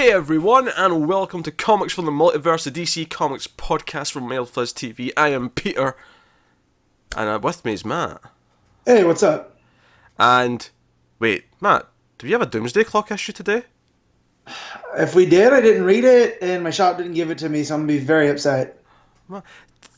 Hey everyone, and welcome to Comics from the Multiverse, the DC Comics podcast from Multiverse TV. I am Peter, and with me is Matt. Hey, what's up? And, wait, Matt, do you have a Doomsday Clock issue today? If we did, I didn't read it, and my shop didn't give it to me, so I'm going to be very upset.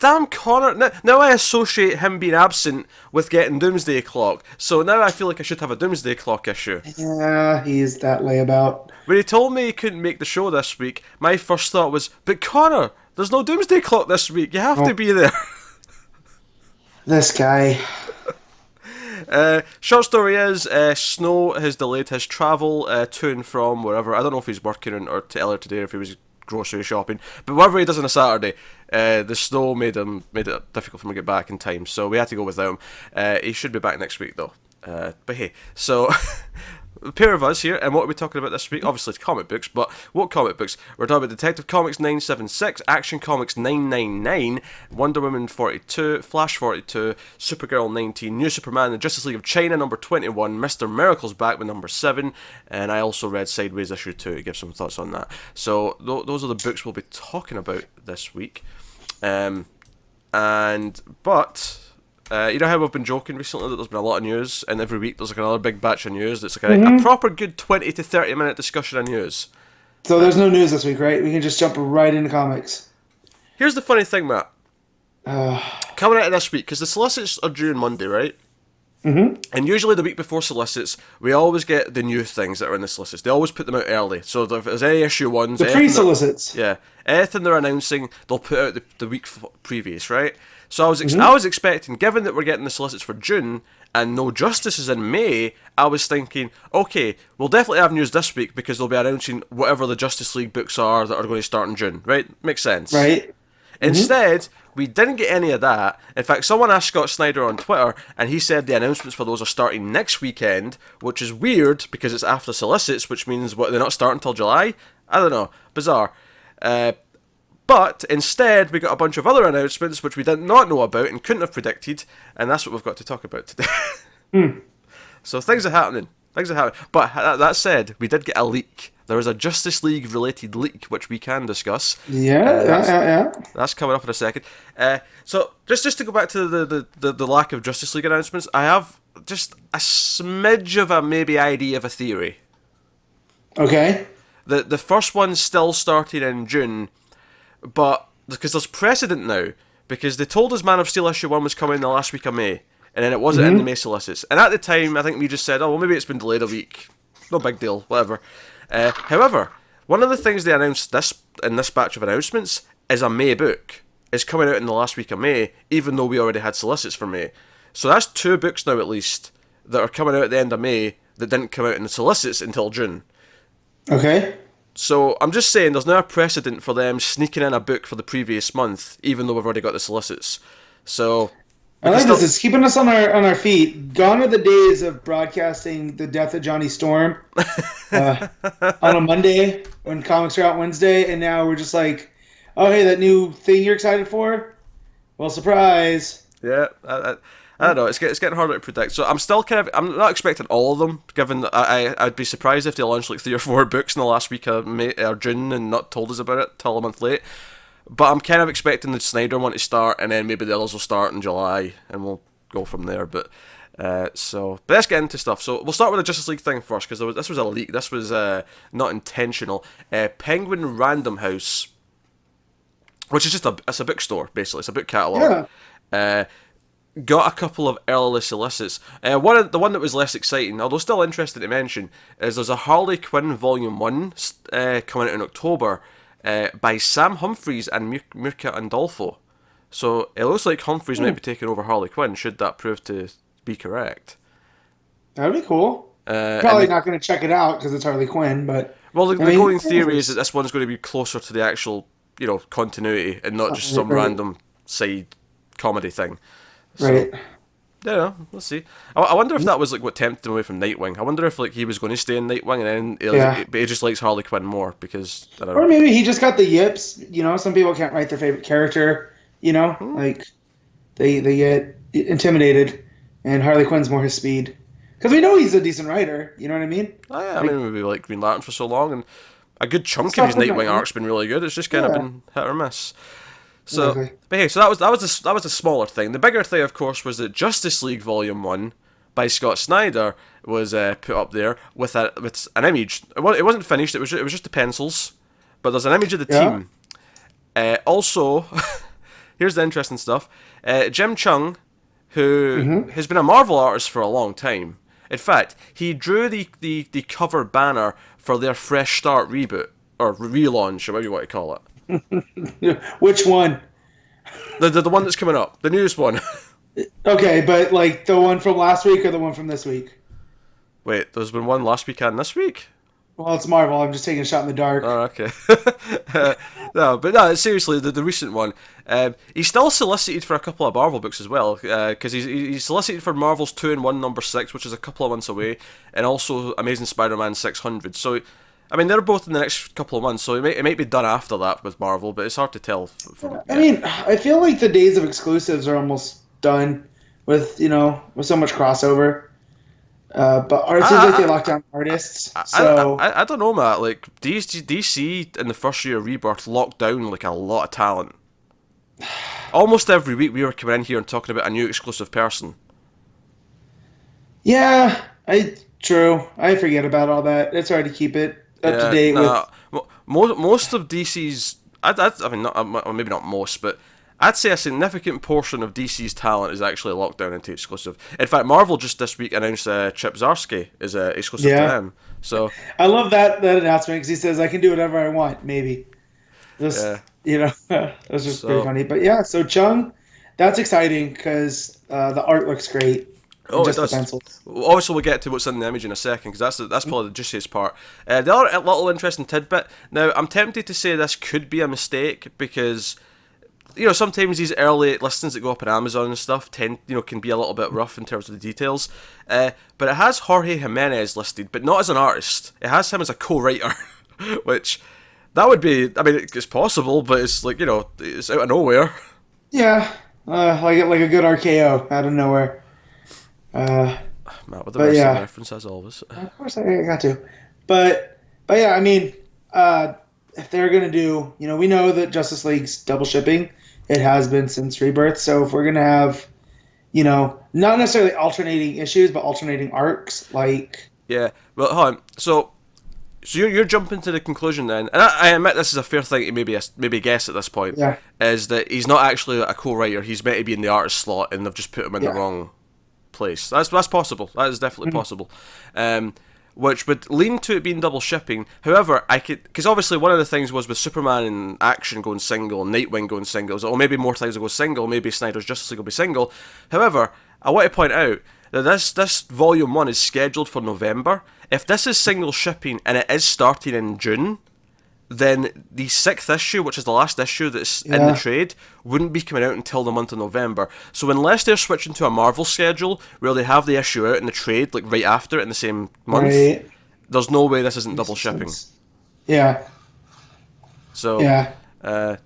Damn Connor, now I associate him being absent with getting Doomsday Clock, so now I feel like I should have a Doomsday Clock issue. Yeah, he's that layabout. When he told me he couldn't make the show this week, my first thought was, but Connor, there's no Doomsday Clock this week, you have to be there. This guy. Short story is, Snow has delayed his travel to and from wherever. I don't know if he's working or earlier today or if he was grocery shopping, but whatever he does on a Saturday, the snow made it difficult for him to get back in time, so we had to go without him. He should be back next week though. But hey, so a pair of us here, and what are we talking about this week? Obviously it's comic books, but what comic books? We're talking about Detective Comics 976, Action Comics 999, Wonder Woman 42, Flash 42, Supergirl 19, New Superman, the Justice League of China number 21, Mr. Miracle's back with number 7, and I also read Sideways issue 2 to give some thoughts on that. So those are the books we'll be talking about this week. You know how we've been joking recently that there's been a lot of news, and every week there's like another big batch of news that's like a proper good 20 to 30 minute discussion of news. So there's no news this week, right? We can just jump right into comics. Here's the funny thing, Matt. Coming out of this week, because the solicits are due on Monday, right? Mm-hmm. And usually the week before solicits, we always get the new things that are in the solicits. They always put them out early. So if there's any issue ones... The pre-solicits. Yeah. Anything they're announcing, they'll put out the week previous, right? So I was expecting, given that we're getting the solicits for June, and No Justice is in May, I was thinking, okay, we'll definitely have news this week because they'll be announcing whatever the Justice League books are that are going to start in June, right? Makes sense. Right. Instead, we didn't get any of that. In fact, someone asked Scott Snyder on Twitter, and he said the announcements for those are starting next weekend, which is weird because it's after solicits, which means they're not starting until July? I don't know. Bizarre. But instead, we got a bunch of other announcements which we did not know about and couldn't have predicted, and that's what we've got to talk about today. So things are happening. But that said, we did get a leak. There is a Justice League related leak which we can discuss. Yeah. That's coming up in a second. So just to go back to the lack of Justice League announcements, I have just a smidge of a maybe idea of a theory. Okay. The first one's still starting in June, but because there's precedent now, because they told us Man of Steel issue 1 was coming in the last week of May, and then it wasn't in the May solicits. And at the time, I think we just said, oh, well, maybe it's been delayed a week. No big deal, whatever. However, one of the things they announced in this batch of announcements is a May book. It's coming out in the last week of May, even though we already had solicits for May. So that's 2 books now, at least, that are coming out at the end of May that didn't come out in the solicits until June. Okay. So I'm just saying there's now a precedent for them sneaking in a book for the previous month, even though we've already got the solicits. So I like this. It's keeping us on our feet. Gone are the days of broadcasting the death of Johnny Storm on a Monday when comics are out Wednesday, and now we're just like, oh, hey, that new thing you're excited for? Well, surprise. Yeah, I don't know. It's getting harder to predict. So I'm not expecting all of them, given that I'd be surprised if they launched like 3 or 4 books in the last week of May or June and not told us about it till a month late. But I'm kind of expecting the Snyder one to start, and then maybe the others will start in July, and we'll go from there. But let's get into stuff. So we'll start with the Justice League thing first, because this was a leak. This was not intentional. Penguin Random House, which is just a bookstore basically. It's a book catalog. Yeah. Got a couple of early solicits. The one that was less exciting, although still interesting to mention, is there's a Harley Quinn Volume 1 coming out in October by Sam Humphries and Mirka Andolfo. So it looks like Humphries might be taking over Harley Quinn, should that prove to be correct. That'd be cool. Probably not going to check it out because it's Harley Quinn, but... Well, the going theory is that this one's going to be closer to the actual, continuity and not just some random side comedy thing. So, right. Yeah, let's see. I wonder if that was like what tempted him away from Nightwing. I wonder if like he was going to stay in Nightwing and then he just likes Harley Quinn more because... Or maybe he just got the yips. Some people can't write their favorite character. Like they get intimidated, and Harley Quinn's more his speed. Because we know he's a decent writer. You know what I mean? I mean, maybe like Green Lantern for so long, and a good chunk of Stuff his with Nightwing Nightwing. arc's been really good. It's just kind of been hit or miss. So, Exactly. but hey, so that was a smaller thing. The bigger thing, of course, was that Justice League Volume 1 by Scott Snyder was put up there with an image. It wasn't finished. It was just the pencils, but there's an image of the team. Also, here's the interesting stuff. Jim Chung, who has been a Marvel artist for a long time. In fact, he drew the cover banner for their Fresh Start reboot or relaunch, or whatever you want to call it. Which one? The one that's coming up, the newest one. Okay, but like the one from last week or the one from this week? Wait, there's been one last week and this week? Well, it's Marvel. I'm just taking a shot in the dark. Oh, okay. No, seriously, the recent one. He's still solicited for a couple of Marvel books as well, because he's solicited for Marvel's 2-in-1 number 6, which is a couple of months away, and also Amazing Spider-Man 600. So, I mean, they're both in the next couple of months, so it might be done after that with Marvel, but it's hard to tell. I mean, I feel like the days of exclusives are almost done with so much crossover. But it seems like they locked down artists. So I don't know, Matt. Like DC in the first year of Rebirth locked down like a lot of talent. Almost every week we were coming in here and talking about a new exclusive person. Yeah, true. I forget about all that. It's hard to keep it up to date with. Most of DC's, I mean, maybe not most, but I'd say a significant portion of DC's talent is actually locked down into exclusive. In fact, Marvel just this week announced Chip Zdarsky is exclusive to them. So I love that announcement because he says I can do whatever I want. Maybe, that's just pretty funny. But yeah, so Chung, that's exciting because the art looks great. Oh, just it does. The pencils. Obviously, we'll get to what's in the image in a second because that's probably the juiciest part. The other little interesting tidbit. Now, I'm tempted to say this could be a mistake because, sometimes these early listings that go up on Amazon and stuff can be a little bit rough in terms of the details. But it has Jorge Jimenez listed, but not as an artist. It has him as a co-writer, which that would be. I mean, it's possible, but it's like it's out of nowhere. Yeah, like a good RKO out of nowhere. Matt with the wrestling reference as always. Of course, I got to. But yeah, I mean, if they're gonna do, we know that Justice League's double shipping. It has been since Rebirth. So if we're gonna have, not necessarily alternating issues, but alternating arcs, like. Yeah. Well, hold on. So you're jumping to the conclusion then, and I admit this is a fair thing to maybe guess at this point. Yeah. Is that he's not actually a co-writer? He's meant to be in the artist slot, and they've just put him in the wrong place. That's possible. That is definitely possible. Which would lean to it being double shipping. However, because obviously one of the things was with Superman and Action going single and Nightwing going single, so maybe more times will go single, maybe Snyder's Justice League will be single. However, I want to point out that this volume 1 is scheduled for November. If this is single shipping and it is starting in June, then the 6th issue, which is the last issue that's in the trade, wouldn't be coming out until the month of November. So unless they're switching to a Marvel schedule where they have the issue out in the trade like right after it in the same month, there's no way this isn't double shipping. Yeah. So and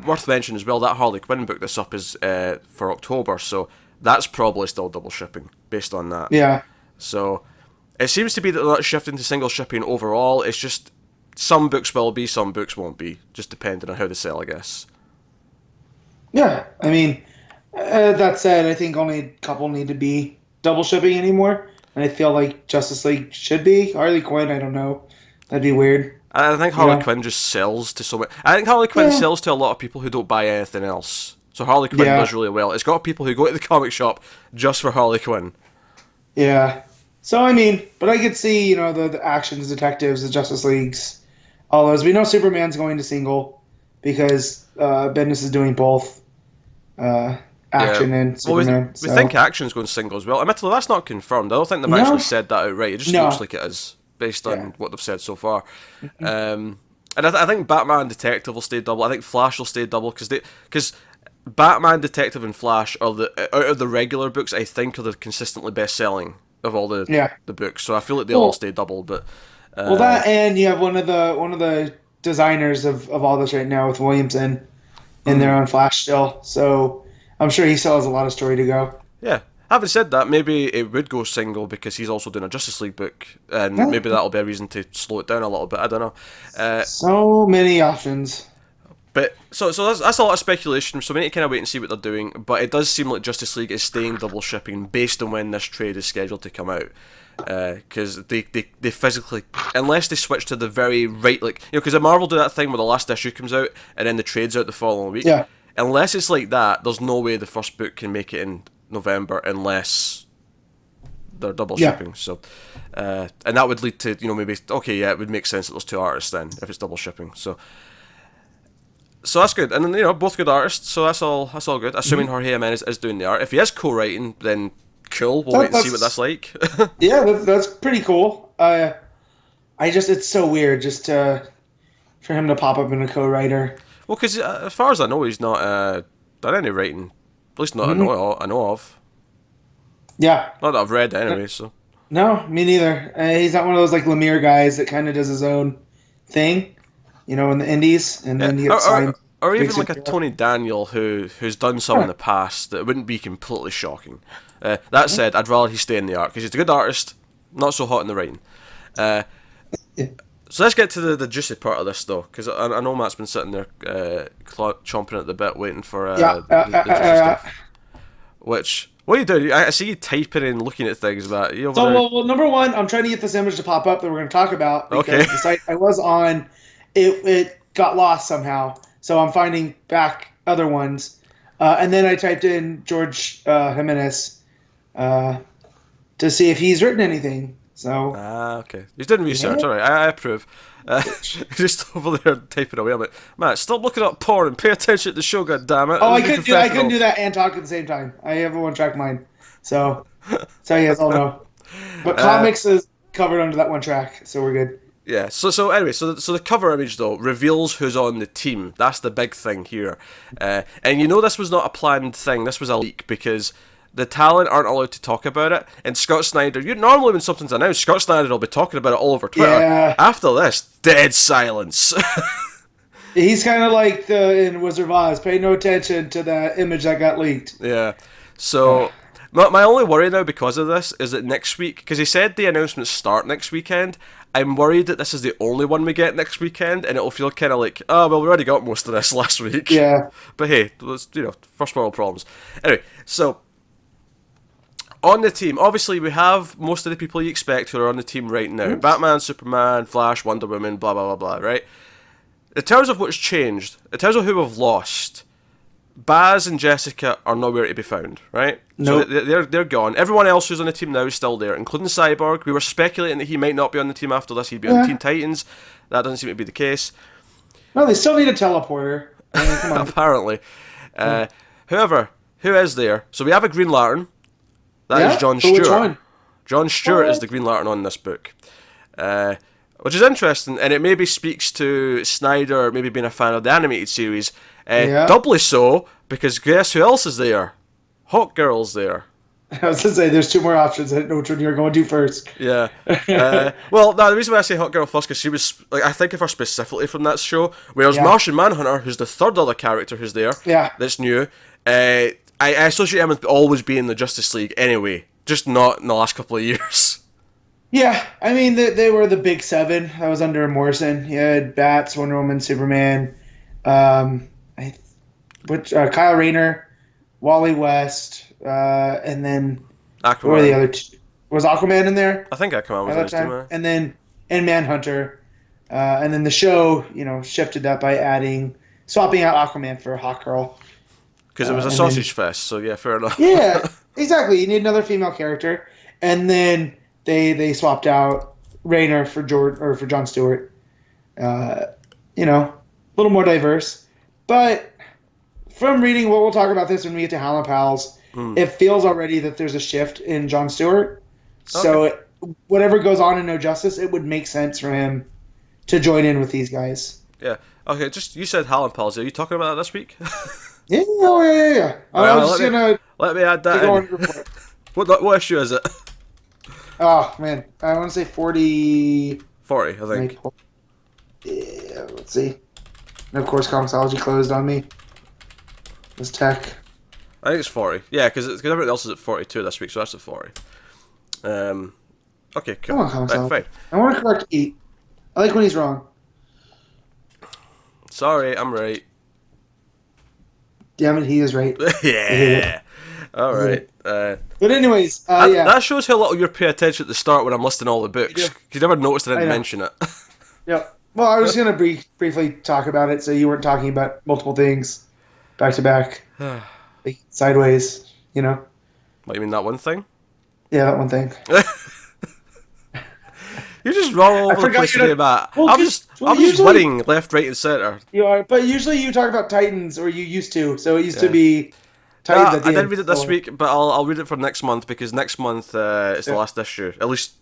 worth mentioning as well, that Harley Quinn book this up is for October, so that's probably still double shipping based on that. Yeah. So it seems to be that they're not shifting to single shipping overall. It's just some books will be, some books won't be, just depending on how they sell, I guess. Yeah, I mean, that said, I think only a couple need to be double shipping anymore, and I feel like Justice League should be. Harley Quinn, I don't know. That'd be weird. I think Harley Quinn just sells to so many. I think Harley Quinn sells to a lot of people who don't buy anything else. So Harley Quinn does really well. It's got people who go to the comic shop just for Harley Quinn. Yeah. So, I mean, but I could see, the Actions, Detectives, the Justice Leagues, all those. We know Superman's going to single because Bendis is doing both Action and Superman. We think Action's going single as well. Admittedly, that's not confirmed. I don't think they've actually said that outright. It just looks like it is, based on what they've said so far. And I think Batman Detective will stay double. I think Flash will stay double because Batman Detective and Flash are out of the regular books, I think, are the consistently best-selling of all the books, so I feel like they'll all stay double. But that, and you have one of the designers of all this right now with Williamson in there on Flash still, so I'm sure he still has a lot of story to go. Yeah, having said that, maybe it would go single because he's also doing a Justice League book, and maybe that'll be a reason to slow it down a little bit. I don't know. So many options. But so that's a lot of speculation. So we need to kind of wait and see what they're doing. But it does seem like Justice League is staying double shipping based on when this trade is scheduled to come out. Because they physically, unless they switch to the very right, like, you know, because Marvel do that thing where the last issue comes out and then the trade's out the following week. Yeah. Unless it's like that, there's no way the first book can make it in November unless they're double shipping. So, and that would lead to, you know, maybe, okay, yeah, it would make sense that there's two artists then if it's double shipping. So that's good, and then, you know, both good artists, so that's all good. Assuming Jorge Jimenez is doing the art. If he is co-writing, then cool. We'll wait and see what that's like. Yeah, that's pretty cool. It's so weird just for him to pop up in a co-writer. Well, because as far as I know, he's not done any writing. At least not I know of. Yeah. Not that I've read anyway. So. No, me neither. He's not one of those like Lemire guys that kind of does his own thing, you know, in the indies, and then he gets signed. Or even like a Tony Daniel who's done some in the past that wouldn't be completely shocking. That said, I'd rather he stay in the art because he's a good artist, not so hot in the writing. So let's get to the juicy part of this though, because I know Matt's been sitting there chomping at the bit waiting for the juicy stuff. Which, what are you doing? I see you typing and looking at things, Matt. Well, number one, I'm trying to get this image to pop up that we're going to talk about because the site I was on, it got lost somehow. So I'm finding back other ones. And then I typed in George Jimenez to see if he's written anything. So okay. He's doing research. Yeah. All right, I approve. Just over there typing away. I'm like, Matt, stop looking up porn and pay attention to the show, goddammit. Oh, I couldn't do that and talk at the same time. I have a one-track mind. So you guys all know. But comics is covered under that one track, so we're good. Yeah, so anyway, so the cover image, though, reveals who's on the team. That's the big thing here. And you know this was not a planned thing. This was a leak, because the talent aren't allowed to talk about it. And Scott Snyder, normally when something's announced, Scott Snyder will be talking about it all over Twitter. Yeah. After this, dead silence. He's kind of like in Wizard of Oz. Pay no attention to that image that got leaked. Yeah, so... My only worry now because of this is that next week, because he said the announcements start next weekend, I'm worried that this is the only one we get next weekend, and it'll feel kind of like, oh, well, we already got most of this last week. Yeah. But hey, first world problems. Anyway, so, on the team, obviously we have most of the people you expect who are on the team right now. Batman, Superman, Flash, Wonder Woman, blah, blah, blah, blah, right? In terms of what's changed, in terms of who we've lost, Baz and Jessica are nowhere to be found, right? Nope. So they're gone. Everyone else who's on the team now is still there, including Cyborg. We were speculating that he might not be on the team after this. He'd be on Teen Titans. That doesn't seem to be the case. No, they still need a teleporter. I mean, come on. Apparently. However, who is there? So we have a Green Lantern. That is John Stewart. Which one? John Stewart is the Green Lantern on this book. Which is interesting, and it maybe speaks to Snyder maybe being a fan of the animated series. Doubly so, because guess who else is there? Hawkgirl's there. I was going to say, there's two more options. I didn't know which one you were going to do first. Yeah. Well, no, the reason why I say Hawkgirl first, because she was, like, I think of her specifically from that show, whereas Martian Manhunter, who's the third other character who's there, that's new, I associate him with always being the Justice League anyway, just not in the last couple of years. Yeah, I mean, they were the big seven. That was under Morrison. You had Bats, Wonder Woman, Superman, Kyle Rayner, Wally West, and then Aquaman. Who were the other two? Was Aquaman in there? I think Aquaman was in there too. And then Manhunter, and then the show, shifted that by swapping out Aquaman for Hawkgirl. Because it was a sausage fest, so yeah, fair enough. Yeah, exactly. You need another female character, and then they swapped out Rayner for John Stewart. A little more diverse, but from reading, we'll talk about this when we get to Howlin' Pals. It feels already that there's a shift in John Stewart. So whatever goes on in No Justice, it would make sense for him to join in with these guys. Yeah. Okay. Just you said Howlin' Pals. Are you talking about that this week? Yeah. Let me add that in. What issue is it? Oh man, I want to say 40. 40, I think. Yeah. Let's see. And of course, Comixology closed on me. This tech. I think it's 40. Yeah, because everything else is at 42 this week, so that's at 40. Okay, cool. Come on, Comics Out. Fine. I want to correct Pete. I like when he's wrong. Sorry, I'm right. Damn it, he is right. Yeah. All right. But anyways, yeah. That shows how little you pay attention at the start when I'm listing all the books. You never noticed I didn't mention it. Yeah. Well, I was going to briefly talk about it, so you weren't talking about multiple things back to back, like sideways. You know. What, you mean that one thing? Yeah, that one thing. You just roll all over the place today about. I'm just winning left, right, and center. You are, but usually you talk about Titans, or you used to. So it used to be Titans. I didn't read it this week, but I'll read it for next month because next month is the last issue. At least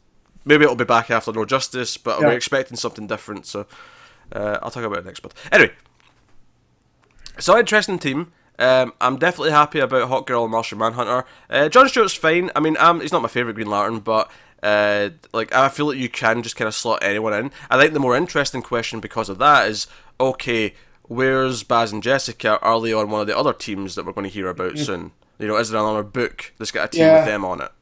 maybe it'll be back after No Justice, but we're expecting something different. So I'll talk about it next month. Anyway, so interesting team. I'm definitely happy about Hawkgirl and Martian Manhunter. John Stewart's fine. I mean, he's not my favourite Green Lantern, but I feel like you can just kind of slot anyone in. I think the more interesting question because of that is, okay, where's Baz and Jessica? Are they on one of the other teams that we're going to hear about soon? You know, is there another book that's got a team with them on it?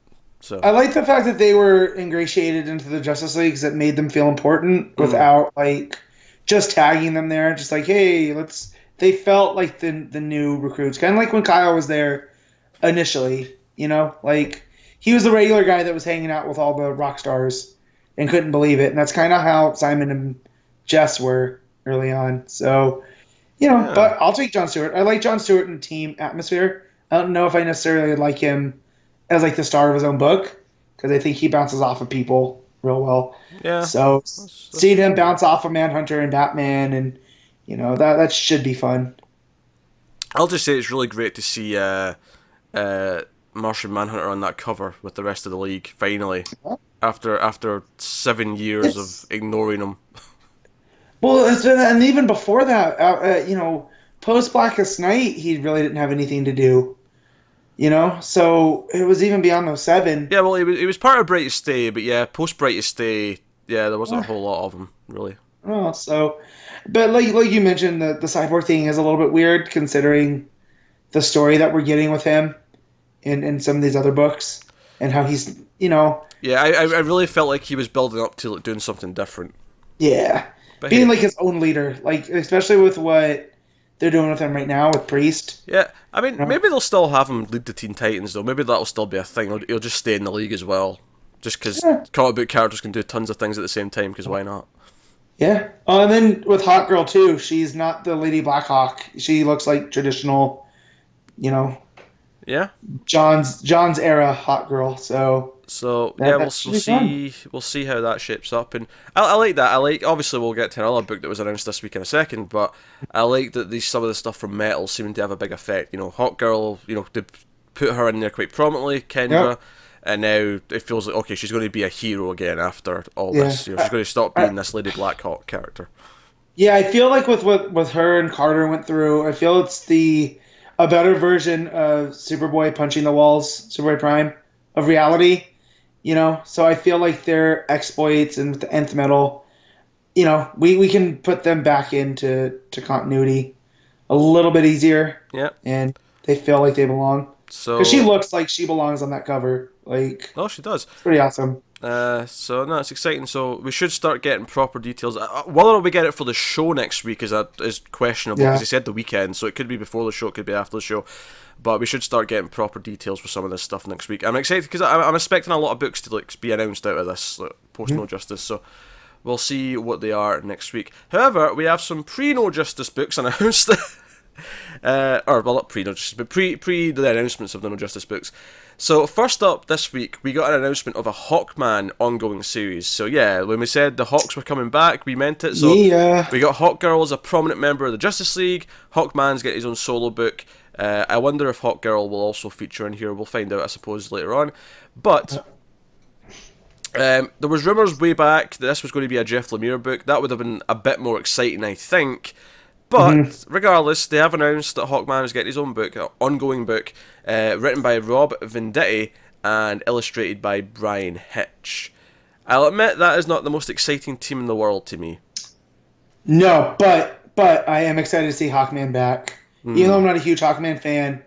So I like the fact that they were ingratiated into the Justice League because it made them feel important without like just tagging them there. Just like, hey, let's. They felt like the new recruits, kind of like when Kyle was there initially. You know, like he was the regular guy that was hanging out with all the rock stars and couldn't believe it, and that's kind of how Simon and Jess were early on. So, you know, but I'll take John Stewart. I like John Stewart in team atmosphere. I don't know if I necessarily like him as like the star of his own book because I think he bounces off of people real well. Yeah. So seeing him bounce off of Manhunter and Batman and. You know, that should be fun. I'll just say it's really great to see Martian Manhunter on that cover with the rest of the league, finally. After 7 years of ignoring him. Well, and even before that, you know, post Blackest Night, he really didn't have anything to do. You know, so it was even beyond those 7. Yeah, well, he was part of Brightest Day, but yeah, post Brightest Day, yeah, there wasn't a whole lot of him, really. Oh, so... But like you mentioned, the Cyborg thing is a little bit weird considering the story that we're getting with him in some of these other books and how he's, you know... Yeah, I really felt like he was building up to doing something different. Yeah. But being like his own leader, like especially with what they're doing with him right now with Priest. Yeah, I mean, maybe they'll still have him lead the Teen Titans, though. Maybe that'll still be a thing. He'll just stay in the league as well. Just because comic book characters can do tons of things at the same time, because why not? Yeah. Oh, and then with Hawkgirl too, she's not the Lady Blackhawk. She looks like traditional, you know. Yeah. John's era Hawkgirl. So yeah, we'll see how that shapes up, and I like that. Obviously we'll get to another book that was announced this week in a second, but I like that some of the stuff from Metal seeming to have a big effect. You know, Hawkgirl, you know, they put her in there quite prominently, Kendra. Yep. And now it feels like, okay, she's going to be a hero again after all this. You know, she's going to stop being this Lady Blackhawk character. Yeah, I feel like with what her and Carter went through, I feel it's a better version of Superboy punching the walls, Superboy Prime, of reality. You know, so I feel like their exploits and with the Nth Metal, you know, we can put them back into continuity a little bit easier. Yeah. And they feel like they belong. Because she looks like she belongs on that cover. Like, oh, she does. It's pretty awesome. So no, it's exciting. So we should start getting proper details. Whether we get it for the show next week is questionable because he said the weekend, so it could be before the show, it could be after the show. But we should start getting proper details for some of this stuff next week. I'm excited because I'm expecting a lot of books to be announced out of this post No Justice. So we'll see what they are next week. However, we have some pre-No Justice books announced. Or well, not pre-No Justice, but pre the announcements of the No Justice books. So first up this week, we got an announcement of a Hawkman ongoing series. So yeah, when we said the Hawks were coming back, we meant it. So we got Hawkgirl as a prominent member of the Justice League. Hawkman's getting his own solo book. I wonder if Hawkgirl will also feature in here. We'll find out, I suppose, later on. But there was rumours way back that this was going to be a Jeff Lemire book. That would have been a bit more exciting, I think. But regardless, they have announced that Hawkman is getting his own book, an ongoing book, written by Rob Venditti and illustrated by Brian Hitch. I'll admit that is not the most exciting team in the world to me. No, but I am excited to see Hawkman back. Even though I'm not a huge Hawkman fan,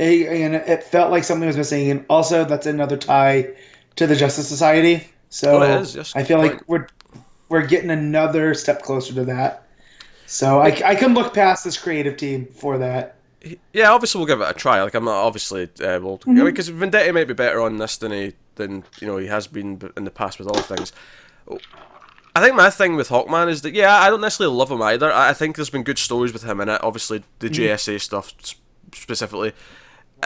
And it felt like something was missing. And also, that's another tie to the Justice Society. So Well, it is, yes, I feel good like we're getting another step closer to that. So I can look past this creative team for that. Yeah, obviously we'll give it a try. Like I'm not obviously I mean, because Venditti might be better on this than he has been in the past with other things. I think my thing with Hawkman is that I don't necessarily love him either. I think there's been good stories with him in it. Obviously the JSA stuff specifically,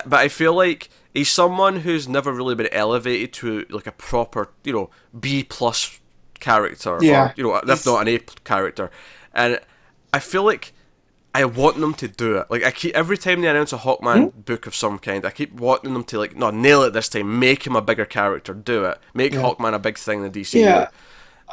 but I feel like he's someone who's never really been elevated to like a proper B plus character, or if not an A character, and I feel like I want them to do it. Like I keep every time they announce a Hawkman book of some kind, I keep wanting them to nail it this time, make him a bigger character, do it, make Hawkman a big thing in the DC. Yeah,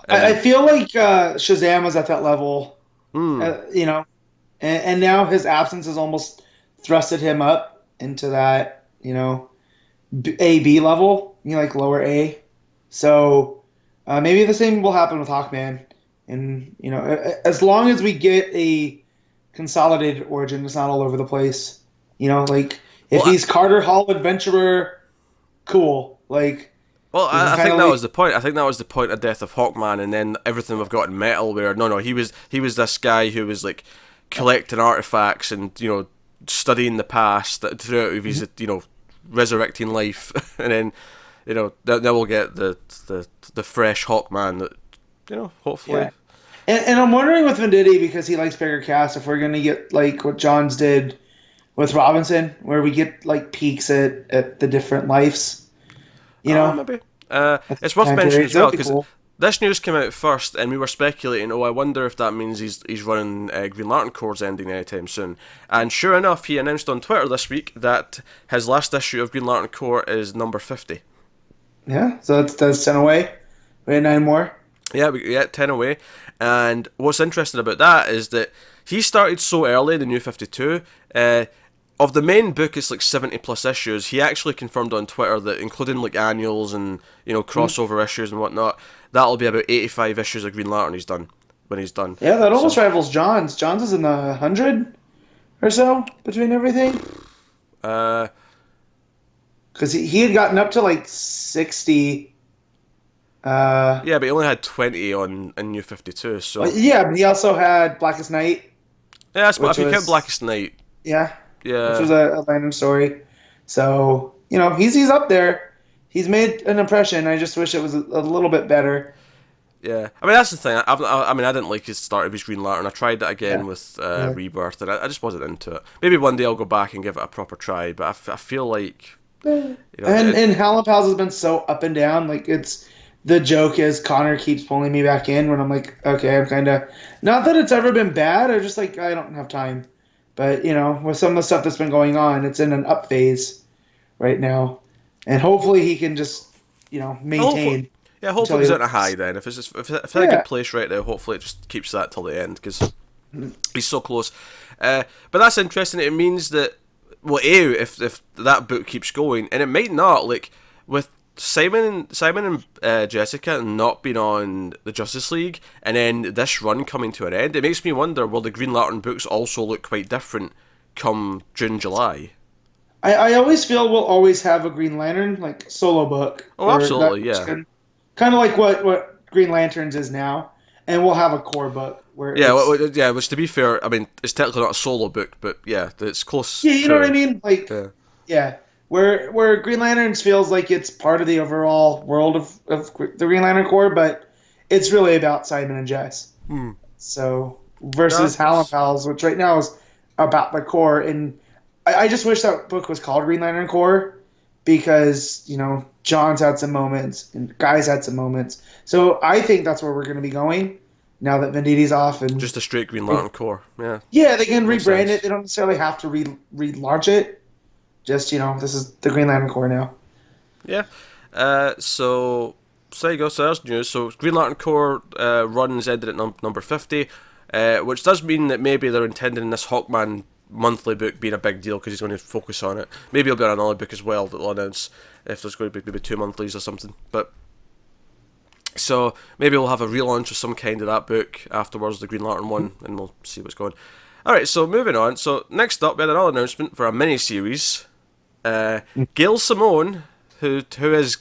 I feel like Shazam was at that level, and now his absence has almost thrusted him up into that A/B level, like lower A. So maybe the same will happen with Hawkman, and as long as we get a consolidated origin, it's not all over the place. If he's Carter Hall adventurer, cool. Well, I think that was the point. I think that was the point of Death of Hawkman, and then everything we've got in Metal, where he was this guy who was like collecting artifacts and studying the past throughout his resurrecting life, and then then we'll get the fresh Hawkman that hopefully. Yeah. And I'm wondering with Venditti, because he likes bigger casts, if we're going to get like what Johns did with Robinson, where we get like peeks at the different lives. Maybe. It's worth mentioning as well, because this news came out first, and we were speculating, I wonder if that means he's running Green Lantern Corps ending anytime soon. And sure enough, he announced on Twitter this week that his last issue of Green Lantern Corps is number 50. Yeah, so that's 10 away. We had 9 more. Yeah, 10 away. And what's interesting about that is that he started so early, the New 52. Of the main book, it's like 70 plus issues. He actually confirmed on Twitter that, including like annuals and crossover issues and whatnot, that'll be about 85 issues of Green Lantern when he's done. Yeah, that almost rivals John's. John's is in the 100 or so between everything. Because he had gotten up to like 60. Yeah, but he only had 20 on New 52. So yeah, but he also had Blackest Night. Yeah, I suppose if you count Blackest Night. Yeah. Yeah. Which was a random story. So, he's up there. He's made an impression. I just wish it was a little bit better. Yeah. I mean, that's the thing. I didn't like his start of his Green Lantern. I tried that again with Rebirth, and I just wasn't into it. Maybe one day I'll go back and give it a proper try, but I feel like... And Howlin' Pals has been so up and down. Like, the joke is Connor keeps pulling me back in when I'm like, okay, I'm kind of... Not that it's ever been bad, I just like, I don't have time. But, with some of the stuff that's been going on, it's in an up phase right now. And hopefully he can just, maintain. Hopefully he's at a high then. If it's in a good place right now, hopefully it just keeps that till the end, because he's so close. But that's interesting. It means that, if that book keeps going, and it might not, like, with Simon and Jessica not being on the Justice League, and then this run coming to an end, it makes me wonder, will the Green Lantern books also look quite different come June, July? I always feel we'll always have a Green Lantern, like, solo book. Oh, absolutely, yeah. Kind of like what Green Lanterns is now, and we'll have a core book. Which to be fair, I mean, it's technically not a solo book, but yeah, it's close. Yeah, you know what I mean? Like, yeah. Where Green Lanterns feels like it's part of the overall world of the Green Lantern Corps, but it's really about Simon and Jess. So, versus Howlin' Pals, which right now is about the Corps. And I just wish that book was called Green Lantern Corps, because, John's had some moments and Guy's had some moments. So I think that's where we're going to be going now that Venditti's off. And just a straight Green Lantern Corps, yeah. Yeah, they can rebrand it. They don't necessarily have to relaunch it. Just, this is the Green Lantern Corps now. Yeah. So there you go. So there's news. So Green Lantern Corps runs ended at number 50, which does mean that maybe they're intending this Hawkman monthly book being a big deal, because he's going to focus on it. Maybe he'll be on another book as well that they'll announce if there's going to be maybe 2 monthlies or something. But so maybe we'll have a relaunch of some kind of that book afterwards, the Green Lantern one, and we'll see what's going on. Alright, so moving on. So next up, we had another announcement for a mini-series Gail Simone, who is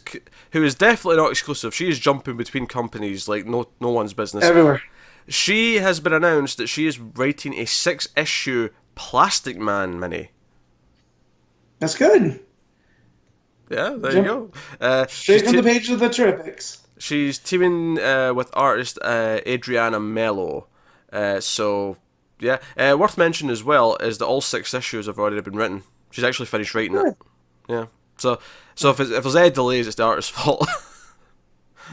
definitely not exclusive. She is jumping between companies like no one's business. Everywhere. She has been announced that she is writing a 6-issue Plastic Man mini. That's good. Yeah, there you go. Straight from the page of the Terrifics. She's teaming with artist Adriana Mello. So, yeah. Worth mentioning as well is that all 6 issues have already been written. She's actually finished writing it. Yeah. So if there's any delays, it's the artist's fault.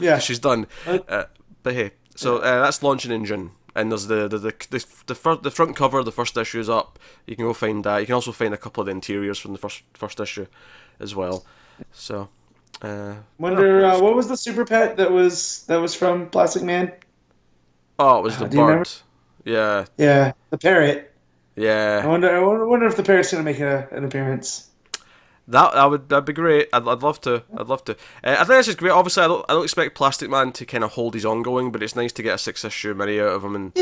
Yeah. She's done. But hey, so that's launching in June. And there's the front cover of the first issue is up. You can go find that. You can also find a couple of the interiors from the first issue as well. So, what was the super pet that was from Plastic Man? Oh, it was the bird. Yeah. Yeah, the parrot. Yeah. I wonder if the parrot's gonna make an appearance. That'd be great. I'd love to. I think this is great. Obviously, I don't expect Plastic Man to kind of hold his ongoing, but it's nice to get a 6-issue mini out of him and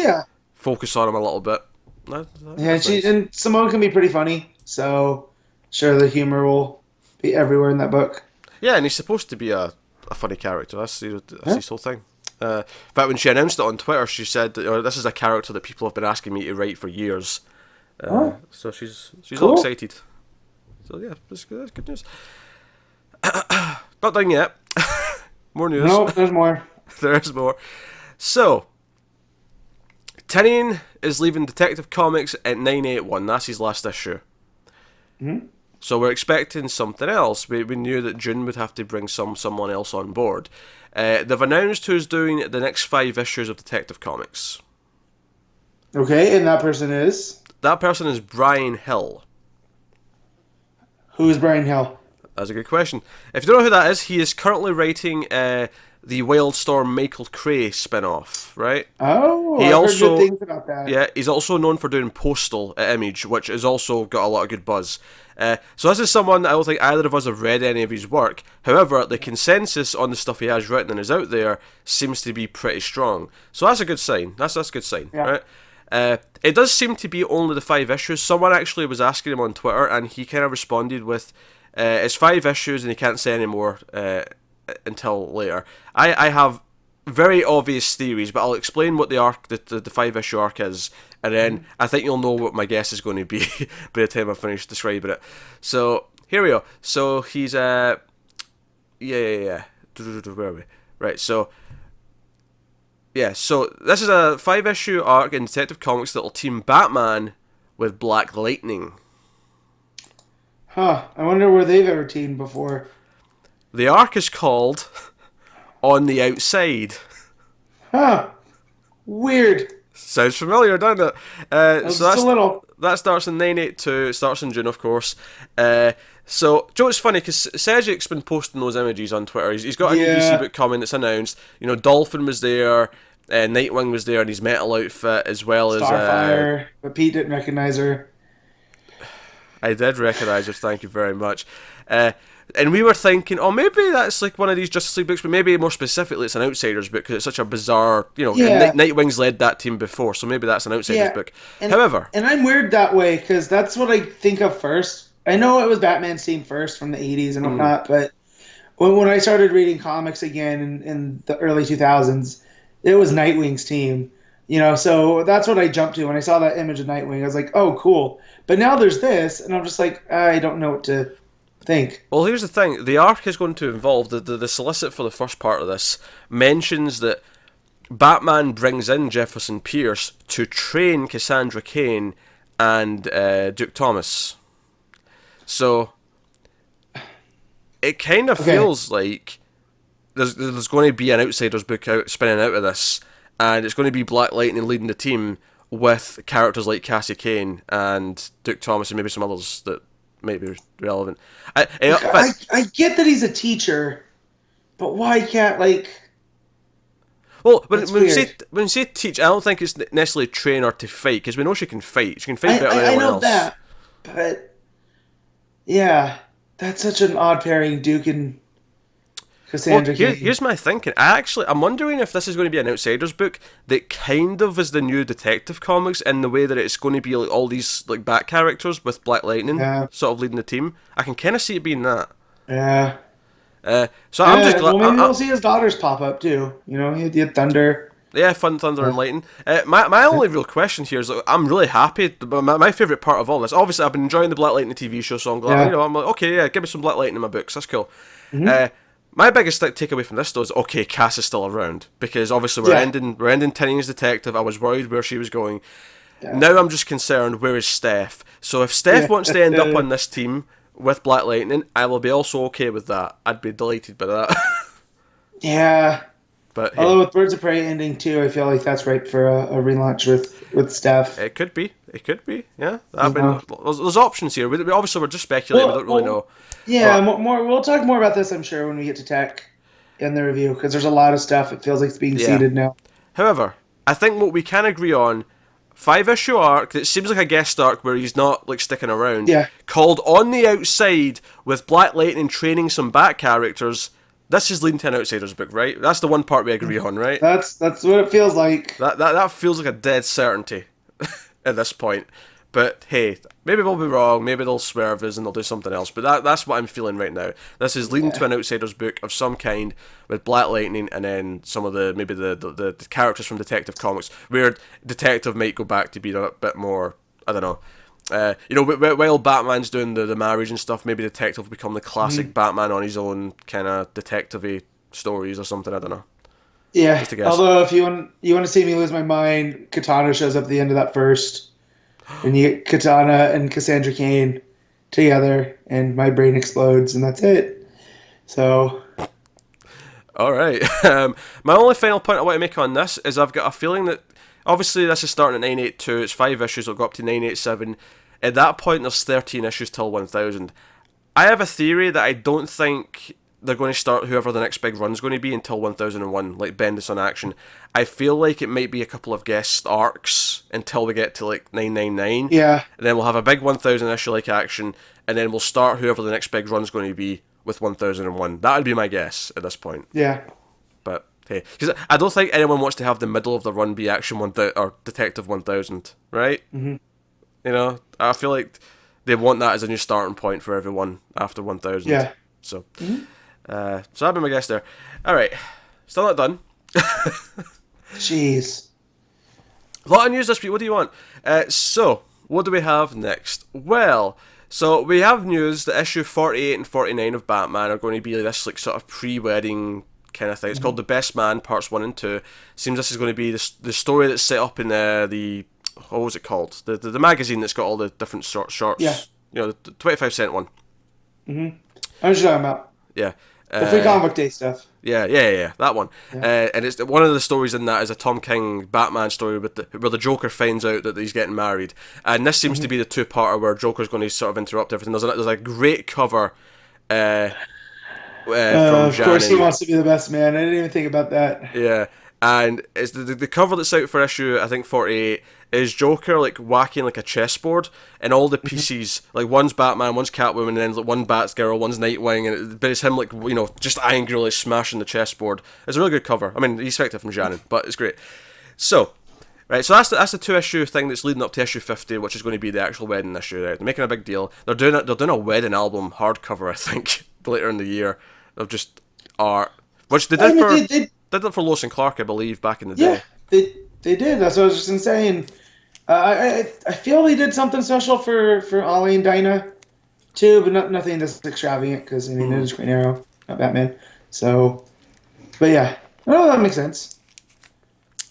focus on him a little bit. And Simone can be pretty funny, so sure the humor will be everywhere in that book. Yeah, and he's supposed to be a funny character. That's his whole thing. In fact, when she announced it on Twitter, she said that this is a character that people have been asking me to write for years. So she's cool. all excited. So yeah, that's good news. Not done yet. More news. No, there's more. There's more. So, Tynion is leaving Detective Comics at 981. That's his last issue. Mm-hmm. So we're expecting something else. We knew that June would have to bring someone else on board. They've announced who's doing the next 5 issues of Detective Comics. Okay, and that person is? That person is Brian Hill. Who is Brian Hill? That's a good question. If you don't know who that is, he is currently writing the Wildstorm Michael Cray spin-off, right? Oh, I've heard good things about that. Yeah, he's also known for doing Postal at Image, which has also got a lot of good buzz. So this is someone that I don't think either of us have read any of his work. However, the consensus on the stuff he has written and is out there seems to be pretty strong. So that's a good sign. That's a good sign, right? It does seem to be only the 5 issues. Someone actually was asking him on Twitter, and he kind of responded with, it's 5 issues and he can't say any more until later. I have very obvious theories, but I'll explain what the 5-issue arc is, and then I think you'll know what my guess is going to be by the time I finish describing it. So, here we go. So, he's, Where are we? Right, so... Yeah, so this is a 5-issue arc in Detective Comics that will team Batman with Black Lightning. Huh, I wonder where they've ever teamed before. The arc is called On the Outside. Huh, weird. Sounds familiar, doesn't it? Just a little. That starts in 982, it starts in June, of course. So, Joe, it's funny because Cedric's been posting those images on Twitter. He's got a new DC book coming that's announced. You know, Dolphin was there, Nightwing was there in his metal outfit, as well as Starfire, but Pete didn't recognize her. I did recognize her, thank you very much. And we were thinking, maybe that's like one of these Justice League books, but maybe more specifically it's an Outsiders book because it's such a bizarre, Nightwing's led that team before, so maybe that's an Outsiders book. However... And I'm weird that way because that's what I think of first. I know it was Batman's team first from the 80s and whatnot, but when I started reading comics again in the early 2000s, it was Nightwing's team. You know, so that's what I jumped to when I saw that image of Nightwing. I was like, oh, cool. But now there's this, and I'm just like, I don't know what to think. Well, here's the thing. The arc is going to involve, the solicit for the first part of this mentions that Batman brings in Jefferson Pierce to train Cassandra Cain and Duke Thomas. So, it kind of feels like there's going to be an Outsiders book spinning out of this, and it's going to be Black Lightning leading the team with characters like Cassie Cain and Duke Thomas and maybe some others that might be relevant. I get that he's a teacher, but why can't, like... Well, when you say teach, I don't think it's necessarily train her to fight, because we know she can fight. She can fight better than anyone else. I know that, but... Yeah, that's such an odd pairing, Duke and... Cassandra Cain. Here's my thinking. I'm wondering if this is going to be an Outsiders book that kind of is the new Detective Comics in the way that it's going to be like all these like back characters with Black Lightning sort of leading the team. I can kind of see it being that. Yeah. So I'm just glad. Well, maybe we'll see his daughters pop up too. You know, he had Thunder. Yeah, Thunder and Lightning. My only real question here is, like, I'm really happy. My favourite part of all this, obviously, I've been enjoying the Black Lightning TV show, so I'm glad. I'm like, okay, yeah, give me some Black Lightning in my books. That's cool. My biggest takeaway from this though is, okay, Cass is still around, because obviously we're ending Tynion's detective. I was worried where she was going. Now I'm just concerned, where is Steph? So if Steph wants to end up on this team with Black Lightning, I will be also okay with that. I'd be delighted by that. Yeah. But hey, although with Birds of Prey ending too, I feel like that's right for a relaunch with Steph. It could be. Yeah. There's options here. We obviously we're just speculating. We don't really know. Yeah, we'll talk more about this, I'm sure, when we get to tech in the review, because there's a lot of stuff. It feels like it's being seeded now. However, I think what we can agree on, 5-issue arc that seems like a guest arc where he's not like sticking around. Yeah. Called On the Outside, with Black Lightning training some back characters. This is leading to an Outsiders book, right? That's the one part we agree on, right? That's what it feels like. That feels like a dead certainty at this point. But hey, maybe we'll be wrong. Maybe they'll swerve us and they'll do something else. But that's what I'm feeling right now. This is leading to an Outsiders book of some kind with Black Lightning, and then some of the characters from Detective Comics, where Detective might go back to be a bit more, I don't know. While Batman's doing the marriage and stuff, maybe Detective will become the classic Batman on his own kind of detective-y stories or something. I don't know. Yeah. Although if you want to see me lose my mind, Katana shows up at the end of that first, and you get Katana and Cassandra Cain together, and my brain explodes, and that's it. So. All right. My only final point I want to make on this is I've got a feeling that obviously this is starting at 982. It's 5 issues. It'll go up to 987. At that point, there's 13 issues till 1000. I have a theory that I don't think they're going to start whoever the next big run's going to be until 1001, like Bendis on Action. I feel like it might be a couple of guest arcs until we get to like 999. Yeah. And then we'll have a big 1000 issue like Action, and then we'll start whoever the next big run's going to be with 1001. That would be my guess at this point. Yeah. But hey, because I don't think anyone wants to have the middle of the run be Action 1000 or Detective 1000, right? Mm-hmm. You know, I feel like they want that as a new starting point for everyone after 1000. Yeah. So, so that'd be my guess there. All right, still not done. Jeez. A lot of news this week. What do you want? So, what do we have next? Well, so we have news that issue 48 and 49 of Batman are going to be this like sort of pre-wedding kind of thing. It's called The Best Man, parts 1 and 2. Seems this is going to be the story that's set up in the what was it called? The magazine that's got all the different shorts. Yeah. You know, the 25-cent one. Mm-hmm. I was talking about. Yeah. The free comic book day stuff. Yeah, that one. Yeah. And it's one of the stories in that is a Tom King Batman story where the Joker finds out that he's getting married, and this seems to be the two-parter where Joker's going to sort of interrupt everything. There's a great cover from of course, he wants to be the best man. I didn't even think about that. Yeah, and it's the cover that's out for issue, I think 48, is Joker like whacking like a chessboard, and all the pieces, like one's Batman, one's Catwoman, and then like one Batgirl, one's Nightwing, but it's him like, you know, just angrily smashing the chessboard. It's a really good cover. I mean, you expect it from Janin, but it's great. So, right, so that's the 2-issue thing that's leading up to issue 50, which is going to be the actual wedding issue. Right? They're making a big deal. They're doing a wedding album hardcover, I think, later in the year of just art, which they did did it for Lois and Clark, I believe, back in the day. Yeah, they did. That's what I was just saying. I feel they did something special for Ollie and Dinah too, but nothing that's extravagant, because I mean it is Green Arrow, not Batman. So, but yeah, well, that makes sense.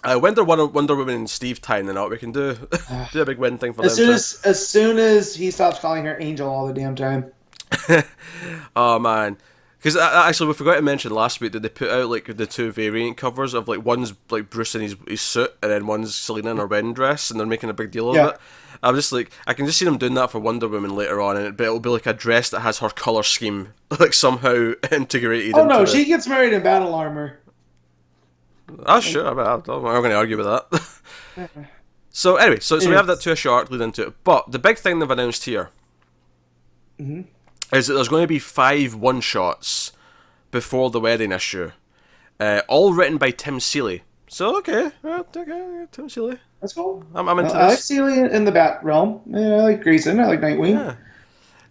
Wonder Woman and Steve tying it out. We can do a big win thing for them. As soon as he stops calling her Angel all the damn time. Oh man. Because actually, we forgot to mention last week that they put out like the 2 variant covers of like one's like Bruce in his suit, and then one's Selena in her wedding dress, and they're making a big deal of it. I'm just like, I can just see them doing that for Wonder Woman later on, and it'll be like a dress that has her color scheme like somehow integrated. Oh no, she gets married in battle armor. Oh sure, I'm not going to argue with that. So anyway, so we have that 2-issue arc leading into it, but the big thing they've announced here. Mm-hmm. Is that there's going to be 5 one-shots Before the Wedding issue. All written by Tim Seeley. So, okay, Tim Seeley. That's cool. I'm into this. I like Seeley in the Bat realm. Yeah, I like Grayson. I like Nightwing. Yeah.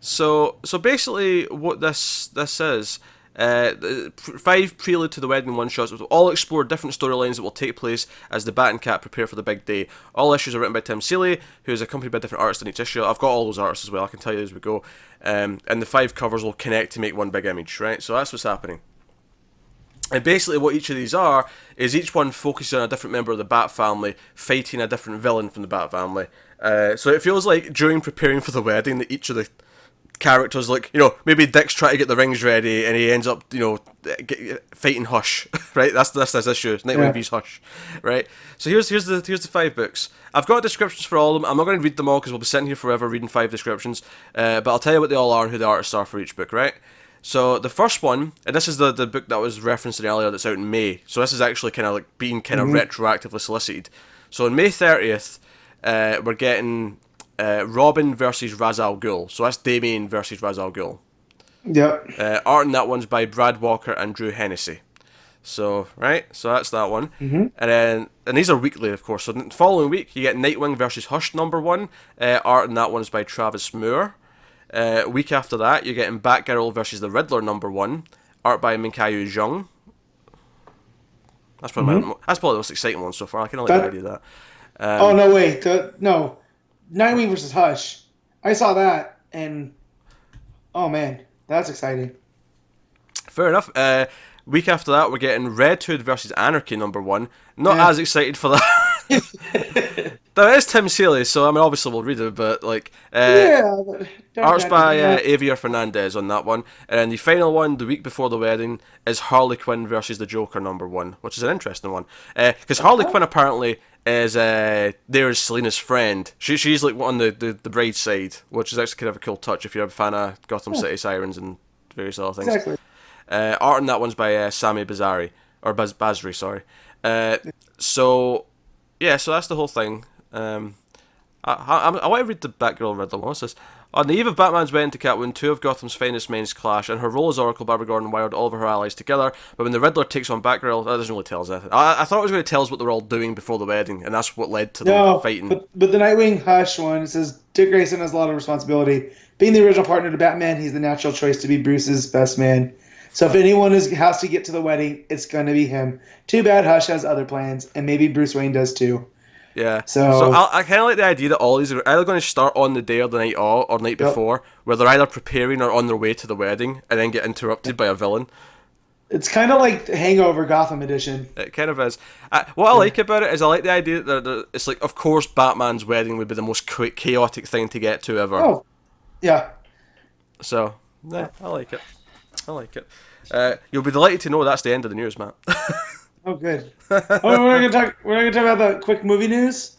So basically, what this is, 5 prelude to the wedding one-shots will all explore different storylines that will take place as the Bat and Cat prepare for the big day. All issues are written by Tim Seeley, who is accompanied by different artists in each issue. I've got all those artists as well, I can tell you as we go. And the 5 covers will connect to make one big image, right? So that's what's happening. And basically what each of these are, is each one focuses on a different member of the Bat family, fighting a different villain from the Bat family. So it feels like during preparing for the wedding that each of the characters, like, maybe Dick's trying to get the rings ready and he ends up, fighting Hush, right? That's this issue, Nightwing vs Hush, right? So here's the 5 books. I've got descriptions for all of them. I'm not going to read them all because we'll be sitting here forever reading 5 descriptions, but I'll tell you what they all are and who the artists are for each book, right? So the first one, and this is the book that was referenced earlier that's out in May, so this is actually kind of like being kind of retroactively solicited. So on May 30th, we're getting Robin versus Ra's al Ghul. So that's Damien versus Ra's al Ghul. Yep. Art in that one's by Brad Walker and Drew Hennessy. So, right? So that's that one. And these are weekly, of course. So the following week, you get Nightwing versus Hush #1. Art in that one's by Travis Moore. Week after that, you're getting Batgirl versus the Riddler #1. Art by Minkayu Jung. That's probably the most exciting one so far. I kind of like the idea of that. Oh, no, wait. No. Nightwing versus Hush. I saw that, and oh man, that's exciting. Fair enough. Week after that, we're getting Red Hood versus Anarchy #1. Not as excited for that. That is Tim Seeley, so I mean, obviously we'll read it, but like, art's by Javier Fernandez on that one, and the final one, the week before the wedding, is Harley Quinn versus the Joker #1, which is an interesting one, because Harley Quinn apparently is there's Selina's friend. She's like on the bride's side, which is actually kind of a cool touch if you're a fan of Gotham City Sirens and various other things. Exactly. Art on that one's by Sami Bazari, or Basri, sorry. So that's the whole thing. I want to read the Batgirl Riddler one. What's this? On the eve of Batman's wedding to Catwoman, 2 of Gotham's finest minds clash, and her role as Oracle, Barbara Gordon, wired all of her allies together. But when the Riddler takes on Batgirl, that doesn't really tell us anything. I thought it was going to tell us what they were all doing before the wedding, and that's what led to them fighting. But the Nightwing Hush one, it says Dick Grayson has a lot of responsibility. Being the original partner to Batman, he's the natural choice to be Bruce's best man. So if anyone has to get to the wedding, it's going to be him. Too bad Hush has other plans, and maybe Bruce Wayne does too. Yeah. So I kind of like the idea that all these are either going to start on the day or the night of, or night before, where they're either preparing or on their way to the wedding, and then get interrupted by a villain. It's kind of like Hangover Gotham Edition. It kind of is. What I like about it is I like the idea that it's like, of course, Batman's wedding would be the most chaotic thing to get to ever. Oh, yeah. So, yeah, I like it. You'll be delighted to know that's the end of the news, Matt. Oh, good. We're gonna talk about the quick movie news.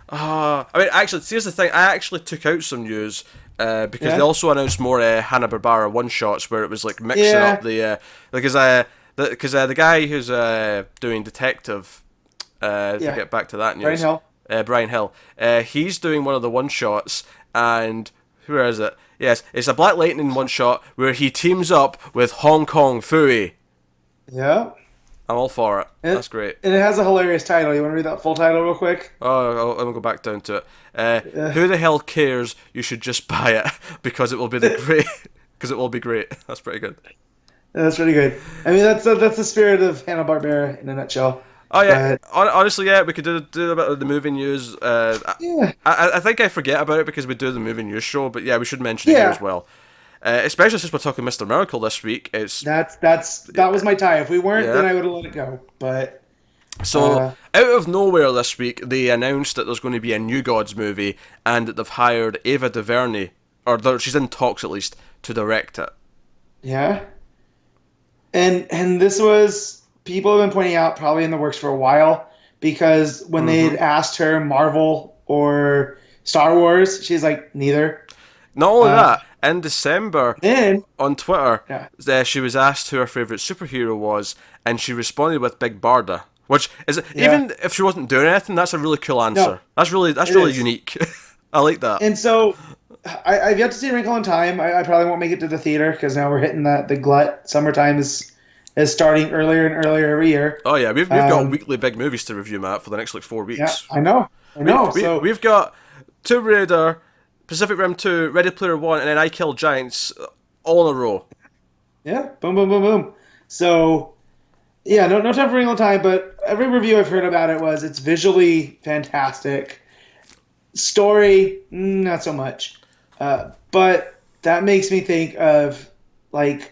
I mean, actually, here's the thing. I actually took out some news because they also announced more Hanna-Barbera one-shots where it was like mixing up the because the guy who's doing Detective. To get back to that news, Brian Hill. He's doing one of the one-shots, and where is it? Yes, it's a Black Lightning one-shot where he teams up with Hong Kong Phooey. Yeah. I'm all for it. That's great. And it has a hilarious title. You want to read that full title real quick? Oh, let me go back down to it. Who the hell cares? You should just buy it because it will be great. That's pretty good. That's pretty good. I mean, that's the spirit of Hanna-Barbera in a nutshell. Oh yeah, honestly, we could do a bit of the movie news. I think I forget about it because we do the movie news show, but yeah, we should mention it here as well. Especially since we're talking Mr. Miracle this week. That was my tie. If we weren't, then I would have let it go. But so out of nowhere this week, they announced that there's going to be a New Gods movie, and that they've hired Ava DuVernay, or she's in talks at least, to direct it. Yeah, and this was, people have been pointing out, probably in the works for a while, because when they had asked her Marvel or Star Wars, she's like, neither. Not only that, in December, on Twitter, she was asked who her favourite superhero was, and she responded with Big Barda, which is, even if she wasn't doing anything, that's a really cool answer. No, that's really unique. I like that. And so, I've yet to see Wrinkle in Time. I probably won't make it to the theater, because now we're hitting the glut. Summertime is is starting earlier and earlier every year. Oh yeah, we've got weekly big movies to review, Matt, for the next like 4 Yeah, weeks. I know. We've got Tomb Raider, Pacific Rim 2, Ready Player One, and then I Kill Giants all in a row. Yeah, boom, boom, boom, boom. So, yeah, no time for real time, but every review I've heard about it was it's visually fantastic. Story, not so much. But that makes me think of, like,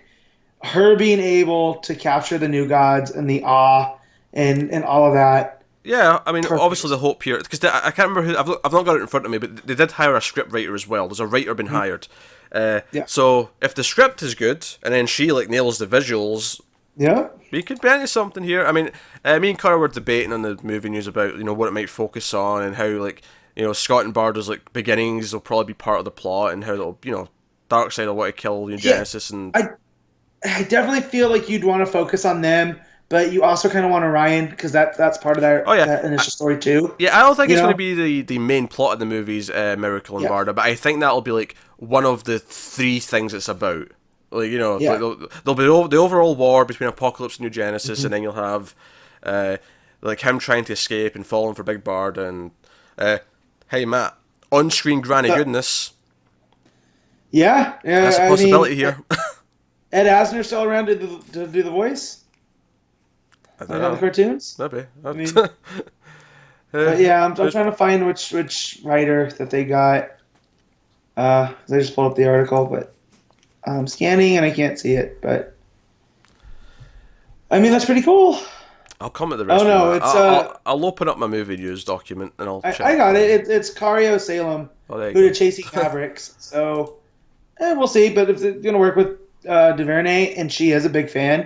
her being able to capture the new gods and the awe and all of that. Yeah, I mean, Perfect. obviously the hope here, because I can't remember who, I've not got it in front of me, but they did hire a script writer as well. There's a writer been hired. Yeah. So if the script is good, and then she like nails the visuals, Yeah. we could be into something here. I mean, me and Cara were debating on the movie news about, what it might focus on, and how, like, Scott and Barda's like beginnings will probably be part of the plot, and how they'll, Darkseid will want to kill Genesis, and I definitely feel like you'd want to focus on them, but you also kind of want Orion because that's part of that initial story too. Yeah, I don't think it's going to be the main plot of the movies, Miracle and Barda, but I think that'll be like one of the 3 things it's about. Like, there'll be the overall war between Apocalypse and New Genesis, and then you'll have like him trying to escape and falling for Big Barda, and hey Matt, on-screen granny goodness. Yeah, That's a possibility here. Ed Asner's still around to do the voice? I don't know. The cartoons? Maybe. Yeah, I'm trying to find which writer that they got. I just pulled up the article, but I'm scanning and I can't see it. But I mean, that's pretty cool. I'll comment the rest. Oh no, I'll open up my movie news document and I'll check. I got it. It's Cario Salem, who did Chasing Mavericks. So we'll see. But if it's gonna work with DuVernay, and she is a big fan.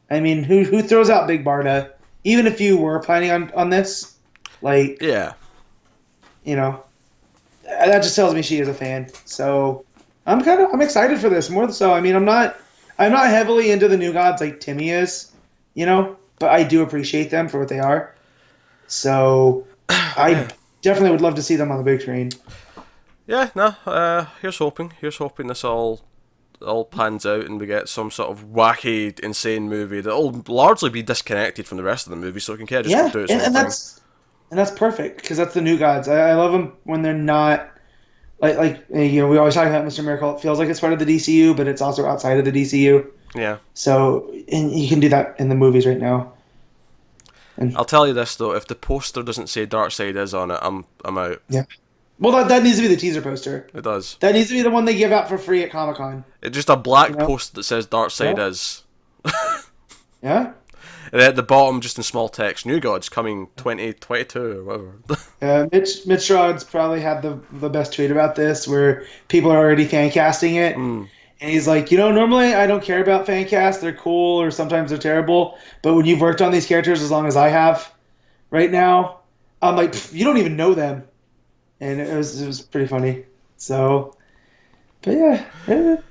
I mean, who throws out Big Barda? Even if you were planning on this, like, yeah, that just tells me she is a fan. So I'm excited for this more so. I mean, I'm not heavily into the new gods like Timmy is, but I do appreciate them for what they are. So I definitely would love to see them on the big screen. Yeah, no. Here's hoping this all pans out and we get some sort of wacky, insane movie that'll largely be disconnected from the rest of the movie, so it can kind of just do its own thing. And that's perfect because that's the new gods. I love them when they're not like we always talk about Mr. Miracle. It feels like it's part of the DCU, but it's also outside of the DCU. Yeah. So and you can do that in the movies right now. And I'll tell you this though: if the poster doesn't say Darkseid is on it, I'm out. Yeah. Well, that needs to be the teaser poster. It does. That needs to be the one they give out for free at Comic-Con. It's just a black post that says Darkseid is. Yeah. And at the bottom, just in small text, New Gods coming 2022 or whatever. Mitch Schrod's probably had the best tweet about this, where people are already fan casting it, and he's like, normally I don't care about fan casts; they're cool or sometimes they're terrible. But when you've worked on these characters as long as I have, right now, I'm like, you don't even know them. And it was pretty funny. So, but yeah,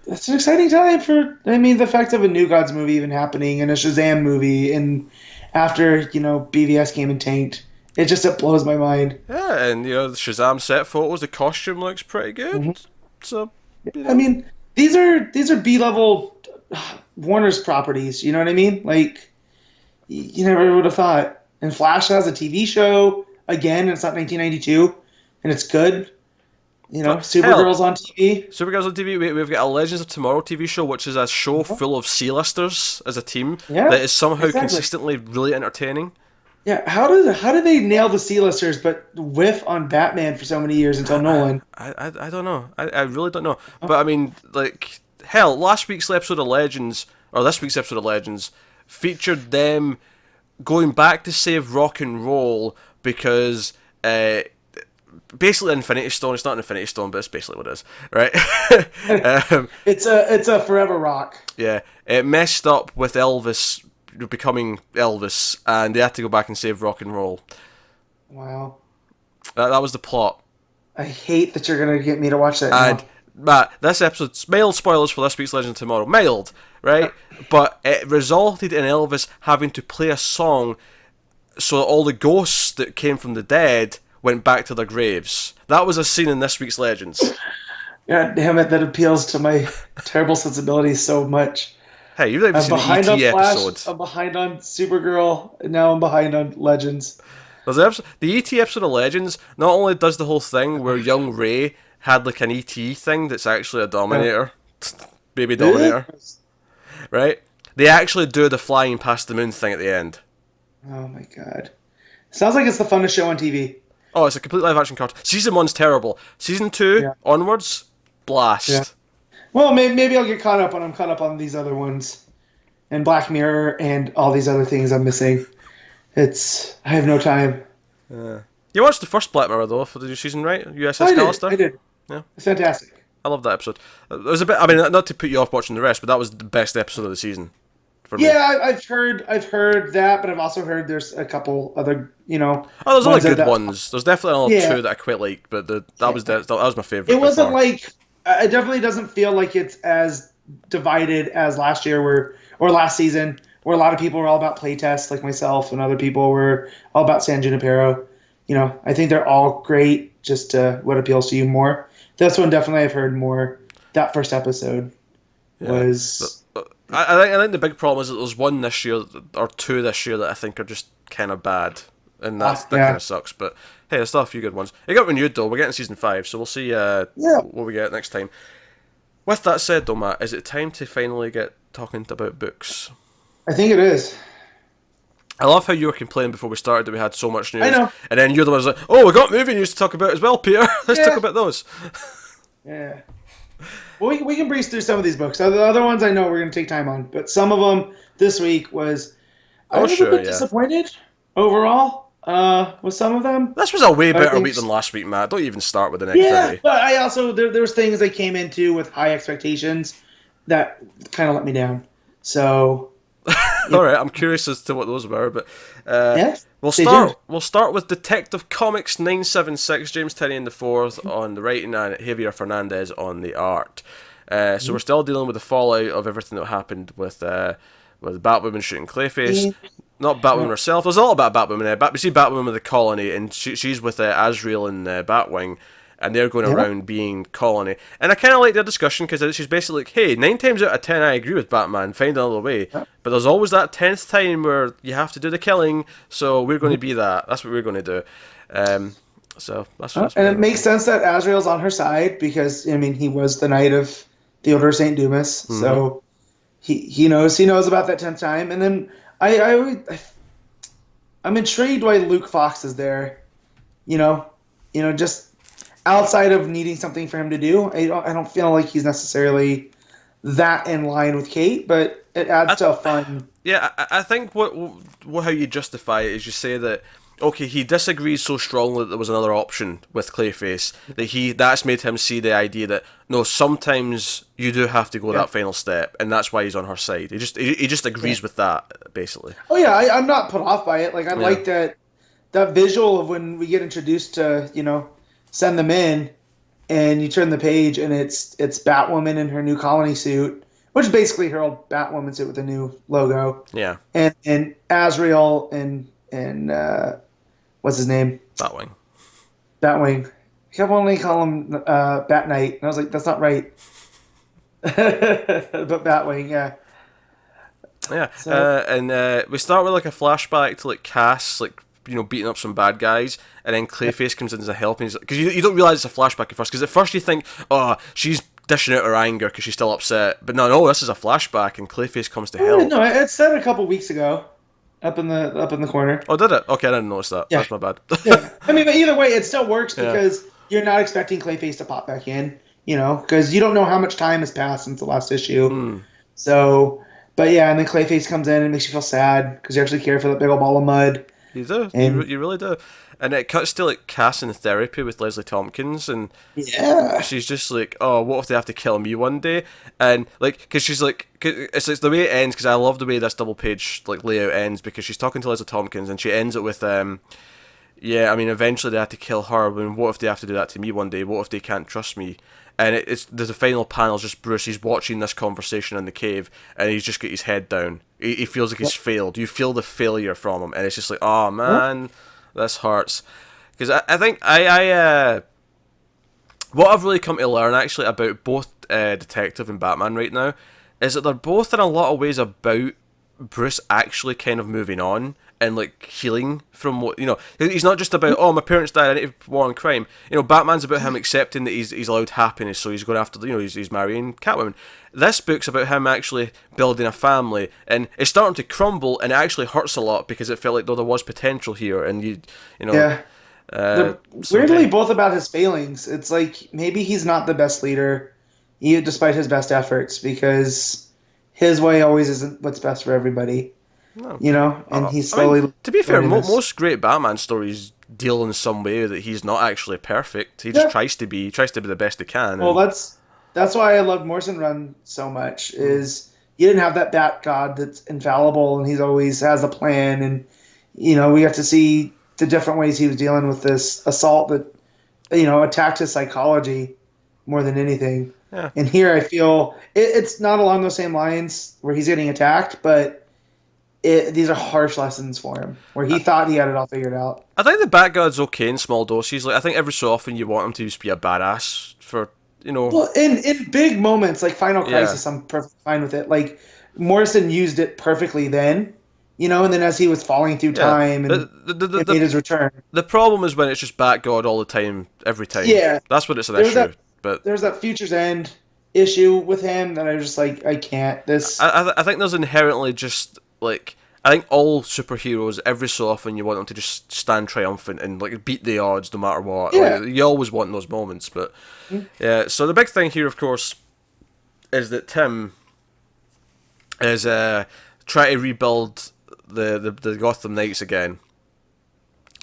it's an exciting time for. I mean, the fact of a New Gods movie even happening and a Shazam movie, and after BVS came and tanked, it blows my mind. Yeah, and the Shazam set photos, the costume looks pretty good. Mm-hmm. So, I mean, these are B-level Warner's properties. You know what I mean? Like, you never would have thought. And Flash has a TV show again. It's not 1992. And it's good. Supergirl's on TV. Supergirl's on TV. We've got a Legends of Tomorrow TV show, which is a show full of C-listers as a team that is somehow consistently really entertaining. Yeah, how do they nail the C-listers but whiff on Batman for so many years until Nolan? I don't know. I really don't know. But I mean, like, hell, last week's episode of Legends, or this week's episode of Legends, featured them going back to save rock and roll because basically Infinity Stone. It's not an Infinity Stone, but it's basically what it is, right? It's a forever rock. Yeah, it messed up with Elvis becoming Elvis, and they had to go back and save rock and roll. Wow. That was the plot. I hate that you're gonna get me to watch that. And Matt, this episode's mild spoilers for this week's Legend of Tomorrow. Mild, right? But it resulted in Elvis having to play a song so that all the ghosts that came from the dead went back to their graves. That was a scene in this week's Legends. God damn it, that appeals to my terrible sensibilities so much. Hey, you've not even I'm seen behind the on ET Flash. episode. I'm behind on Supergirl. And now I'm behind on Legends. There's the ET episode of Legends not only does the whole thing where young Ray had like an ET thing that's actually a Dominator, baby Dominator, right? They actually do the flying past the moon thing at the end. Oh my god. Sounds like it's the funnest show on TV. Oh, it's a complete live action cartoon. Season 1's terrible. Season 2 onwards, blast. Yeah. Well, maybe I'll get caught up when I'm caught up on these other ones. And Black Mirror and all these other things I'm missing. I have no time. You watched the first Black Mirror though for the new season, right? USS Callister? I did. Yeah. It's fantastic. I love that episode. It was a bit, I mean, not to put you off watching the rest, but that was the best episode of the season. For me. Yeah, I've heard that, but I've also heard there's a couple other, Oh, there's other good ones. There's definitely another two that I quite like, but that was my favorite. It wasn't like it definitely doesn't feel like it's as divided as last year or last season, where a lot of people were all about playtests, like myself, and other people were all about San Junipero. I think they're all great. Just what appeals to you more. This one definitely I've heard more. That first episode was. I think the big problem is that there's one this year or two this year that I think are just kind of bad, and that kind of sucks. But hey, there's still a few good ones. It got renewed though. We're getting season 5, so we'll see what we get next time. With that said, though, Matt, is it time to finally get talking about books? I think it is. I love how you were complaining before we started that we had so much news. I know. And then you're the one who's like, oh, we got movie news to talk about as well, Peter. Let's talk about those. Yeah. Well, we can breeze through some of these books. The other ones I know we're going to take time on. But some of them this week was... I was a bit disappointed overall with some of them. This was a way better week than last week, Matt. Don't even start with the negativity. Yeah, but I also... There was things I came into with high expectations that kind of let me down. So... All right, I'm curious as to what those were, but we'll start with Detective Comics 976, James Tynion IV on the writing and Javier Fernandez on the art. So we're still dealing with the fallout of everything that happened with Batwoman shooting Clayface. Not Batwoman herself. There's a lot about Batwoman. We see Batwoman with the colony, and she's with Azrael and Batwing. And they're going around being colony. And I kind of like their discussion because she's basically like, hey, 9 times out of 10 I agree with Batman, find another way. But there's always that 10th time where you have to do the killing, so we're going to be that. That's what we're going to do. So that's and it makes sense that Azrael's on her side because, I mean, he was the knight of the Order of St. Dumas. So he knows about that 10th time. And then I'm intrigued why Luke Fox is there. Just... outside of needing something for him to do, I don't feel like he's necessarily that in line with Kate, but it adds to a fun... Yeah, I think what how you justify it is you say that, okay, he disagrees so strongly that there was another option with Clayface, that's made him see the idea that, no, sometimes you do have to go that final step, and that's why he's on her side. He just agrees with that, basically. Oh yeah, I'm not put off by it. Like, I like that visual of when we get introduced to, send them in, and you turn the page, and it's Batwoman in her new colony suit, which is basically her old Batwoman suit with a new logo. Yeah. And Azrael and what's his name? Batwing. I kept wanting to call him Bat Knight, and I was like, that's not right. But Batwing, yeah. Yeah. So, and we start with like a flashback to like Cass, like, beating up some bad guys, and then Clayface comes in as a help, because you don't realise it's a flashback at first, because at first you think, oh, she's dishing out her anger because she's still upset, but no, this is a flashback, and Clayface comes to help. No, it said a couple weeks ago, up in the corner. Oh, did it? Okay, I didn't notice that. Yeah. That's my bad. Yeah. I mean, but either way, it still works because you're not expecting Clayface to pop back in, because you don't know how much time has passed since the last issue. So, but yeah, and then Clayface comes in and makes you feel sad because you actually care for that big old ball of mud. You do. You really do. And it cuts to like Cass in therapy with Leslie Tompkins, and she's just like, "Oh, what if they have to kill me one day?" And like, because she's like, it's like the way it ends. Because I love the way this double page like layout ends, because she's talking to Leslie Tompkins, and she ends it with, "Yeah, I mean, eventually they have to kill her. But what if they have to do that to me one day? What if they can't trust me?" And there's a final panel, just Bruce. He's watching this conversation in the cave, and he's just got his head down. He feels like he's failed. You feel the failure from him, and it's just like, oh man, this hurts. Because I think what I've really come to learn actually about both Detective and Batman right now, is that they're both in a lot of ways about Bruce actually kind of moving on and like healing from what, you know, he's not just about, oh, my parents died, I need to war on crime. You know, Batman's about him accepting that he's allowed happiness, so he's going after, you know, he's marrying Catwoman. This book's about him actually building a family, and it's starting to crumble, and it actually hurts a lot because it felt like, though, there was potential here, and you know. Yeah. So weirdly, both about his failings. It's like maybe he's not the best leader, despite his best efforts, because his way always isn't what's best for everybody. No. You know, and he's slowly. I mean, to be fair, most great Batman stories deal in some way that he's not actually perfect. He just tries to be the best he can. Well, that's why I loved Morrison Run so much. Is you didn't have that Bat God that's infallible and he's always has a plan, and you know we got to see the different ways he was dealing with this assault that you know attacked his psychology more than anything. Yeah. And here I feel it's not along those same lines where he's getting attacked, but. These are harsh lessons for him, where he thought he had it all figured out. I think the Bat God's okay in small doses. Like I think every so often you want him to just be a badass for, you know. Well, in big moments like Final Crisis, I'm perfectly fine with it. Like Morrison used it perfectly then, you know, and then as he was falling through time and it made his return. The problem is when it's just Bat God all the time, every time. Yeah, that's what it's an issue. But there's that Future's End issue with him that I was just like, I can't. I think there's inherently just. Like, I think all superheroes, every so often, you want them to just stand triumphant and like beat the odds no matter what. Yeah. Like, you always want those moments, but yeah. So the big thing here, of course, is that Tim is trying to rebuild the Gotham Knights again,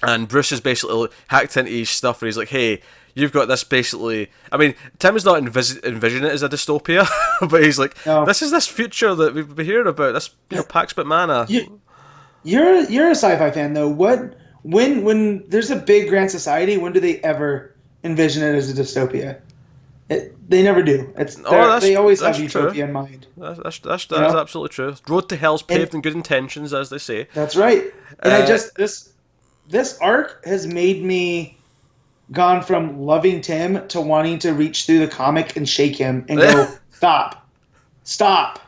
and Bruce is basically hacked into his stuff, and he's like, "Hey, you've got this basically." I mean, Tim is not envisioning it as a dystopia, but he's like, no. This is this future that we've been hearing about. This, you know, Pax Mana. You're a sci-fi fan though. When there's a big grand society, when do they ever envision it as a dystopia? They never do. They always have utopia in mind. That's absolutely true. Road to hell's paved in good intentions, as they say. That's right. And this arc has made me gone from loving Tim to wanting to reach through the comic and shake him and go, stop.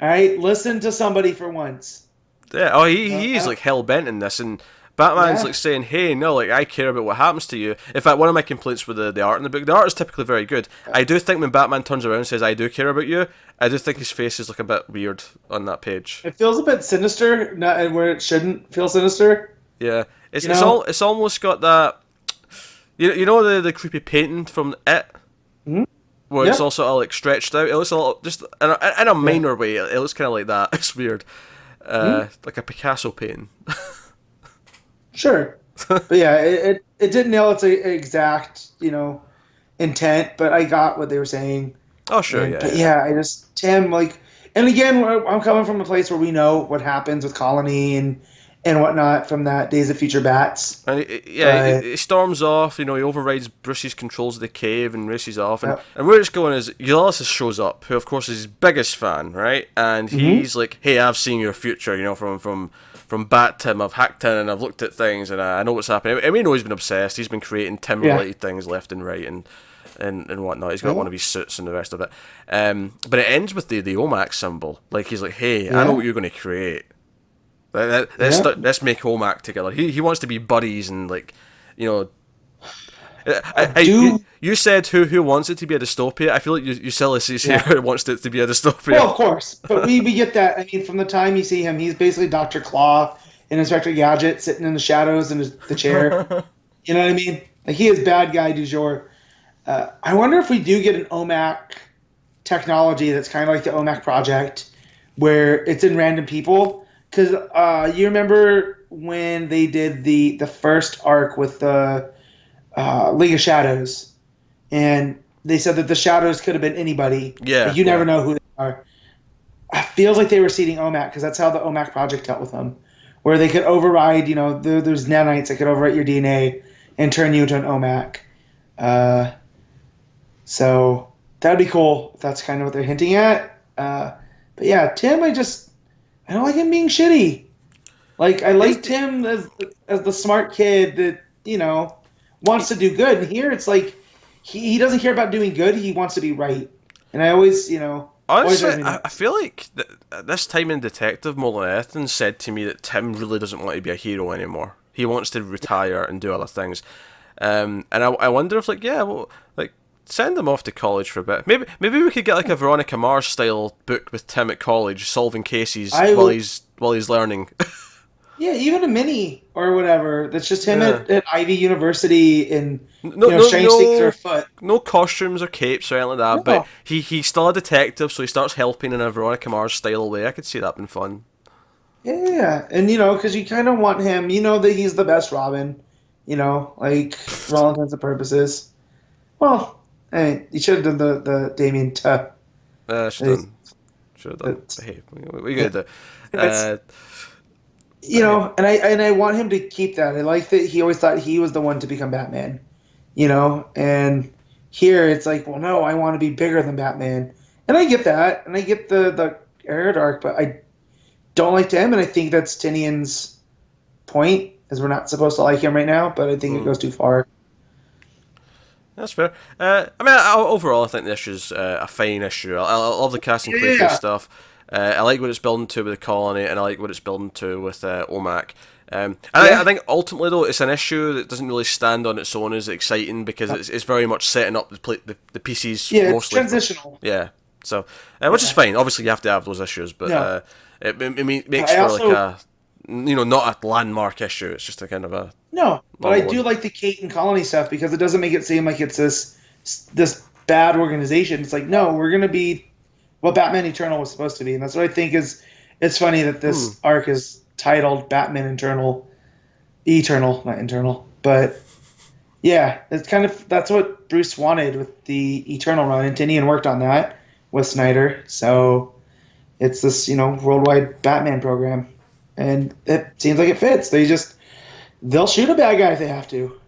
All right, listen to somebody for once. Yeah. He's like hell bent in this, and Batman's like saying, "Hey, no, like I care about what happens to you." In fact, one of my complaints with the art in the book, the art is typically very good. I do think when Batman turns around and says, "I do care about you," I do think his face is like a bit weird on that page. It feels a bit sinister, not where it shouldn't feel sinister. Yeah, it's almost got that. You know the creepy painting from It, where it's also all like stretched out. It looks a little just in a minor way. It looks kind of like that. It's weird, like a Picasso painting. Sure, but yeah, it didn't nail its exact intent, but I got what they were saying. Oh sure, I just Tim like, and again, I'm coming from a place where we know what happens with Colony and whatnot from that Days of Future Bats. And he storms off, he overrides Bruce's controls of the cave and races off. And where it's going is Ulysses shows up, who of course is his biggest fan, right? And he's like, "Hey, I've seen your future, from Bat Tim, I've hacked in and I've looked at things and I know what's happening." I mean, we know he's been obsessed. He's been creating Tim-related things left and right and whatnot. He's got one of his suits and the rest of it. But it ends with the OMAC symbol. Like, he's like, "Hey, I know what you're going to create. Let's make OMAC together." He wants to be buddies and you said who wants it to be a dystopia. I feel like Ulysses here wants it to be a dystopia. Well, of course, but we get that. I mean, from the time you see him, he's basically Dr. Claw and Inspector Gadget sitting in the shadows in the chair. You know what I mean? Like, he is bad guy du jour. I wonder if we do get an OMAC technology that's kind of like the OMAC project, where it's in random people. Because you remember when they did the first arc with the League of Shadows, and they said that the Shadows could have been anybody. Yeah, you never know who they are. It feels like they were seeding OMAC, because that's how the OMAC project dealt with them, where they could override. There's nanites that could overwrite your DNA and turn you into an OMAC. So that'd be cool if that's kind of what they're hinting at. But yeah, Tim, I don't like him being shitty. Like, I liked him as the smart kid that, wants to do good. And here it's like he doesn't care about doing good. He wants to be right. And I always, Honestly, drives me nuts. I feel like this time in Detective, more than anything, said to me that Tim really doesn't want to be a hero anymore. He wants to retire and do other things. And I wonder if, like, yeah, well, like, send him off to college for a bit. Maybe we could get like a Veronica Mars style book with Tim at college solving cases while he's learning. Yeah, even a mini or whatever. That's just him Yeah. at Ivy University and No, strange things are afoot. no costumes or capes or anything like that. But No. he's still a detective, so he starts helping in a Veronica Mars style way. I could see that being fun. Yeah, and because you kind of want him. You know that he's the best Robin. Like for all intents and purposes. Well, hey, you should have done the Damien Tuh. Should have done. Hey, we good. And I want him to keep that. I like that he always thought he was the one to become Batman. And here it's like, well, no, I want to be bigger than Batman, and I get that, and I get the Arrowed arc, but I don't like him, and I think that's Tynion's point, is we're not supposed to like him right now, but I think it goes too far. That's fair. Overall, I think the issue's a fine issue. I love the casting Clayface stuff. I like what it's building to with the colony, and I like what it's building to with OMAC. I think ultimately, though, it's an issue that doesn't really stand on its own as exciting because it's very much setting up the pieces. Yeah, mostly it's transitional. So which is fine. Obviously, you have to have those issues, but it makes for also, like a not a landmark issue. It's just a kind of a but I do like the Kate and Colony stuff because it doesn't make it seem like it's this bad organization. It's like, no, we're gonna be what Batman Eternal was supposed to be, and that's what I think is. It's funny that this arc is titled Batman Eternal, not Internal, but yeah, it's kind of that's what Bruce wanted with the Eternal run, and Tynion worked on that with Snyder. So it's this worldwide Batman program, and it seems like it fits. They'll shoot a bad guy if they have to.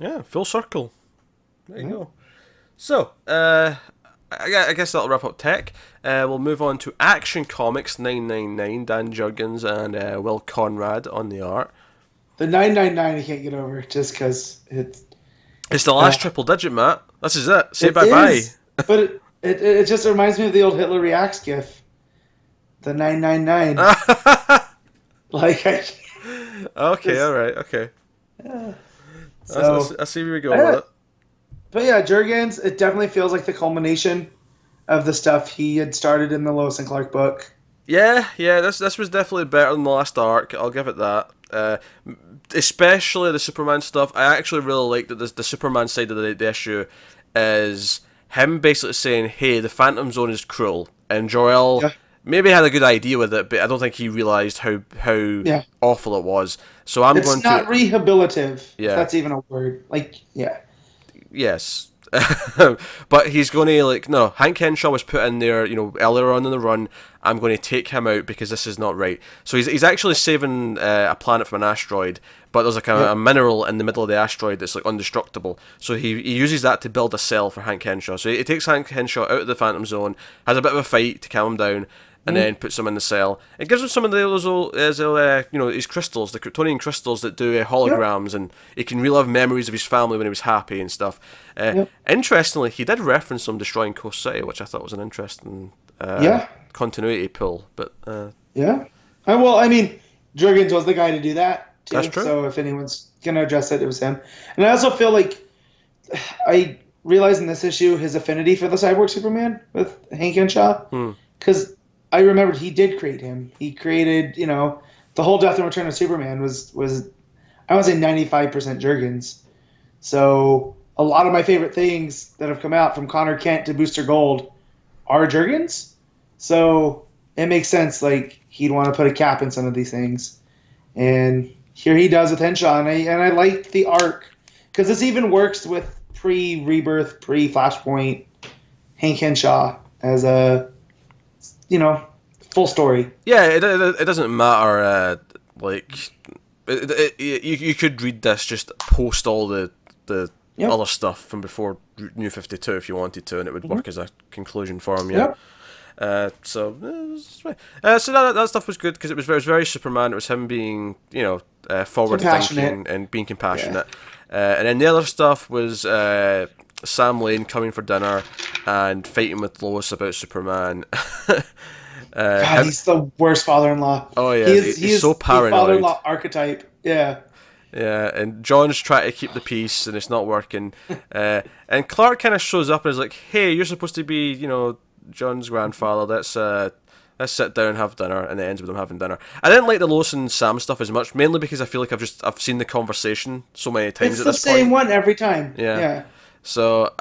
Yeah, full circle. There you go. So, I guess that'll wrap up tech. We'll move on to Action Comics 999, Dan Jurgens and Will Conrad on the art. The 999 I can't get over just because it's the last triple digit, Matt. This is it. Say bye-bye. But it just reminds me of the old Hitler Reacts gif. The 999. Okay, alright, okay. Yeah. I see where we go with it. But yeah, Jurgens, it definitely feels like the culmination of the stuff he had started in the Lois and Clark book. Yeah, this was definitely better than the last arc, I'll give it that. Especially the Superman stuff. I actually really like that the Superman side of the issue is him basically saying, hey, the Phantom Zone is cruel. And Jor-El maybe had a good idea with it, but I don't think he realised how awful it was. So it's not rehabilitative, if that's even a word. Yes. But he's going to, no, Hank Henshaw was put in there, earlier on in the run. I'm going to take him out because this is not right. So he's actually saving a planet from an asteroid, but there's a mineral in the middle of the asteroid that's indestructible. So he uses that to build a cell for Hank Henshaw. So he takes Hank Henshaw out of the Phantom Zone, has a bit of a fight to calm him down, and then puts him in the cell. It gives him some of those his crystals, the Kryptonian crystals that do holograms, and he can relive memories of his family when he was happy and stuff. Interestingly, he did reference them destroying Coast City, which I thought was an interesting continuity pull. But well, I mean, Jurgens was the guy to do that too. That's true. So if anyone's gonna address it, it was him. And I also feel like I realized in this issue his affinity for the Cyborg Superman with Hank Henshaw, because I remembered he did create him. He created, the whole Death and Return of Superman was I would say 95% Jurgens. So a lot of my favorite things that have come out from Connor Kent to Booster Gold are Jurgens. So it makes sense, he'd want to put a cap in some of these things. And here he does with Henshaw, and I like the arc, because this even works with pre-Rebirth, pre-Flashpoint Hank Henshaw as a full story. Yeah, it doesn't matter. You could read this just post all the other stuff from before New 52 if you wanted to, and it would work as a conclusion for him. Yeah. So that stuff was good because it was very Superman. It was him being forward thinking and being compassionate. And then the other stuff was Sam Lane coming for dinner and fighting with Lois about Superman. God, he's the worst father-in-law. Oh yeah, He he's is so the paranoid. father-in-law archetype. Yeah. Yeah, and John's trying to keep the peace, and it's not working. And Clark kind of shows up and is like, "Hey, you're supposed to be, John's grandfather. Let's sit down and have dinner." And it ends with them having dinner. I didn't like the Lois and Sam stuff as much, mainly because I feel like I've seen the conversation so many times It's at the this point. same one every time. Yeah. Yeah. So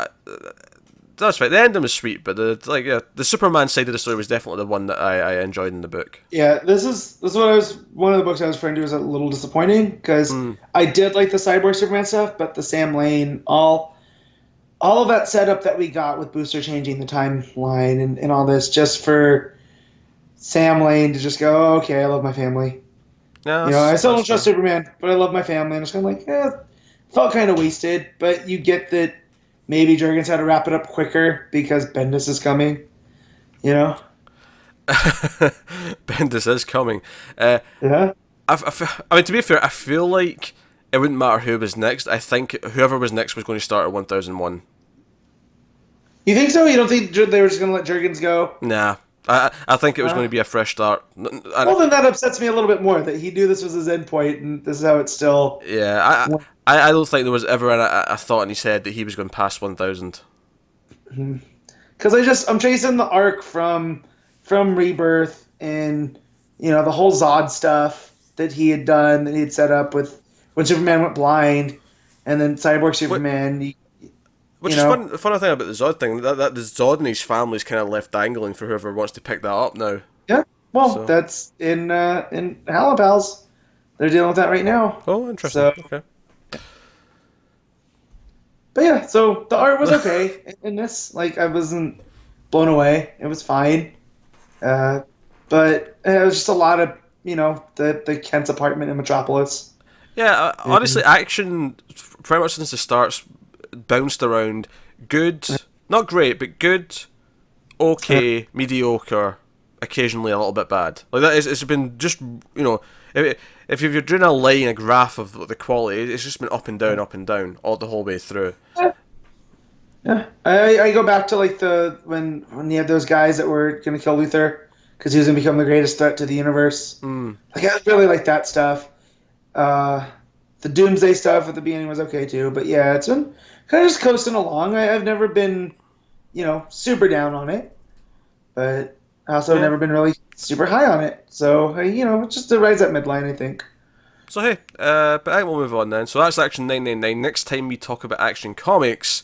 that's right. The ending was sweet, but the Superman side of the story was definitely the one that I enjoyed in the book. Yeah, this is one of the books I was referring to was a little disappointing because I did like the Cyborg Superman stuff, but the Sam Lane, all of that setup that we got with Booster changing the timeline and all this just for Sam Lane to just go, oh, okay, I love my family. Yeah, I still don't trust Superman, but I love my family, and it's kind of like, felt kind of wasted, but you get that maybe Jurgens had to wrap it up quicker because Bendis is coming, Bendis is coming. Yeah. I mean, to be fair, I feel like it wouldn't matter who was next. I think whoever was next was going to start at 1001. You think so? You don't think they were just going to let Jurgens go? Nah. I think it was going to be a fresh start. Well, then that upsets me a little bit more that he knew this was his end point, and this is how it's still. Yeah, I don't think there was ever a thought in his head that he was going past 1000. Because I'm chasing the arc from Rebirth and the whole Zod stuff that he had done, that he had set up with when Superman went blind, and then Cyborg Superman. Which is fun. The funny thing about the Zod thing that the Zod and his family is kind of left dangling for whoever wants to pick that up now. Yeah, well, that's in Howlin' Pals. They're dealing with that right now. Oh, interesting. So, okay. But yeah, so the art was okay in this. Like, I wasn't blown away. It was fine. But it was just a lot of the Kent's apartment in Metropolis. Yeah, honestly, action pretty much since the starts bounced around good, not great, but good, okay, mediocre, occasionally a little bit bad. Like that is, it's been just if you're doing a graph of the quality, it's just been up and down all the whole way through. Yeah, I go back to like when you had those guys that were gonna kill Luthor because he was gonna become the greatest threat to the universe. Like I really like that stuff. The Doomsday stuff at the beginning was okay too, but yeah, it's been kind of just coasting along. I've never been, super down on it, but I also never been really super high on it. So, it's just it rides that midline, I think. So hey, but I think we'll move on then. So that's Action 999. Next time we talk about Action Comics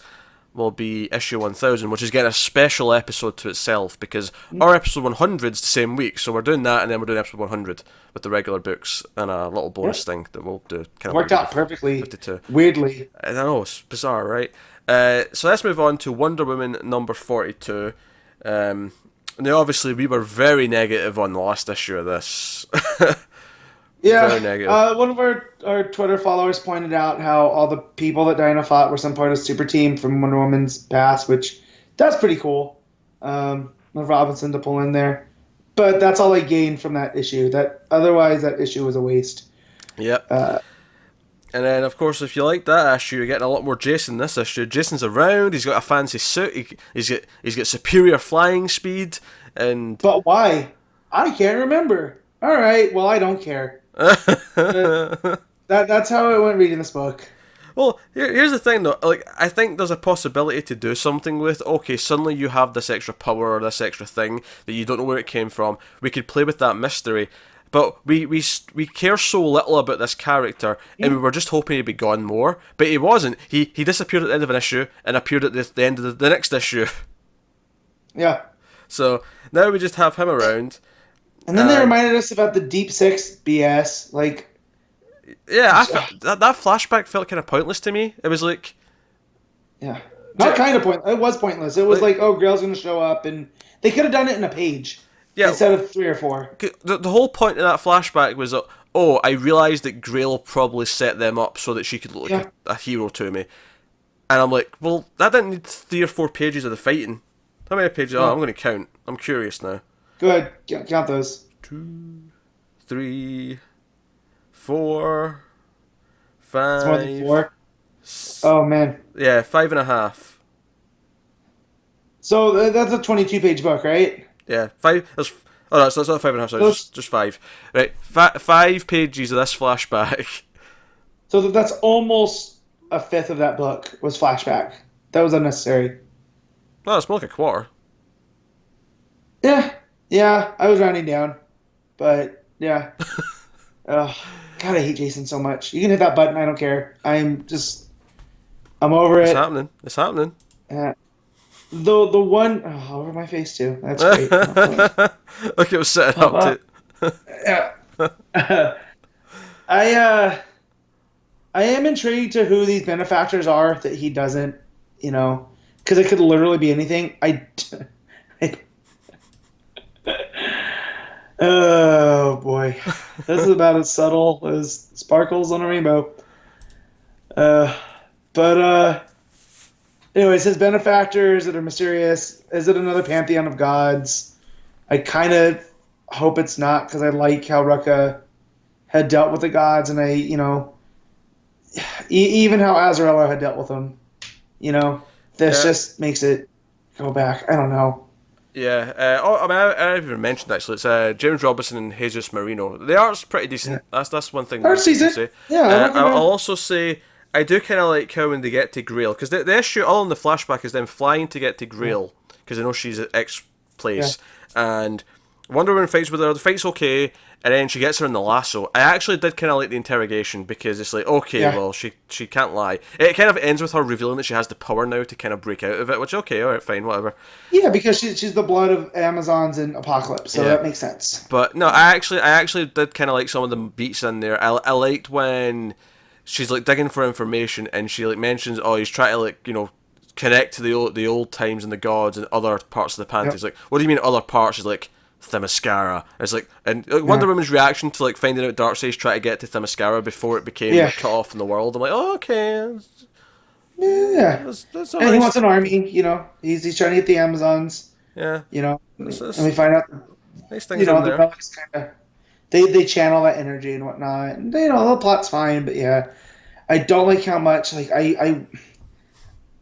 will be issue 1000, which is getting a special episode to itself because our episode 100's the same week, so we're doing that and then we're doing episode 100 with the regular books and a little bonus thing that we'll do. Worked out perfectly. 52. Weirdly. I know, it's bizarre, right? So let's move on to Wonder Woman number 42. Now, obviously, we were very negative on the last issue of this. Yeah, very negative. One of our Twitter followers pointed out how all the people that Diana fought were some part of Super Team from Wonder Woman's past, which that's pretty cool. Of Robinson to pull in there, but that's all I gained from that issue. Otherwise, that issue was a waste. Yep. And then, of course, if you like that issue, you're getting a lot more Jason this issue. Jason's around. He's got a fancy suit. He's got superior flying speed. But why? I can't remember. All right. Well, I don't care. That's how I went reading this book. Well, here's the thing though. Like, I think there's a possibility to do something with. Okay, suddenly you have this extra power or this extra thing that you don't know where it came from. We could play with that mystery, but we care so little about this character, and we were just hoping he'd be gone more. But he wasn't. He disappeared at the end of an issue and appeared at the end of the next issue. Yeah. So now we just have him around. And then they reminded us about the Deep Six BS. Like, yeah, that flashback felt kind of pointless to me. It was like, yeah, not kind of pointless. It was pointless. It was like, oh, Grail's going to show up, and they could have done it in a page instead of 3 or 4. The whole point of that flashback was, oh, I realised that Grail probably set them up so that she could look like a hero to me, and I'm like, well, that didn't need 3 or 4 pages of the fighting. How many pages? Oh, I'm going to count. I'm curious now. Go ahead, count those. 2, 3, 4, 5. It's more than 4. Oh man. Yeah, 5.5. So that's a 22-page book, right? Yeah, five. Oh no, it's not 5.5. Sorry, just 5. Right, 5 pages of this flashback. So that's almost a fifth of that book was flashback. That was unnecessary. No, it's more like a quarter. Yeah, I was rounding down, but yeah. Ugh, God, I hate Jason so much. You can hit that button. I don't care. I'm over It's it. happening. It's happening. The one over my face too. That's great. Look, it was setting up to. Yeah. I am intrigued to who these benefactors are that he doesn't, because it could literally be anything. Oh boy, this is about as subtle as sparkles on a rainbow. But anyways, his benefactors that are mysterious. Is it another pantheon of gods? I kind of hope it's not, because I like how Rucka had dealt with the gods, and even how Azarello had dealt with them. This just makes it go back. I don't know. Yeah. I even mentioned actually. It's James Robinson and Jesus Merino. The art's pretty decent. Yeah. That's one thing. Art's decent. Say. Yeah. I'll also say I do kind of like how when they get to Grail, because the issue all in the flashback is them flying to get to Grail because they know she's at X place, and Wonder Woman fights with her. The fight's okay, and then she gets her in the lasso. I actually did kind of like the interrogation, because it's like, okay, well, she can't lie. It kind of ends with her revealing that she has the power now to kind of break out of it, which, okay, alright, fine, whatever. Yeah, because she's the blood of Amazons and Apocalypse, so that makes sense. But no, I actually did kind of like some of the beats in there. I liked when she's like digging for information, and she like mentions, he's trying to like, connect to the old times and the gods and other parts of the pantheon. It's like, what do you mean other parts? She's like, Themyscira. It's like, and Wonder Woman's reaction to like finding out Darkseid's trying to get to Themyscira before it became like, cut off from the world. I'm like, okay. Yeah. That's and he wants an army, He's trying to get the Amazons. Yeah. And we find out, nice things the relics kind of, they channel that energy and whatnot. And, the plot's fine, but yeah. I don't like how much, like,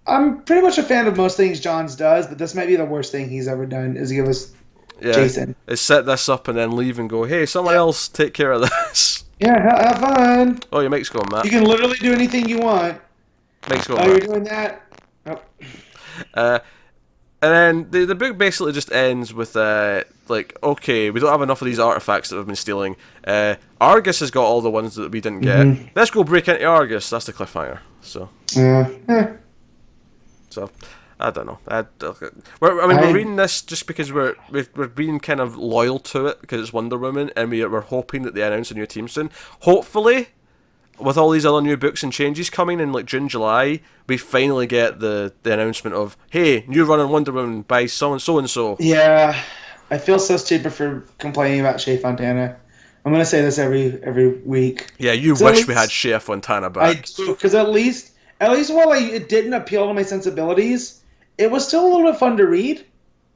I'm pretty much a fan of most things Johns does, but this might be the worst thing he's ever done, is give us Jason. Is set this up and then leave and go, hey, someone else take care of this. Yeah, have fun. Oh, your mic's going, Matt. You can literally do anything you want. Mic's going, Matt. You're doing that? Oh. And then the book basically just ends with, okay, we don't have enough of these artifacts that we've been stealing. Argus has got all the ones that we didn't get. Let's go break into Argus. That's the cliffhanger. So. Yeah. So, I don't know. We're reading this just because we're being kind of loyal to it because it's Wonder Woman, and we're hoping that they announce a new team soon. Hopefully, with all these other new books and changes coming in like June, July, we finally get the announcement of, hey, new run on Wonder Woman by so and so. Yeah, I feel so stupid for complaining about Shea Fontana. I'm gonna say this every week. Yeah, you wish we had Shea Fontana back. I do, because at least while it didn't appeal to my sensibilities, it was still a little bit fun to read.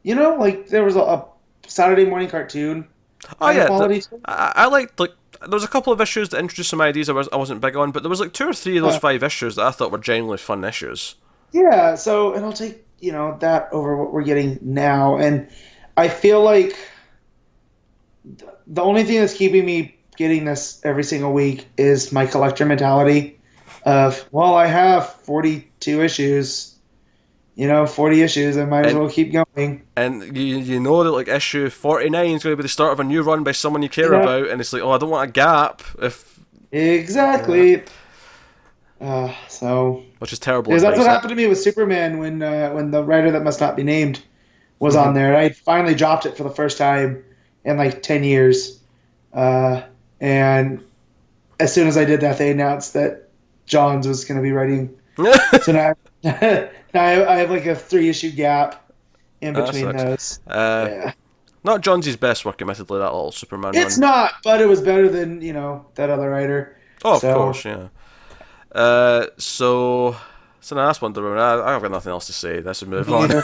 Like there was a Saturday morning cartoon. Oh yeah, I liked there was a couple of issues that introduced some ideas I wasn't big on, but there was like 2 or 3 of those 5 issues that I thought were genuinely fun issues. Yeah, and I'll take that over what we're getting now, and I feel like the only thing that's keeping me getting this every single week is my collector mentality of, well, I have 42 issues. 40 issues, I might as well keep going. And you know that like issue 49 is going to be the start of a new run by someone you care about, and it's like, I don't want a gap. Exactly. Which is terrible. Because that's what happened to me with Superman when the writer that must not be named was on there. I finally dropped it for the first time in like 10 years. And as soon as I did that, they announced that Johns was going to be writing. So now I have like a 3-issue gap in between those. Not Johns' best work, admittedly, that little Superman run. It's not, but it was better than, that other writer. Oh, of course, yeah. So now that's Wonder Woman. I've got nothing else to say. Let's move on.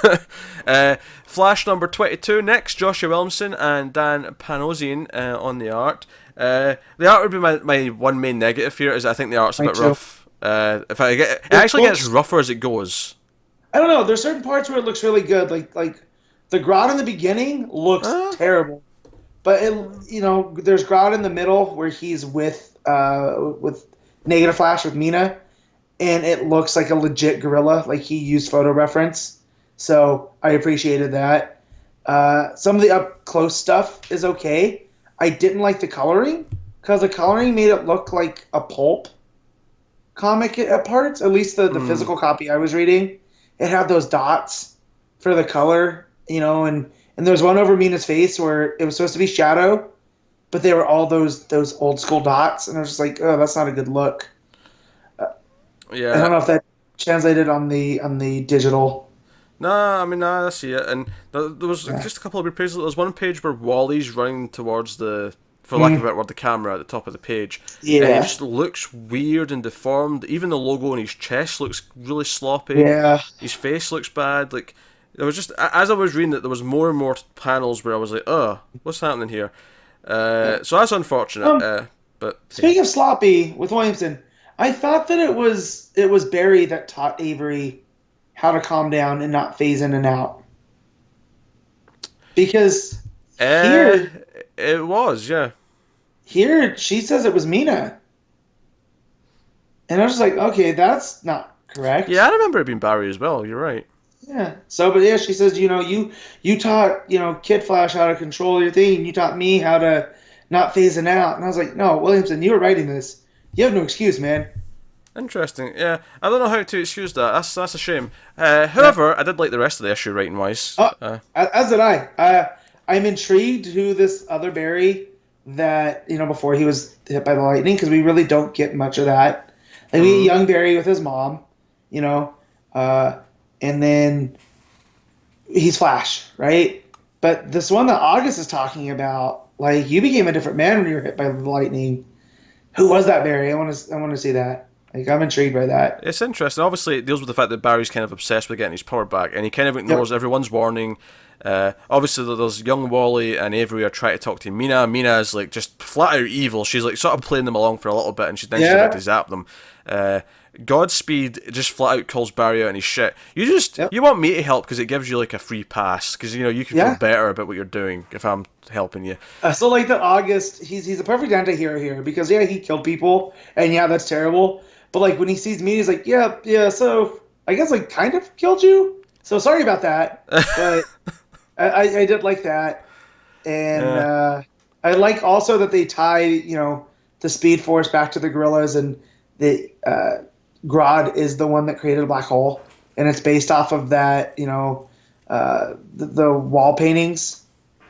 Flash number 22 next. Joshua Williamson and Dan Panosian on the art. The art would be my one main negative here, is I think the art's a bit rough. It actually gets rougher as it goes. I don't know. There's certain parts where it looks really good. Like the Grodd in the beginning looks terrible, but there's Grodd in the middle where he's with Negative Flash with Mina, and it looks like a legit gorilla. Like he used photo reference, so I appreciated that. Some of the up close stuff is okay. I didn't like the coloring because the coloring made it look like a pulp comic at parts. At least the physical copy I was reading. It had those dots for the color, and there was one over Mina's face where it was supposed to be shadow, but they were all those old school dots, and I was just like, oh, that's not a good look. Yeah. I don't know if that translated on the digital. I see it, and there was just a couple of pages. There was one page where Wally's running towards for lack of a better word, the camera at the top of the page. Yeah. And it just looks weird and deformed. Even the logo on his chest looks really sloppy. Yeah. His face looks bad. Like, there was just, as I was reading it, there was more and more panels where I was like, oh, what's happening here? So that's unfortunate. But speaking of sloppy with Williamson, I thought that it was Barry that taught Avery how to calm down and not phase in and out. Because here... It was, yeah. Here, she says it was Mina. And I was just like, okay, that's not correct. Yeah, I remember it being Barry as well. You're right. Yeah. So, but yeah, she says, you taught, Kid Flash how to control your thing. You taught me how to not phase in out. And I was like, no, Williamson, you were writing this. You have no excuse, man. Interesting. Yeah, I don't know how to excuse that. That's a shame. However, I did like the rest of the issue writing wise. As did I. I'm intrigued who this other Barry that, before he was hit by the lightning, because we really don't get much of that. Like, we get young Barry with his mom, and then he's Flash, right? But this one that August is talking about, like, you became a different man when you were hit by the lightning. Who was that Barry? I want to see that. Like, I'm intrigued by that. It's interesting. Obviously, it deals with the fact that Barry's kind of obsessed with getting his power back, and he kind of ignores everyone's warning. Obviously, there's young Wally and Avery are trying to talk to Mina. Mina is like just flat out evil. She's like sort of playing them along for a little bit, and she's about to zap them. Godspeed just flat out calls Barry out and he's shit. You want me to help because it gives you like a free pass because you can feel better about what you're doing if I'm helping you. So like that August, he's a perfect anti-hero here because he killed people and that's terrible. But like when he sees me, he's like, yeah. So I guess like kind of killed you. So sorry about that, but I did like that, and I like also that they tie the Speed Force back to the gorillas, and the Grodd is the one that created a black hole, and it's based off of that the wall paintings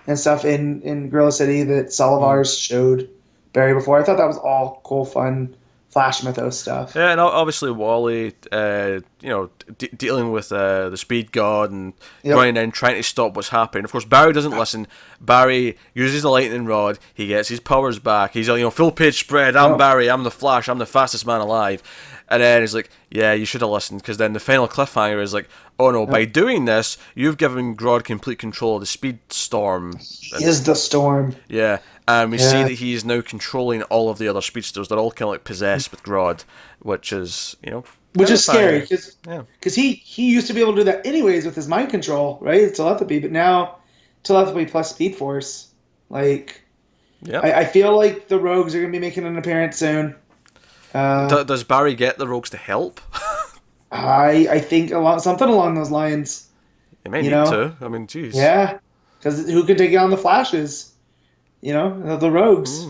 and stuff in Gorilla City that Salavar's showed Barry before. I thought that was all cool, fun Flash Mythos stuff. Yeah, and obviously Wally, dealing with the Speed God and running in, trying to stop what's happening. Of course, Barry doesn't listen. Barry uses the lightning rod. He gets his powers back. He's full page spread. I'm Barry. I'm the Flash. I'm the fastest man alive. And then he's like, yeah, you should have listened, because then the final cliffhanger is like, oh no, by doing this, you've given Grodd complete control of the Speed Storm. He is the Storm. Yeah, and we see that he is now controlling all of the other speedsters. They're all kind of like possessed with Grodd, which is, which is scary, because he used to be able to do that anyways with his mind control, right? Telepathy, but now telepathy plus Speed Force. Like, I feel like the Rogues are going to be making an appearance soon. Does Barry get the Rogues to help? I think something along those lines. They may need to. I mean, jeez. Yeah, because who could take on the Flashes? The Rogues,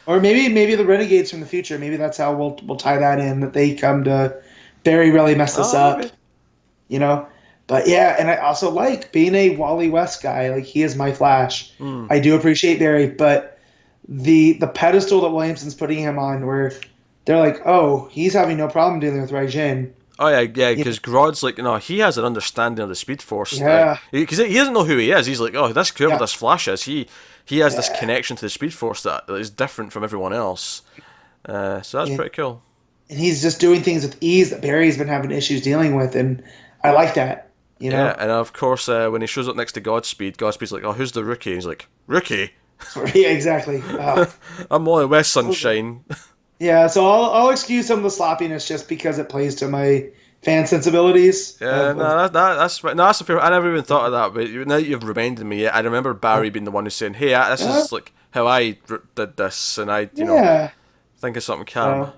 or maybe the Renegades from the future. Maybe that's how we'll tie that in. That they come to Barry really mess this up. Maybe. But yeah, and I also like being a Wally West guy. Like, he is my Flash. I do appreciate Barry, but the pedestal that Williamson's putting him on, where they're like, oh, he's having no problem dealing with Raijin. Oh, yeah, because Grodd's like, he has an understanding of the Speed Force. Yeah. Because he doesn't know who he is. He's like, oh, whoever this Flash is, he has this connection to the Speed Force that is different from everyone else. So that's pretty cool. And he's just doing things with ease that Barry's been having issues dealing with, and I like that. Yeah, and of course, when he shows up next to Godspeed's like, oh, who's the rookie? And he's like, rookie? Yeah, exactly. I'm Wally West, sunshine. Yeah, so I'll excuse some of the sloppiness just because it plays to my fan sensibilities. Yeah, no, that's right. No, that's a fair. I never even thought of that, but now that you've reminded me, I remember Barry being the one who's saying, "Hey, this is like how I did this," and I, think of something calm.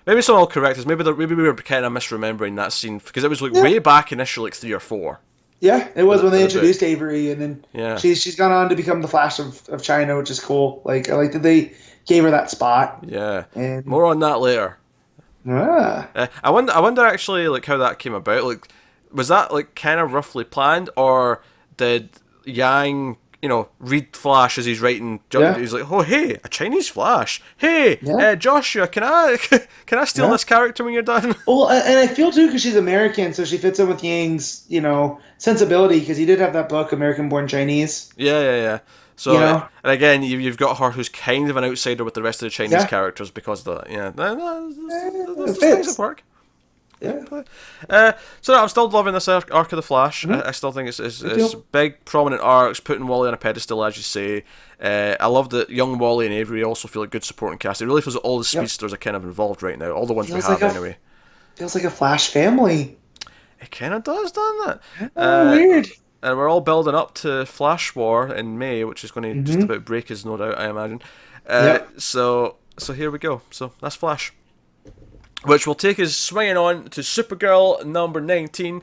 Maybe someone will correct us. Maybe we were kind of misremembering that scene because it was like way back in issue like 3 or 4. Yeah, it was when they introduced Avery, and then she's gone on to become the Flash of China, which is cool. Like I like that they gave her that spot. Yeah, and more on that later. I wonder actually like how that came about. Like, was that like kind of roughly planned, or did Yang, read Flash as he's writing? He's like, oh hey, a Chinese Flash. Hey, Joshua, can I steal this character when you're done? Well, and I feel too because she's American, so she fits in with Yang's sensibility because he did have that book, American Born Chinese. Yeah. So, and again, you've got her who's kind of an outsider with the rest of the Chinese characters because of that. Yeah, those things that work. Yeah. So I'm still loving this arc of the Flash. I still think it's big, prominent arcs, putting Wally on a pedestal, as you say. I love that young Wally and Avery also feel a good supporting cast. It really feels like all the speedsters are kind of involved right now. All the ones we have, anyway. Feels like a Flash family. It kind of does, doesn't it? Weird. And we're all building up to Flash War in May, which is going to just about break us, no doubt, I imagine. So here we go. So that's Flash. Which will take us swinging on to Supergirl number 19.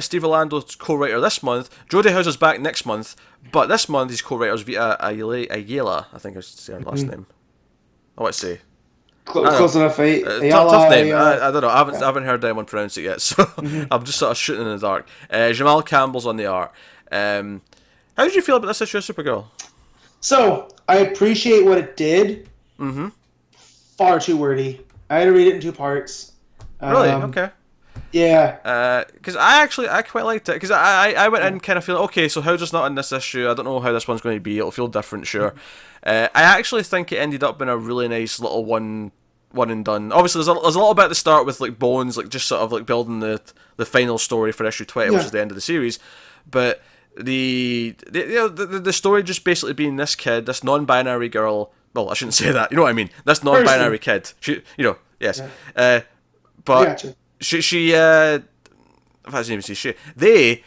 Steve Orlando's co-writer this month. Jody Houser's back next month, but this month his co-writer's Vita Ayala. I think I should say her last name. I want to say. Close enough. Ayala, tough name. I don't know. I haven't heard anyone pronounce it yet, so I'm just sort of shooting in the dark. Jamal Campbell's on the art. How did you feel about this issue of Supergirl? So I appreciate what it did. Far too wordy. I had to read it in 2 parts. Really? Okay. Yeah. Because I quite liked it. Because I went in kind of feeling, okay, so how's this not in this issue? I don't know how this one's going to be. It'll feel different, sure. I actually think it ended up being a really nice little one and done. Obviously, there's a little bit at the start with like Bones, like just sort of like building the final story for issue 20, which is the end of the series. But the story just basically being this kid, this non-binary girl. Well, I shouldn't say that. You know what I mean? This non-binary kid. She, yes. Yeah. But she if I didn't even say she, they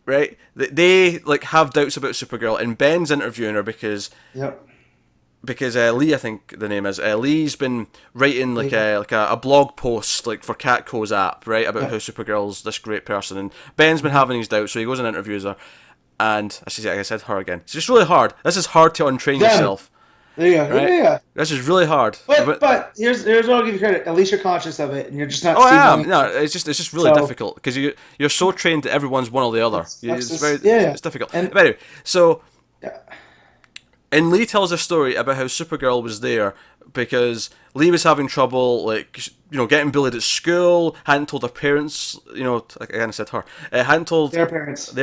like have doubts about Supergirl, and Ben's interviewing her because Lee, I think the name is, Lee's been writing like a blog post like for Catco's app, right, about how Supergirl's this great person, and Ben's been having these doubts, so he goes and interviews her, and like I said her again. It's just really hard. This is hard to untrain yourself. Yeah. This is really hard. But here's what I'll give you credit. At least you're conscious of it, and you're just not. Oh, I am. No, it's just really difficult because you're so trained that everyone's one or the other. It's difficult. But anyway, so. Yeah. And Lee tells a story about how Supergirl was there because Lee was having trouble, like, getting bullied at school, hadn't told her parents, again I said her, hadn't told their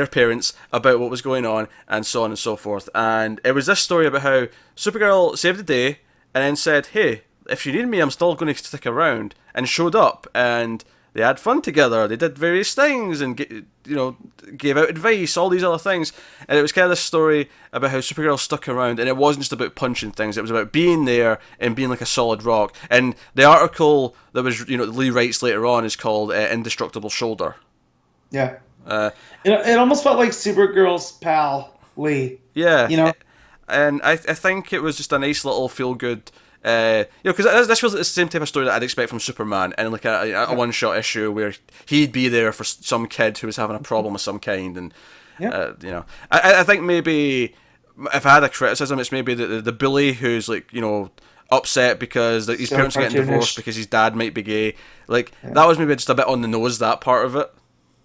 parents about what was going on, and so on and so forth. And it was this story about how Supergirl saved the day and then said, hey, if you need me, I'm still going to stick around, and showed up, and they had fun together, they did various things, and gave out advice, all these other things. And it was kind of this story about how Supergirl stuck around, and it wasn't just about punching things, it was about being there and being like a solid rock. And the article that was, Lee writes later on is called Indestructible Shoulder. Yeah. It almost felt like Supergirl's pal, Lee. Yeah. And I think it was just a nice little feel-good... because this feels like the same type of story that I'd expect from Superman, and like a one-shot issue where he'd be there for some kid who was having a problem of some kind, and I think maybe if I had a criticism, it's maybe the bully who's like upset because his parents are getting divorced because his dad might be gay. Like that was maybe just a bit on the nose, that part of it.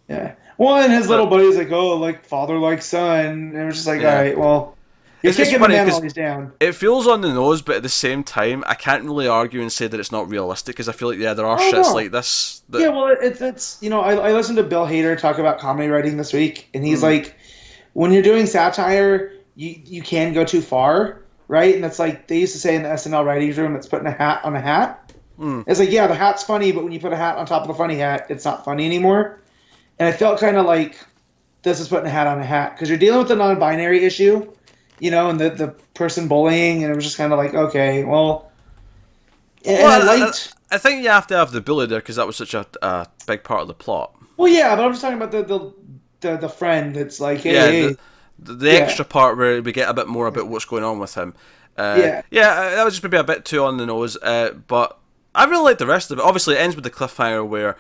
Yeah. Well, and his little buddy's like, oh, like father like son, and it was just like, all right, well. It's funny because it feels on the nose, but at the same time, I can't really argue and say that it's not realistic because I feel like there are shits like this. Yeah, well, it's I listened to Bill Hader talk about comedy writing this week, and he's like, when you're doing satire, you can go too far, right? And it's like they used to say in the SNL writers room, it's putting a hat on a hat. It's like, yeah, the hat's funny, but when you put a hat on top of the funny hat, it's not funny anymore. And I felt kind of like this is putting a hat on a hat because you're dealing with the non-binary issue. And the person bullying, and it was just kind of like, okay, well, And Well, I liked. I think you have to have the bully there because that was such a big part of the plot. Well, yeah, but I'm just talking about the friend that's like, hey, Yeah, hey, the yeah, extra part where we get a bit more about what's going on with him. yeah, Yeah, that was just maybe a bit too on the nose, but I really like the rest of it. Obviously, it ends with the cliffhanger where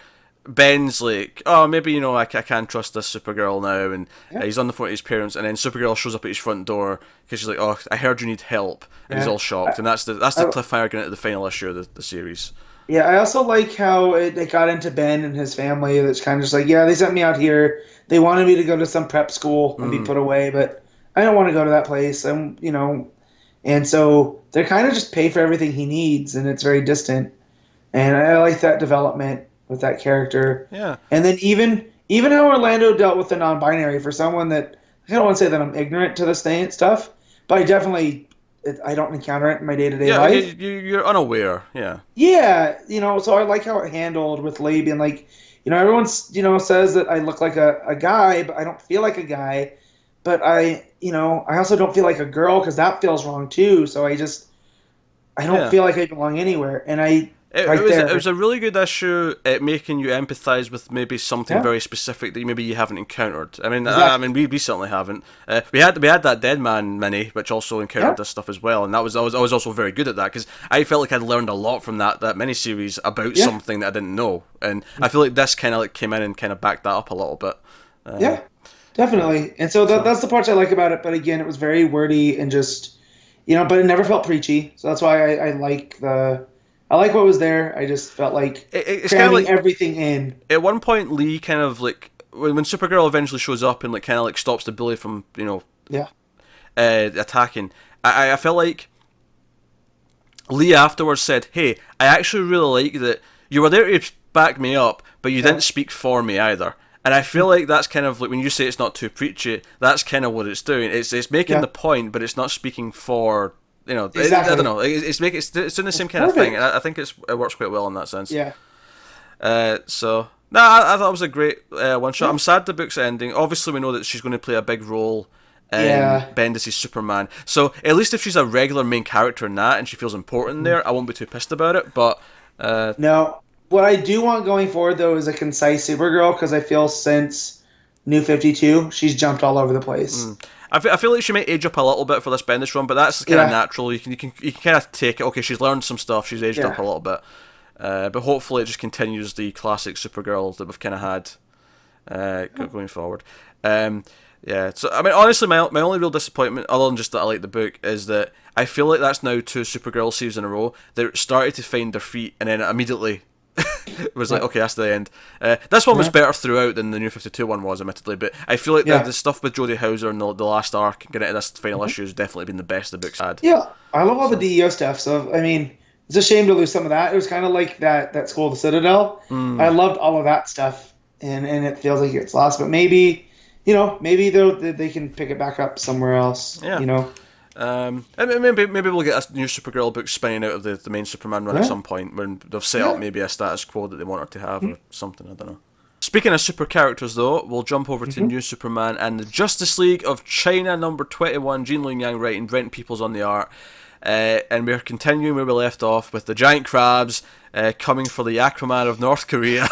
Ben's like, oh, maybe, I can't trust this Supergirl now, and yeah. he's on the phone with his parents, and then Supergirl shows up at his front door because she's like, oh, I heard you need help, and he's Yeah. all shocked, and that's the cliffhanger going into the final issue of the series. Yeah, I also like how it got into Ben and his family. That's kind of just like, yeah, they sent me out here. They wanted me to go to some prep school and be put away, but I don't want to go to that place. And so they're kind of just pay for everything he needs, and it's very distant. And I like that development with that character. Yeah. And then even how Orlando dealt with the non-binary for someone that I don't want to say that I'm ignorant to this stuff, but I don't encounter it in my day-to-day life. You're unaware, yeah. Yeah, so I like how it handled with Lee being like, everyone, says that I look like a guy, but I don't feel like a guy. But I also don't feel like a girl because that feels wrong too. So I don't feel like I belong anywhere. And it was a really good issue at making you empathise with maybe something very specific that maybe you haven't encountered. I mean, Exactly. we certainly haven't. We had that Dead Man mini, which also encountered this stuff as well, and I was also very good at that because I felt like I'd learned a lot from that miniseries about something that I didn't know, and I feel like this kind of like came in and kind of backed that up a little bit. Yeah, definitely. And so that's the parts I like about it. But again, it was very wordy and just, but it never felt preachy. So that's why I like what was there. I just felt like It's cramming kind of like everything in. at one point Lee kind of like when Supergirl eventually shows up and like kind of like stops the bully from Yeah. attacking. I felt like Lee afterwards said, "Hey, I actually really like that you were there to back me up, but you didn't speak for me either." And I feel like that's kind of like when you say it's not too preachy, that's kind of what it's doing. It's making the point, but it's not speaking for. Exactly. I don't know. It's doing the same kind of thing. And I think it works quite well in that sense. Yeah. So no, I thought it was a great one shot. I'm sad the book's ending. Obviously, we know that she's going to play a big role in Bendis' Superman. So at least if she's a regular main character in that and she feels important there, I won't be too pissed about it. But no, what I do want going forward though is a concise Supergirl because I feel since New 52 she's jumped all over the place. I feel like she might age up a little bit for this Bendis run, but that's kind of natural. You can kind of take it. Okay, she's learned some stuff. She's aged up a little bit, but hopefully it just continues the classic Supergirl that we've kind of had going forward. So I mean, honestly, my only real disappointment, other than just that I like the book, is that I feel like that's now 2 Supergirl series in a row. They started to find their feet, and then immediately it was like, okay, that's the end. This one was better throughout than the New 52 one was, admittedly, but I feel like the stuff with Jodie Hauser and the last arc getting into this final issue has definitely been the best the book's had. Yeah, I love all the Didio stuff. So I mean, it's a shame to lose some of that. It was kind of like that School of the Citadel. I loved all of that stuff, and it feels like it's lost. But maybe they can pick it back up somewhere else. Yeah. And maybe we'll get a new Supergirl book spinning out of the main Superman run at some point when they've set up maybe a status quo that they want her to have or something. I don't know. Speaking of super characters, though, we'll jump over to New Superman and the Justice League of China number 21. Jean Luen Yang writing, Brent Peeples on the art, and we're continuing where we left off with the giant crabs coming for the Aquaman of North Korea.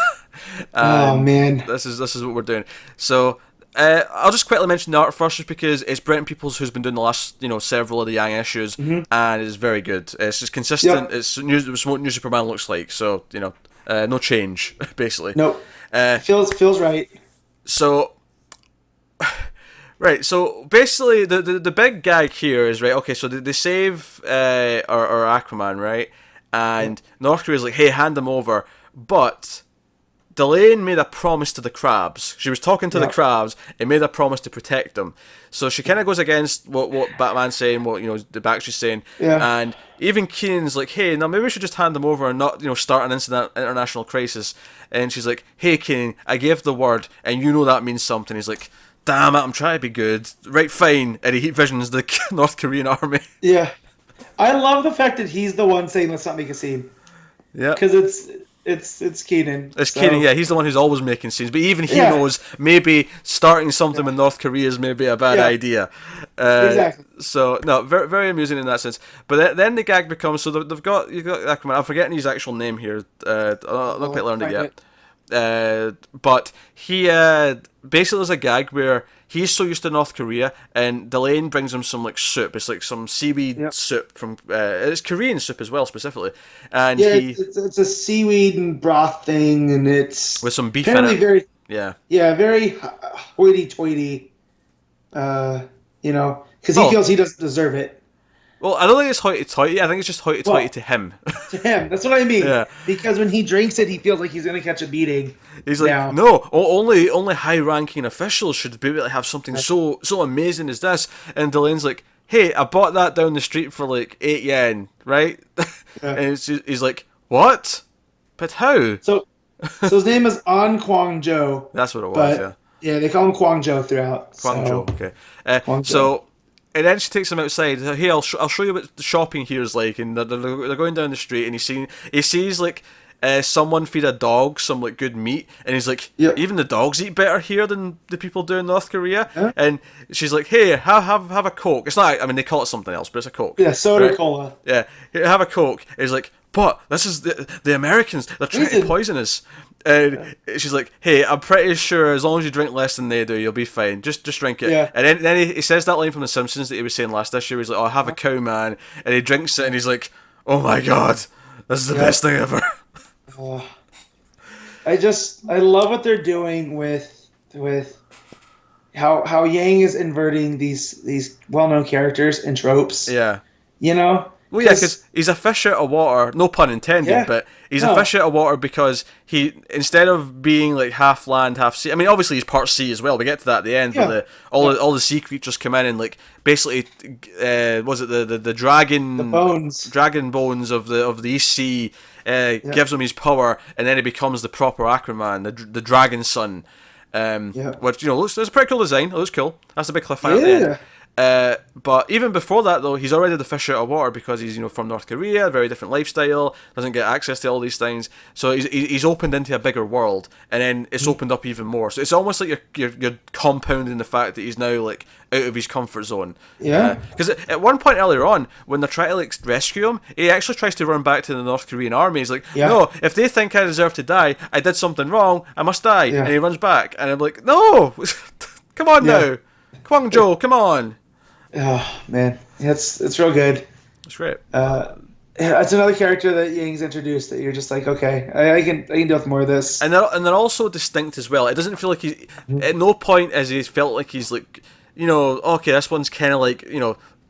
Oh man, this is what we're doing. So. I'll just quickly mention the art first, just because it's Brent Peeples who's been doing the last, several of the Yang issues, and it's very good. It's just consistent. It's what New Superman looks like. So no change basically. Nope. Feels right. So, right. So basically, the big gag here is right. Okay, so they save our Aquaman, right, and North Korea's like, hey, hand him over, but Delane made a promise to the crabs. She was talking to the crabs and made a promise to protect them. So she kind of goes against what Batman's saying, what the Backstreet's saying, and even Keenan's like, "Hey, now maybe we should just hand them over and not start an international crisis." And she's like, "Hey, Keenan, I gave the word, and that means something." He's like, "Damn it, I'm trying to be good, right? Fine." And he heat visions the North Korean army. Yeah, I love the fact that he's the one saying, "Let's not make a scene." Yeah, because It's Keenan. It's Keenan, yeah. He's the one who's always making scenes, but even he knows maybe starting something with North Korea is maybe a bad idea. Exactly. So no, very very amusing in that sense. But then the gag becomes you've got Aquaman. I'm forgetting his actual name here. I'm not quite learned it yet. But he basically there's a gag where he's so used to North Korea, and Delane brings him some like soup. It's like some seaweed soup from it's Korean soup as well specifically, and it's a seaweed and broth thing, and it's with some beef in it. Very very hoity-toity. Because he feels he doesn't deserve it. Well, I don't think it's hoity-toity. I think it's just hoity-toity to him. To him, that's what I mean. Yeah. Because when he drinks it, he feels like he's going to catch a beating. He's like, no, only high-ranking officials should be able to have something so amazing as this. And Delane's like, hey, I bought that down the street for like 8 yen, right? Yeah. And he's like, what? But how? So his name is An Kwang Jo. That's what it was, Yeah, they call him Kwang Jo throughout. Kwang Jo, okay. So... And then she takes him outside. Hey, I'll show you what the shopping here is like. And they're going down the street, and he sees like someone feed a dog some like good meat, and he's like, even the dogs eat better here than the people do in North Korea. Yeah. And she's like, hey, have a Coke. It's not. I mean, they call it something else, but it's a Coke. Yeah, soda cola. Yeah, here, have a Coke. And he's like, but this is the Americans. They're trying to poison us. And she's like, hey, I'm pretty sure as long as you drink less than they do, you'll be fine. Just drink it. Yeah. And then he says that line from The Simpsons that he was saying last issue. He's like, oh, have a cow, man. And he drinks it, and he's like, oh my god, this is the best thing ever. I love what they're doing with how Yang is inverting these well-known characters and tropes. Yeah. You know? Well, yeah, because he's a fish out of water, no pun intended, but he's a fish out of water because he, instead of being like half land, half sea, I mean, obviously he's part sea as well, we get to that at the end, where all the sea creatures come in and like, basically, was it the dragon... The bones. Dragon bones of the East Sea gives him his power, and then he becomes the proper Aquaman, the dragon son, which, it's a pretty cool design, it looks cool, that's a big cliffhanger at the end. But even before that, though, he's already the fish out of water because he's from North Korea, very different lifestyle, doesn't get access to all these things. So he's opened into a bigger world, and then it's opened up even more. So it's almost like you're compounding the fact that he's now like out of his comfort zone. Yeah. Because at one point earlier on, when they're trying to like rescue him, he actually tries to run back to the North Korean army. He's like, no, if they think I deserve to die, I did something wrong, I must die. Yeah. And he runs back, and I'm like, no, come on now, Kwang Jo, come on. Oh man, it's real good. It's great. It's another character that Yang's introduced that you're just like, okay, I can deal with more of this. And they're also distinct as well. It doesn't feel like at no point has he felt like he's like, okay, this one's kind of like,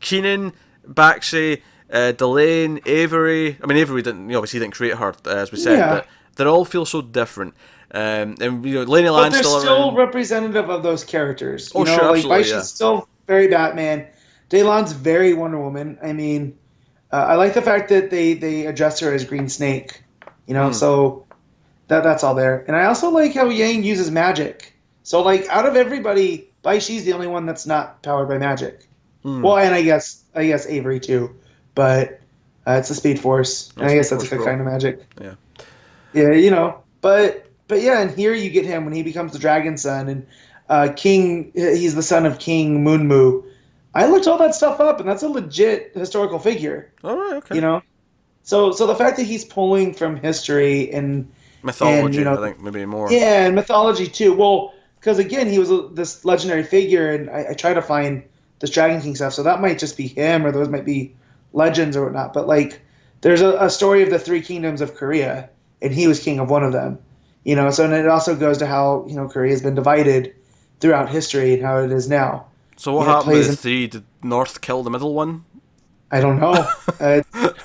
Keenan, Baxi, Delane, Avery. I mean, Avery obviously didn't create her, as we said, but they all feel so different. And Laney Land's still representative of those characters. Oh, sure, absolutely, Baishi's still very Batman. Daylon's very Wonder Woman. I mean, I like the fact that they address her as Green Snake. So that's all there. And I also like how Yang uses magic. So like out of everybody, Baishi's the only one that's not powered by magic. Well, and I guess Avery too, but it's the Speed Force. And I guess that's a good kind of magic. Yeah. Yeah, but yeah, and here you get him when he becomes the Dragon Son and. King, he's the son of King Moonmoo. I looked all that stuff up, and that's a legit historical figure. All right, okay. So the fact that he's pulling from history and mythology, I think maybe more. Yeah, and mythology too. Well, because again, he was this legendary figure, and I try to find this Dragon King stuff. So that might just be him, or those might be legends or whatnot. But like, there's a story of the three kingdoms of Korea, and he was king of one of them. So and it also goes to how Korea has been divided throughout history and how it is now. So what happened with the three? Did North kill the middle one? I don't know.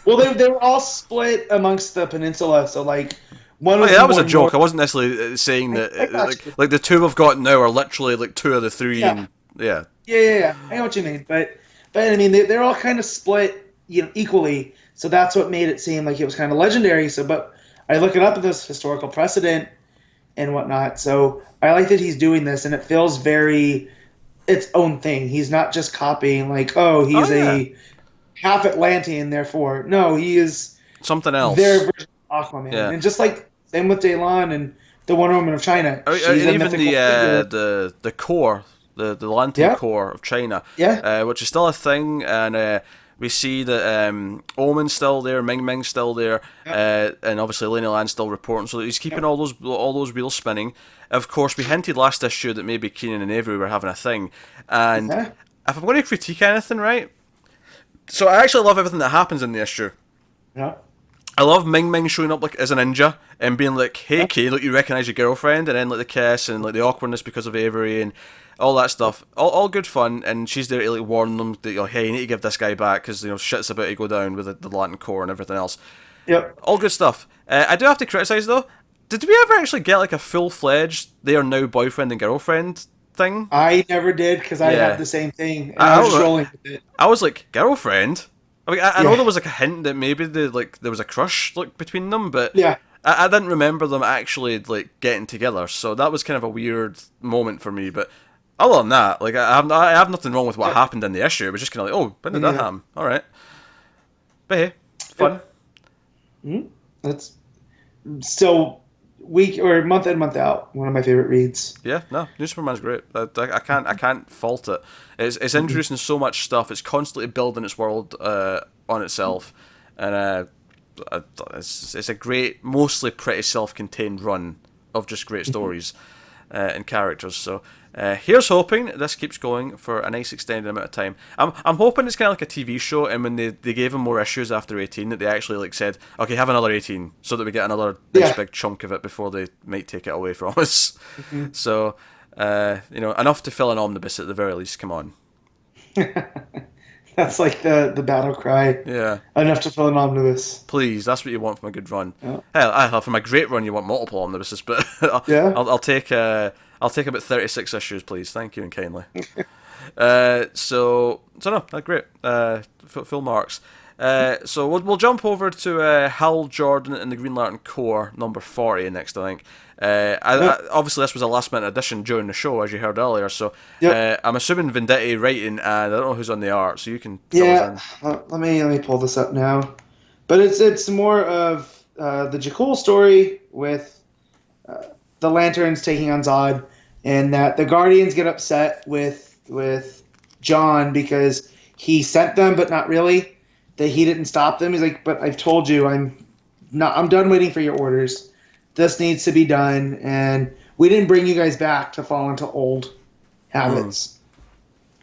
Well, they were all split amongst the peninsula, so like one was... that was a joke. I wasn't necessarily saying that like the two we've got now are literally like two of the three. Yeah. And yeah. I know what you mean. But I mean, they're all kind of split equally, so that's what made it seem like it was kind of legendary. So, but I look it up at this historical precedent and whatnot, so I like that he's doing this, and it feels very its own thing. He's not just copying, like, he's a half Atlantean, therefore. No, he is something else. Their version of Aquaman. Yeah. And just like Same with Daylon and the Wonder Woman of China. And She's a even mythical figure. the core, the Lantern Yeah. Corps of China, Yeah. which is still a thing, and we see that Omen's still there, Ming Ming's still there, and obviously Lena Land's still reporting, so he's keeping all those wheels spinning. Of course, we hinted last issue that maybe Keenan and Avery were having a thing, and Yeah. if I'm going to critique anything, right? So I actually love everything that happens in the issue. Yeah. I love Ming Ming showing up like as a ninja and being like, "Hey, Kay, look, you recognise your girlfriend," and then like the kiss and like the awkwardness because of Avery and all that stuff. All good fun, and she's there to like warn them that, hey, you need to give this guy back because shit's about to go down with the Lantern Corps and everything else. Yep. All good stuff. I do have to criticise though. Did we ever actually get like a full-fledged they are now boyfriend and girlfriend thing? I never did because I Yeah. had the same thing. And I was just rolling with it. I was like, girlfriend? I mean, I know there was like a hint that maybe there was a crush like between them, but Yeah. I didn't remember them actually like getting together, so that was kind of a weird moment for me. But other than that, like I have nothing wrong with what happened in the issue. It was just kind of like, oh, when did that happen? All right, but hey, fun. That's still week or month in, month out. One of my favorite reads. Yeah, no, New Superman's great. I can't fault it. It's introducing so much stuff. It's constantly building its world on itself, and it's a great, mostly pretty self-contained run of just great stories and characters. So here's hoping this keeps going for a nice extended amount of time. I'm hoping it's kind of like a TV show, and when they gave him more issues after 18, that they actually like said, okay, have another 18, so that we get another nice big chunk of it before they might take it away from us. So enough to fill an omnibus at the very least. Come on. That's like the battle cry. Yeah. Enough to fill an omnibus. Please, that's what you want from a good run. Yeah. Hell, from a great run, you want multiple omnibuses, but I'll take about 36 issues, please. Thank you and kindly. So no, great. Full marks. So we'll jump over to Hal Jordan and the Green Lantern Corps number 40 next, I think. Obviously, this was a last-minute addition during the show, as you heard earlier. So I'm assuming Venditti writing, and I don't know who's on the art, so you can fill us in. Let me pull this up now. But it's more of the Jakul story with the Lanterns taking on Zod, and that the Guardians get upset with John because he sent them, but not really. That he didn't stop them. He's like, but I've told you, I'm done waiting for your orders. This needs to be done, and we didn't bring you guys back to fall into old habits.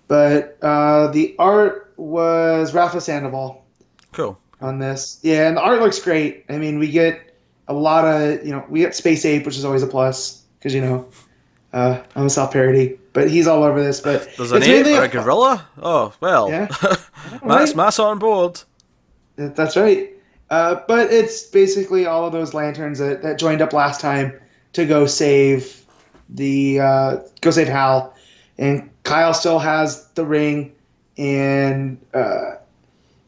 But the art was Rafa Sandoval. Cool. On this. Yeah, and the art looks great. I mean, we get a lot of, we get Space Ape, which is always a plus, because, I'm a self-parody. But he's all over this. But there's an ape or a gorilla? Oh, well. Yeah. Mass on board. That's right. But it's basically all of those Lanterns that joined up last time to go save Hal. And Kyle still has the ring, and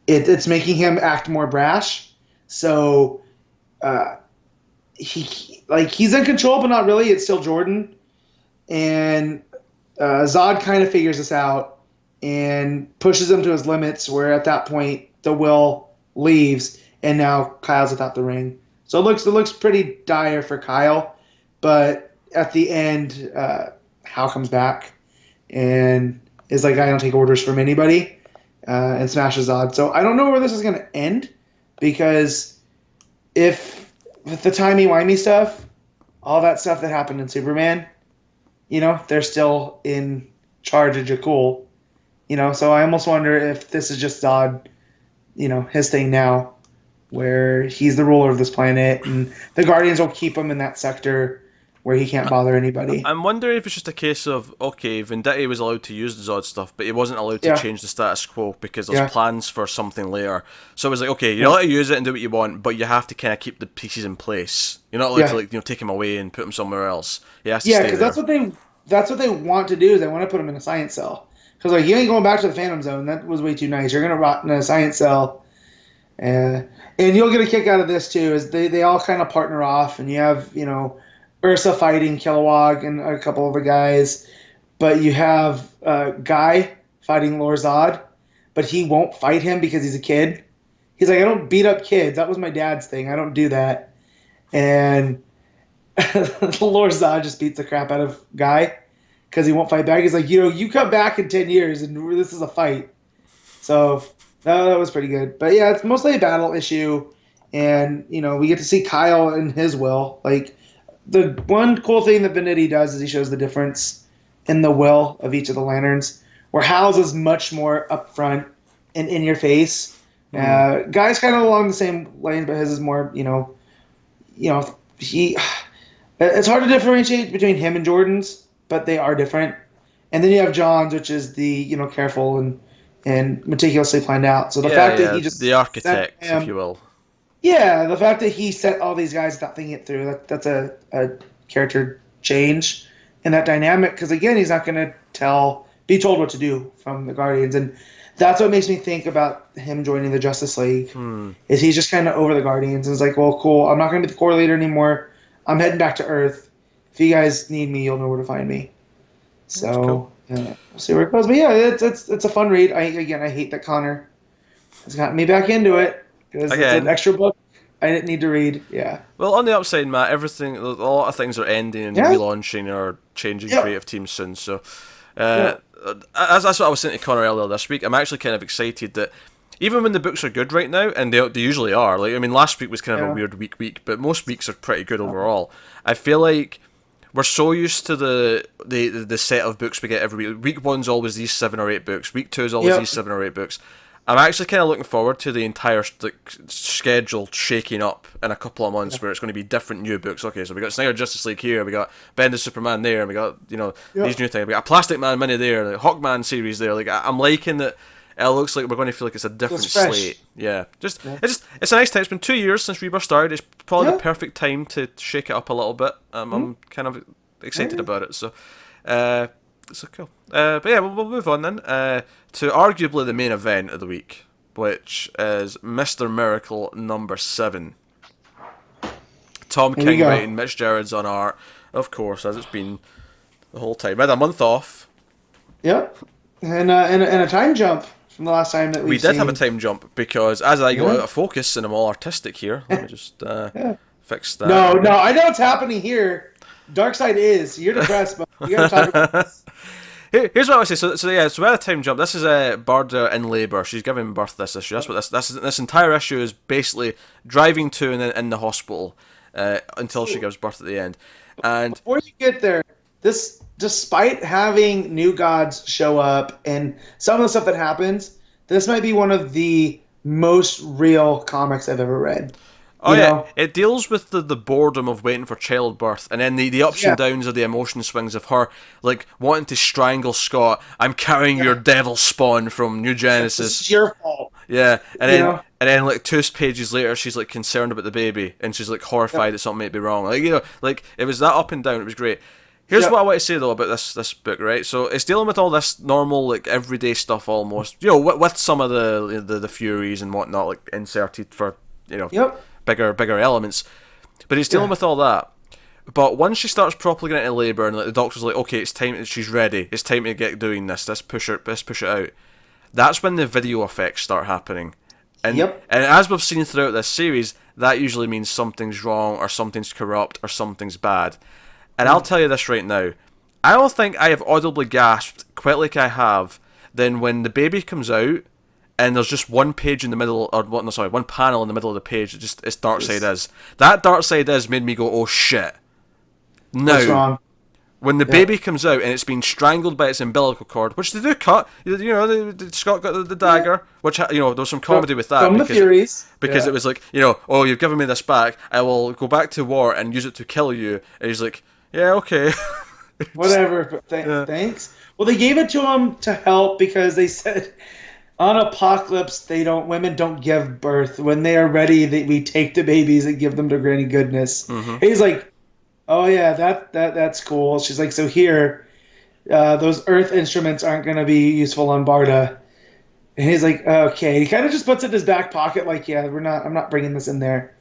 it's making him act more brash. So he's in control, but not really. It's still Jordan. And Zod kind of figures this out and pushes him to his limits, where at that point the will leaves, and now Kyle's without the ring. So it looks pretty dire for Kyle, but at the end, Hal comes back and is like, I don't take orders from anybody, and smashes Zod. So I don't know where this is going to end, because if with the timey-wimey stuff, all that stuff that happened in Superman, they're still in charge of Jakul, so I almost wonder if this is just Zod, his thing now, where he's the ruler of this planet, and the Guardians will keep him in that sector where he can't bother anybody. I'm wondering if it's just a case of, okay, Venditti was allowed to use the Zod stuff, but he wasn't allowed to change the status quo because there's plans for something later. So it was like, okay, you're allowed to use it and do what you want, but you have to kind of keep the pieces in place. You're not allowed to take him away and put him somewhere else. He has to stay there. because that's what they want to do, is they want to put him in a science cell. Because you ain't going back to the Phantom Zone. That was way too nice. You're gonna rot in a science cell, and you'll get a kick out of this too. Is they all kind of partner off, and you have Ursa fighting Kilowog and a couple of the guys, but you have Guy fighting Lord Zod, but he won't fight him because he's a kid. He's like, I don't beat up kids. That was my dad's thing. I don't do that. And Lord Zod just beats the crap out of Guy because he won't fight back. He's like, you come back in 10 years and this is a fight. So that was pretty good. But yeah, it's mostly a battle issue. And, we get to see Kyle and his will. Like, the one cool thing that Venditti does is he shows the difference in the will of each of the lanterns, where Hal's is much more upfront and in your face. Guy's kind of along the same lane, but his is more, it's hard to differentiate between him and Jurgens, but they are different. And then you have John's, which is the, careful and meticulously planned out. So the fact that he just the architect, if you will. Yeah, the fact that he set all these guys without thinking it through, that's a character change in that dynamic. Because again, he's not going to be told what to do from the Guardians, and that's what makes me think about him joining the Justice League. Is he's just kind of over the Guardians and is like, well, cool, I'm not going to be the core leader anymore. I'm heading back to Earth. If you guys need me, you'll know where to find me. So cool. We'll see where it goes. But yeah, it's a fun read. I hate that Connor has gotten me back into it because it's an extra book I didn't need to read. Yeah. Well, on the upside, Matt, a lot of things are ending and relaunching or changing creative teams soon. So, that's what I was saying to Connor earlier this week. I'm actually kind of excited that even when the books are good right now, and they usually are. Like, I mean, last week was kind of a weird week, but most weeks are pretty good overall. I feel like we're so used to the set of books we get every week. Week 1's always these 7 or 8 books. Week 2 is always these 7 or 8 books. I'm actually kind of looking forward to the entire schedule shaking up in a couple of months, where it's going to be different new books. Okay, so we got Snyder Justice League here, we got Bendis Superman there, and we got these new things. We got a Plastic Man mini there, the Hawkman series there. Like, I'm liking that. It looks like we're going to feel like it's a different slate. Yeah, it's a nice time. It's been 2 years since Rebirth started. It's probably the perfect time to shake it up a little bit. I'm kind of excited about it. So cool. But yeah, we'll move on then to arguably the main event of the week, which is Mr. Miracle number 7. Tom King writing, Mitch Gerads on art, of course, as it's been the whole time. I had a month off. Yep, and a time jump from the last time that we did have a time jump, because as I go out of focus and I'm all artistic here, let me just fix that. No, I know what's happening here. Darkseid is. You're depressed, but you gotta talk about this. Here's what I would say. So we had a time jump. This is Barda in labour. She's giving birth this issue. That's what this entire issue is basically driving to and then in the hospital until she gives birth at the end. And before you get there, this, despite having new gods show up and some of the stuff that happens, this might be one of the most real comics I've ever read. Oh, yeah. It deals with the boredom of waiting for childbirth, and then the ups and downs of the emotion swings of her, like, wanting to strangle Scott. I'm carrying your devil spawn from New Genesis. It's your fault. Yeah, and then like 2 pages later, she's like concerned about the baby, and she's like horrified that something might be wrong. Like, it was that up and down. It was great. Here's what I want to say though about this book, right? So it's dealing with all this normal, like, everyday stuff almost, with some of the Furies and whatnot, like, inserted for bigger elements, but he's dealing with all that. But once she starts properly getting into labour, and like, the doctor's like, okay, it's time, she's ready, it's time to get doing this, let's push it out. That's when the video effects start happening, and as we've seen throughout this series, that usually means something's wrong, or something's corrupt, or something's bad. And I'll tell you this right now, I don't think I have audibly gasped quite like I have then when the baby comes out, and there's just one page in the middle, one panel in the middle of the page. It's Darkseid Is. That Darkseid Is made me go, oh shit. Now, when the baby comes out and it's been strangled by its umbilical cord, which they do cut, Scott got the dagger, which, there was some comedy with that. From the Furies. Because it was like, oh, you've given me this back, I will go back to war and use it to kill you. And he's like, yeah, okay. Whatever, but thanks. Well, they gave it to him to help because they said, on Apocalypse, women don't give birth. When they are ready, we take the babies and give them to Granny Goodness. Mm-hmm. He's like, oh yeah, that's cool. She's like, so here, those Earth instruments aren't going to be useful on Barda. And he's like, okay. He kind of just puts it in his back pocket, like, yeah, I'm not bringing this in there.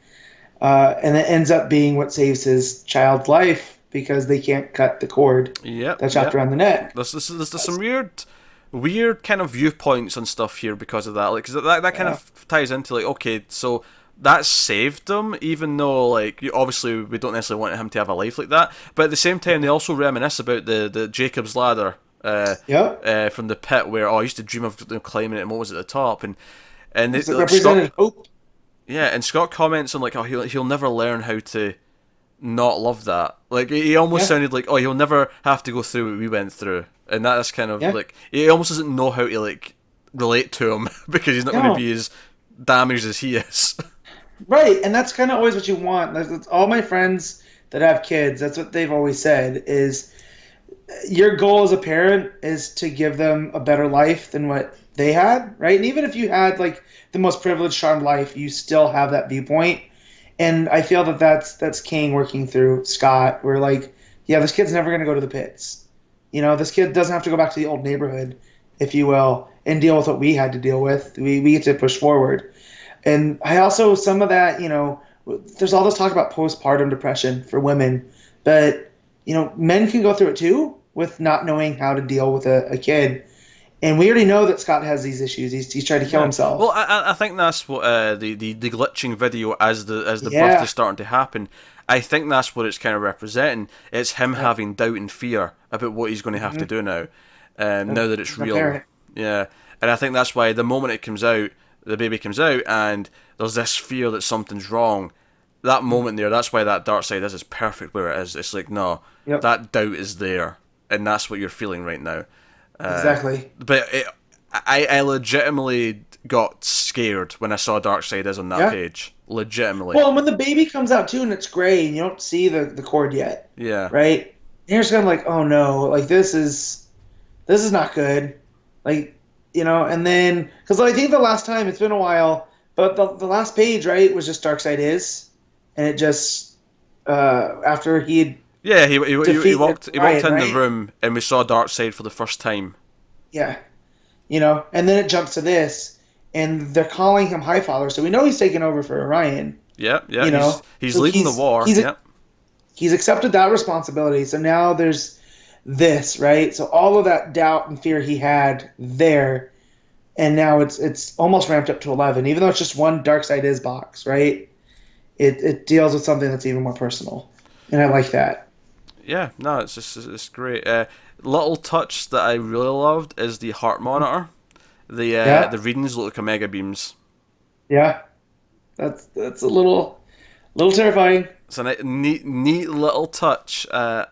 And it ends up being what saves his child's life because they can't cut the cord that's wrapped around the neck. There's some weird kind of viewpoints and stuff here because of that, like, cause that kind of ties into, like, okay, so that saved him, even though, like, obviously we don't necessarily want him to have a life like that. But at the same time, they also reminisce about the Jacob's Ladder from the pit, where, I used to dream of climbing it, and what was at the top, and it represented hope. Yeah, and Scott comments on, like, he'll never learn how to not love that. Like, he almost sounded like, he'll never have to go through what we went through, and that's kind of like, he almost doesn't know how to, like, relate to him because he's not going to be as damaged as he is. Right, and that's kind of always what you want. That's all my friends that have kids, that's what they've always said, is your goal as a parent is to give them a better life than what they had, right? And even if you had, like, the most privileged, charmed life, you still have that viewpoint. And I feel that that's King working through Scott. We're like, this kid's never going to go to the pits. This kid doesn't have to go back to the old neighborhood, if you will, and deal with what we had to deal with. We get to push forward. And I also, some of that, there's all this talk about postpartum depression for women. But, men can go through it too with not knowing how to deal with a kid. And we already know that Scott has these issues. He's trying to kill himself. Well, I think that's what the glitching video as the birth is starting to happen. I think that's what it's kind of representing. It's him having doubt and fear about what he's going to have to do now. Now that it's real. Parent. Yeah, and I think that's why the moment it comes out, the baby comes out, and there's this fear that something's wrong. That moment there, that's why that dark side is perfect where it is. It's like, no, that doubt is there, and that's what you're feeling right now. Exactly. But I legitimately got scared when I saw Darkseid is on that page. Legitimately. Well, and when the baby comes out too, and it's gray, and you don't see the cord yet. Yeah. Right. And you're just kind of like, oh no, like this is not good, like, and then because I think the last time, it's been a while, but the last page, right, was just Darkseid is, and it just after he had. Yeah, he walked in the room, and we saw Darkseid for the first time. Yeah, and then it jumps to this, and they're calling him Highfather, so we know he's taking over for Orion. Yeah, he's leading the war. He's accepted that responsibility, so now there's this, right? So all of that doubt and fear he had there, and now it's almost ramped up to 11, even though it's just one Darkseid is box, right? It deals with something that's even more personal, and I like that. Yeah, no, it's great. Little touch that I really loved is the heart monitor. The readings look like Omega beams. Yeah, that's a little terrifying. It's a neat little touch. I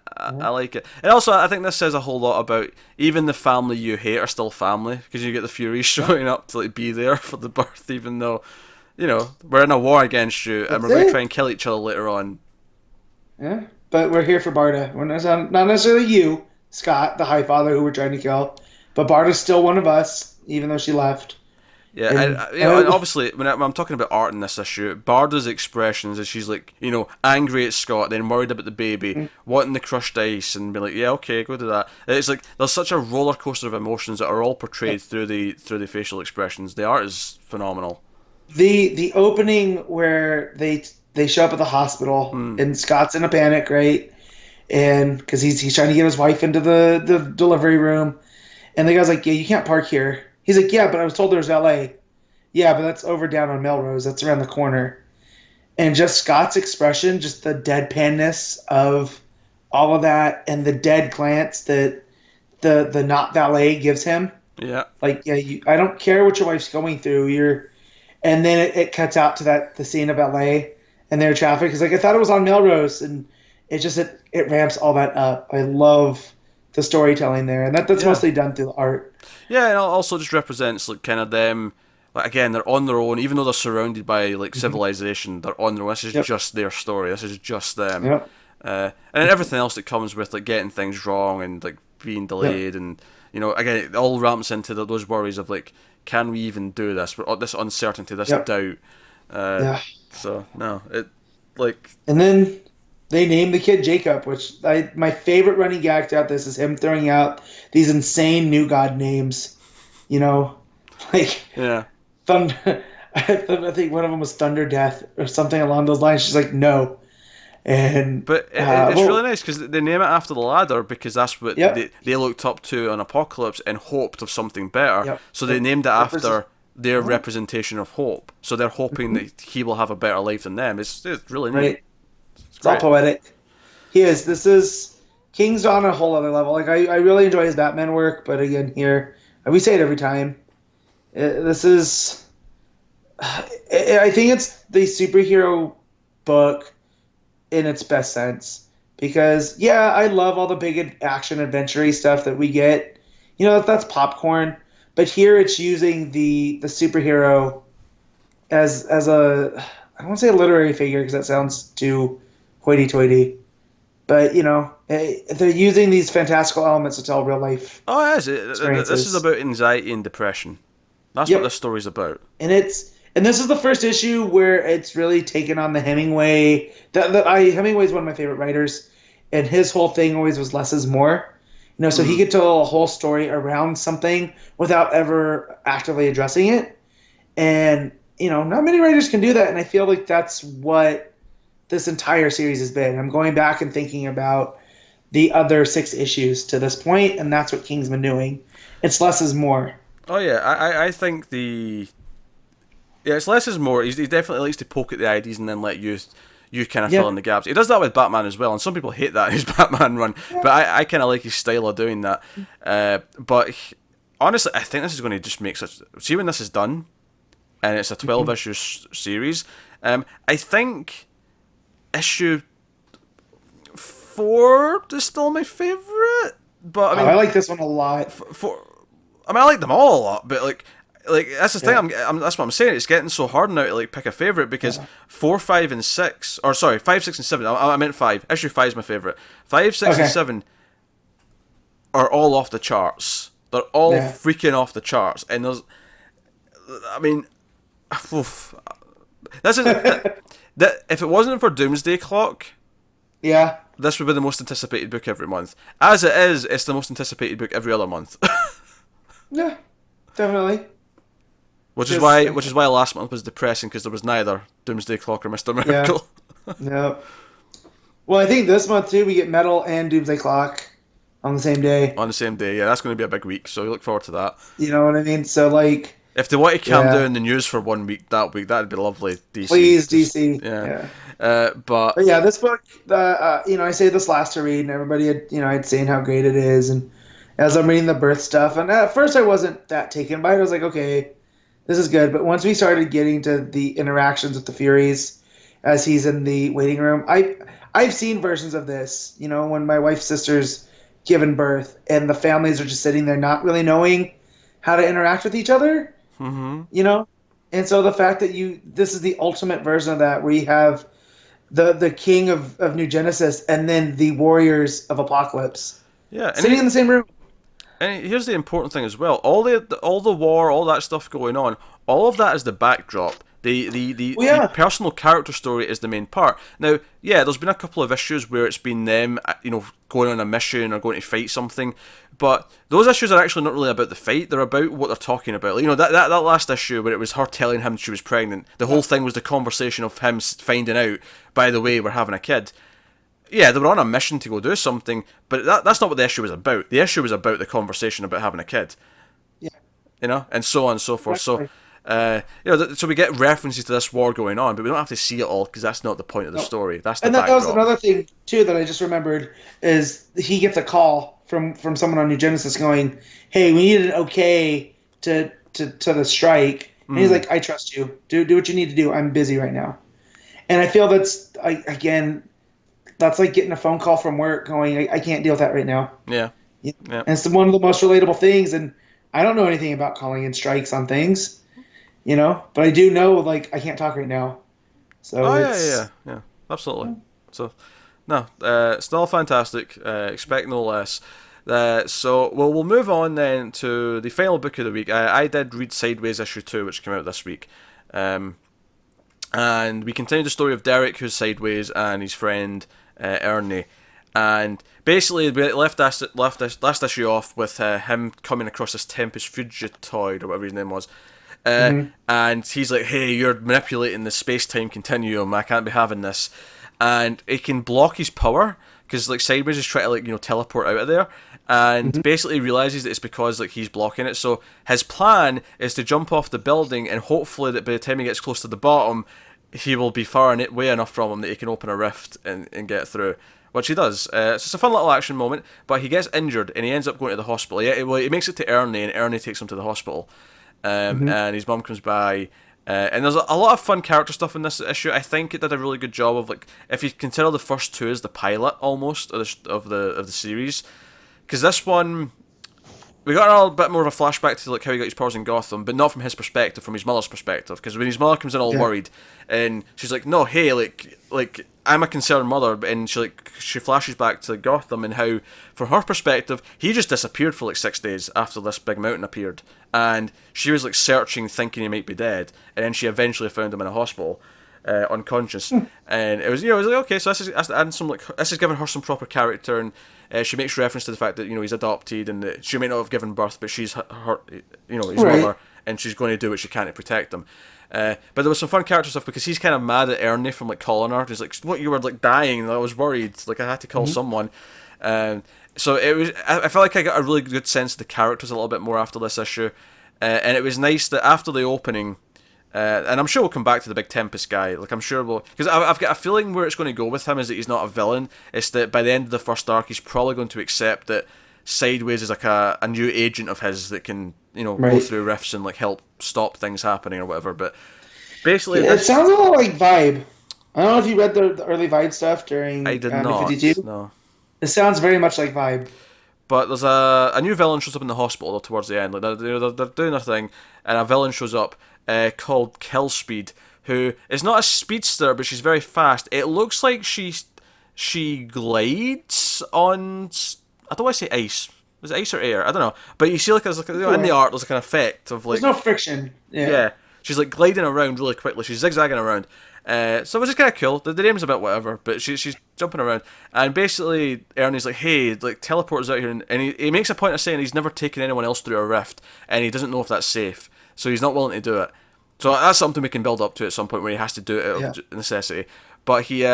like it. And also, I think this says a whole lot about even the family you hate are still family, because you get the Furies showing up to be there for the birth, even though we're in a war against you, and we're going to try and kill each other later on. Yeah. But we're here for Barda. We're not necessarily you, Scott, the Highfather, who we're trying to kill. But Barda's still one of us, even though she left. Yeah, and obviously, when I'm talking about art in this issue, Barda's expressions is she's like, angry at Scott, then worried about the baby, wanting the crushed ice, and be like, yeah, okay, go do that. It's like there's such a roller coaster of emotions that are all portrayed through the facial expressions. The art is phenomenal. The opening where they show up at the hospital, and Scott's in a panic, right? And because he's trying to get his wife into the delivery room, and the guy's like, yeah, you can't park here. He's like, yeah, but I was told there's LA. Yeah, but that's over down on Melrose. That's around the corner. And just Scott's expression, just the deadpanness of all of that, and the dead glance that the not valet gives him. Yeah. Like, yeah, I don't care what your wife's going through. And then it cuts out to the scene of LA and their traffic. It's like, I thought it was on Melrose, and it ramps all that up. I love the storytelling there, and that's mostly done through the art. Yeah, and it also just represents kind of them. Again, they're on their own, even though they're surrounded by civilization. They're on their own. This is just their story. This is just them. Yep. And everything else that comes with getting things wrong and being delayed, and again, it all ramps into those worries of can we even do this? This uncertainty, this doubt. So no, And then they name the kid Jacob, which my favorite running gag throughout this is him throwing out these insane new god names. Thunder. I think one of them was Thunder Death or something along those lines. She's like, no. But it's really nice because they name it after the ladder, because that's what they looked up to on Apocalypse and hoped of something better. So they named it after their representation of hope. So they're hoping that he will have a better life than them. It's really neat. Right. It's all great. poetic. He is. This is King's on a whole other level. Like I really enjoy his Batman work, but again, here we say it every time. This is. I think it's the superhero book in its best sense because I love all the big action adventure-y stuff that we get. You know, that's popcorn. But here it's using the superhero as a, I don't want to say a literary figure because that sounds too hoity-toity. But, you know, they're using these fantastical elements to tell real life. Oh, it is. This is about anxiety and depression. That's what this story's about. And this is the first issue where it's really taken on the Hemingway. Hemingway's one of my favorite writers, and his whole thing always was less is more. You know, so he could tell a whole story around something without ever actively addressing it. And, you know, not many writers can do that, and I feel like that's what this entire series has been. I'm going back and thinking about the other 6 issues to this point, and that's what King's been doing. It's less is more. Oh, yeah. I think it's less is more. He definitely likes to poke at the ideas and then let you kind of fill in the gaps. He does that with Batman as well, and some people hate that in his Batman run, but I kind of like his style of doing that. But honestly, I think this is going to just make such... See, when this is done, and it's a 12-issue series, I think issue 4 is still my favourite, but I mean... I like this one a lot. I like them all a lot, but like that's the thing. That's what I'm saying. It's getting so hard now to like pick a favorite because 4, 5, and 6, or sorry, 5, 6, and 7. I meant 5. Issue 5 is my favorite. 5, 6, and 7 are all off the charts. They're all freaking off the charts, and there's, I mean, this is that if it wasn't for Doomsday Clock, this would be the most anticipated book every month. As it is, it's the most anticipated book every other month. Yeah, definitely. Which is why last month was depressing because there was neither Doomsday Clock or Mr. Miracle. No. Well, I think this month too we get Metal and Doomsday Clock on the same day. On the same day, yeah. That's going to be a big week, so we look forward to that. You know what I mean? So like, if they want to calm down the news for 1 week, that'd be lovely. DC, please, DC. But yeah, this book, you know, I say this last to read, and everybody had, you know, I'd saying how great it is, and as I'm reading the birth stuff, and at first I wasn't that taken by it. I was like, okay, this is good. But once we started getting to the interactions with the Furies as he's in the waiting room, I've seen versions of this, you know, when my wife's sister's given birth and the families are just sitting there not really knowing how to interact with each other, you know? And so the fact that this is the ultimate version of that, where you have the king of New Genesis and then the warriors of Apocalypse sitting in the same room. And here's the important thing as well: all the war, all that stuff going on, all of that is the backdrop. The personal character story is the main part. Now, there's been a couple of issues where it's been them, you know, going on a mission or going to fight something, but those issues are actually not really about the fight. They're about what they're talking about. Like, you know, that last issue where it was her telling him she was pregnant. The whole thing was the conversation of him finding out, by the way, we're having a kid. Yeah, they were on a mission to go do something, but that's not what the issue was about. The issue was about the conversation about having a kid. Yeah. You know, and so on and so forth. So, you know, so we get references to this war going on, but we don't have to see it all because that's not the point of the story. That's the backdrop. That was another thing too that I just remembered is he gets a call from someone on New Genesis going, "Hey, we need an okay to the strike." And he's like, "I trust you. Do what you need to do. I'm busy right now." And I feel that's like getting a phone call from work going, I can't deal with that right now. Yeah. And it's one of the most relatable things, and I don't know anything about calling in strikes on things, you know, but I do know, like, I can't talk right now. So yeah, absolutely. So, no, still fantastic. Expect no less. So we'll move on then to the final book of the week. I did read Sideways issue 2, which came out this week. And we continue the story of Derek, who's Sideways, and his friend Ernie, and basically we left this last issue off with him coming across this Tempest Fugitoid or whatever his name was, and he's like, "Hey, you're manipulating the space-time continuum. I can't be having this," and he can block his power because like Sideways is trying to like teleport out of there, and basically realizes that it's because like he's blocking it. So his plan is to jump off the building, and hopefully that by the time he gets close to the bottom, he will be far away enough from him that he can open a rift and get through. Which he does. So it's a fun little action moment, but he gets injured and he ends up going to the hospital. Yeah, well, he makes it to Ernie, and Ernie takes him to the hospital. And his mum comes by. And there's a lot of fun character stuff in this issue. I think it did a really good job of, like, if you consider the first two as the pilot almost of the series, because this one, we got a little bit more of a flashback to like how he got his powers in Gotham, but not from his perspective, from his mother's perspective. Because when his mother comes in all worried, and she's like, "No, hey, like I'm a concerned mother," and she flashes back to Gotham and how, from her perspective, he just disappeared for like 6 days after this big mountain appeared, and she was like searching, thinking he might be dead, and then she eventually found him in a hospital. Unconscious, and it was like, okay, so this is adding some, like, this is giving her some proper character, and she makes reference to the fact that he's adopted and that she may not have given birth, but she's her his mother, and she's going to do what she can to protect them. But there was some fun character stuff because he's kind of mad at Ernie from like calling her. He's like, "What, you were like dying? And I was worried. Like I had to call someone." So it was. I felt like I got a really good sense of the characters a little bit more after this issue, and it was nice that after the opening. And I'm sure we'll come back to the Big Tempest guy. Like, I'm sure we'll... Because I've got a feeling where it's going to go with him is that he's not a villain. It's that by the end of the first arc, he's probably going to accept that Sideways is like a new agent of his that can, go through rifts and like help stop things happening or whatever. But basically... it sounds a lot like Vibe. I don't know if you read the early Vibe stuff during I did not, 52. no. It sounds very much like Vibe. But there's a new villain shows up in the hospital towards the end. Like they're doing their thing, and a villain shows up called Killspeed, who is not a speedster, but she's very fast. It looks like she glides on... I don't want to say ice. Is it ice or air? I don't know. But you see, like, in the art, there's like an effect of like... There's no friction. Yeah. She's like gliding around really quickly. She's zigzagging around. So it was just kind of cool. The name's a bit whatever, but she's jumping around. And basically, Ernie's like, "Hey, like, teleport us out here." And he makes a point of saying he's never taken anyone else through a rift, and he doesn't know if that's safe. So he's not willing to do it. So that's something we can build up to at some point where he has to do it out of necessity. But he's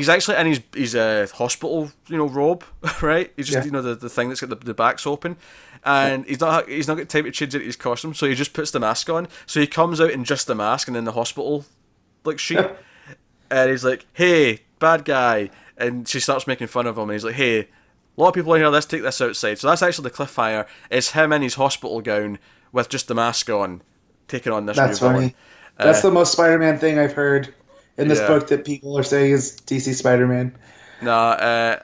actually in his hospital, robe, right? He's just the thing that's got the backs open, and he's not got time to change into his costume, so he just puts the mask on. So he comes out in just the mask and then the hospital like sheet, and he's like, "Hey, bad guy," and she starts making fun of him, and he's like, "Hey, a lot of people in here, let's take this outside." So that's actually the cliffhanger. It's him in his hospital gown with just the mask on, taking on this new villain. Funny. That's the most Spider-Man thing I've heard in this book that people are saying is DC Spider-Man. No,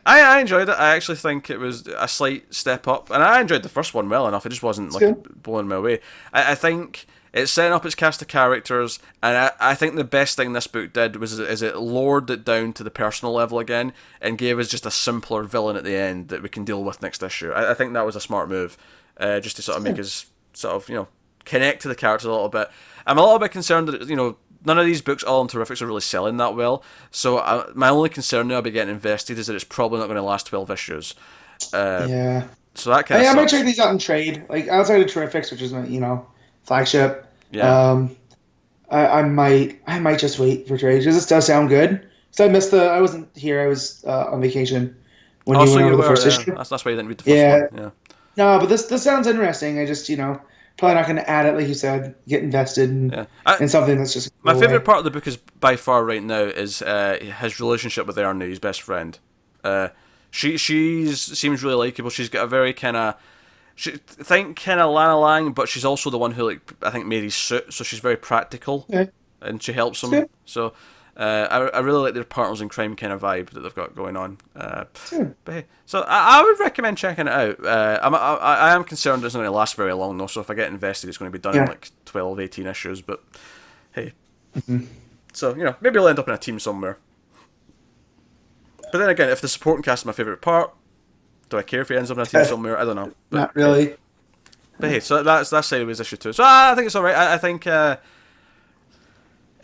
I enjoyed it. I actually think it was a slight step up, and I enjoyed the first one well enough. It just wasn't blowing me away. I think it's setting up its cast of characters, and I think the best thing this book did was it lowered it down to the personal level again and gave us just a simpler villain at the end that we can deal with next issue. I think that was a smart move, just to sort of make us sort of connect to the characters a little bit. I'm a little bit concerned that none of these books, all on Terrifics, are really selling that well. So my only concern now about getting invested is that it's probably not going to last 12 issues. Yeah. So that kind of I might check these out in trade, like outside of Terrifics, which is my flagship. Yeah. I might just wait for trade because this does sound good. So I wasn't here. I was on vacation when you went over the first issue. That's why you didn't read the first one. Yeah. No, but this sounds interesting. I just probably not going to add it, like you said, get invested in something that's just... My favourite part of the book is by far right now is his relationship with Ernie, his best friend. She seems really likeable. She's got a very kind of Lana Lang, but she's also the one who I think made his suit, so she's very practical, and she helps him. So I really like their partners in crime kind of vibe that they've got going on. But hey, so I would recommend checking it out. I am concerned it's not going to last very long though, so if I get invested it's going to be done in like 12, 18 issues, but hey. So, maybe I'll end up in a team somewhere. But then again, if the supporting cast is my favourite part, do I care if he ends up in a team somewhere? I don't know. But, not really. But hey, so that's Sideways issue 2. So I think it's alright. I think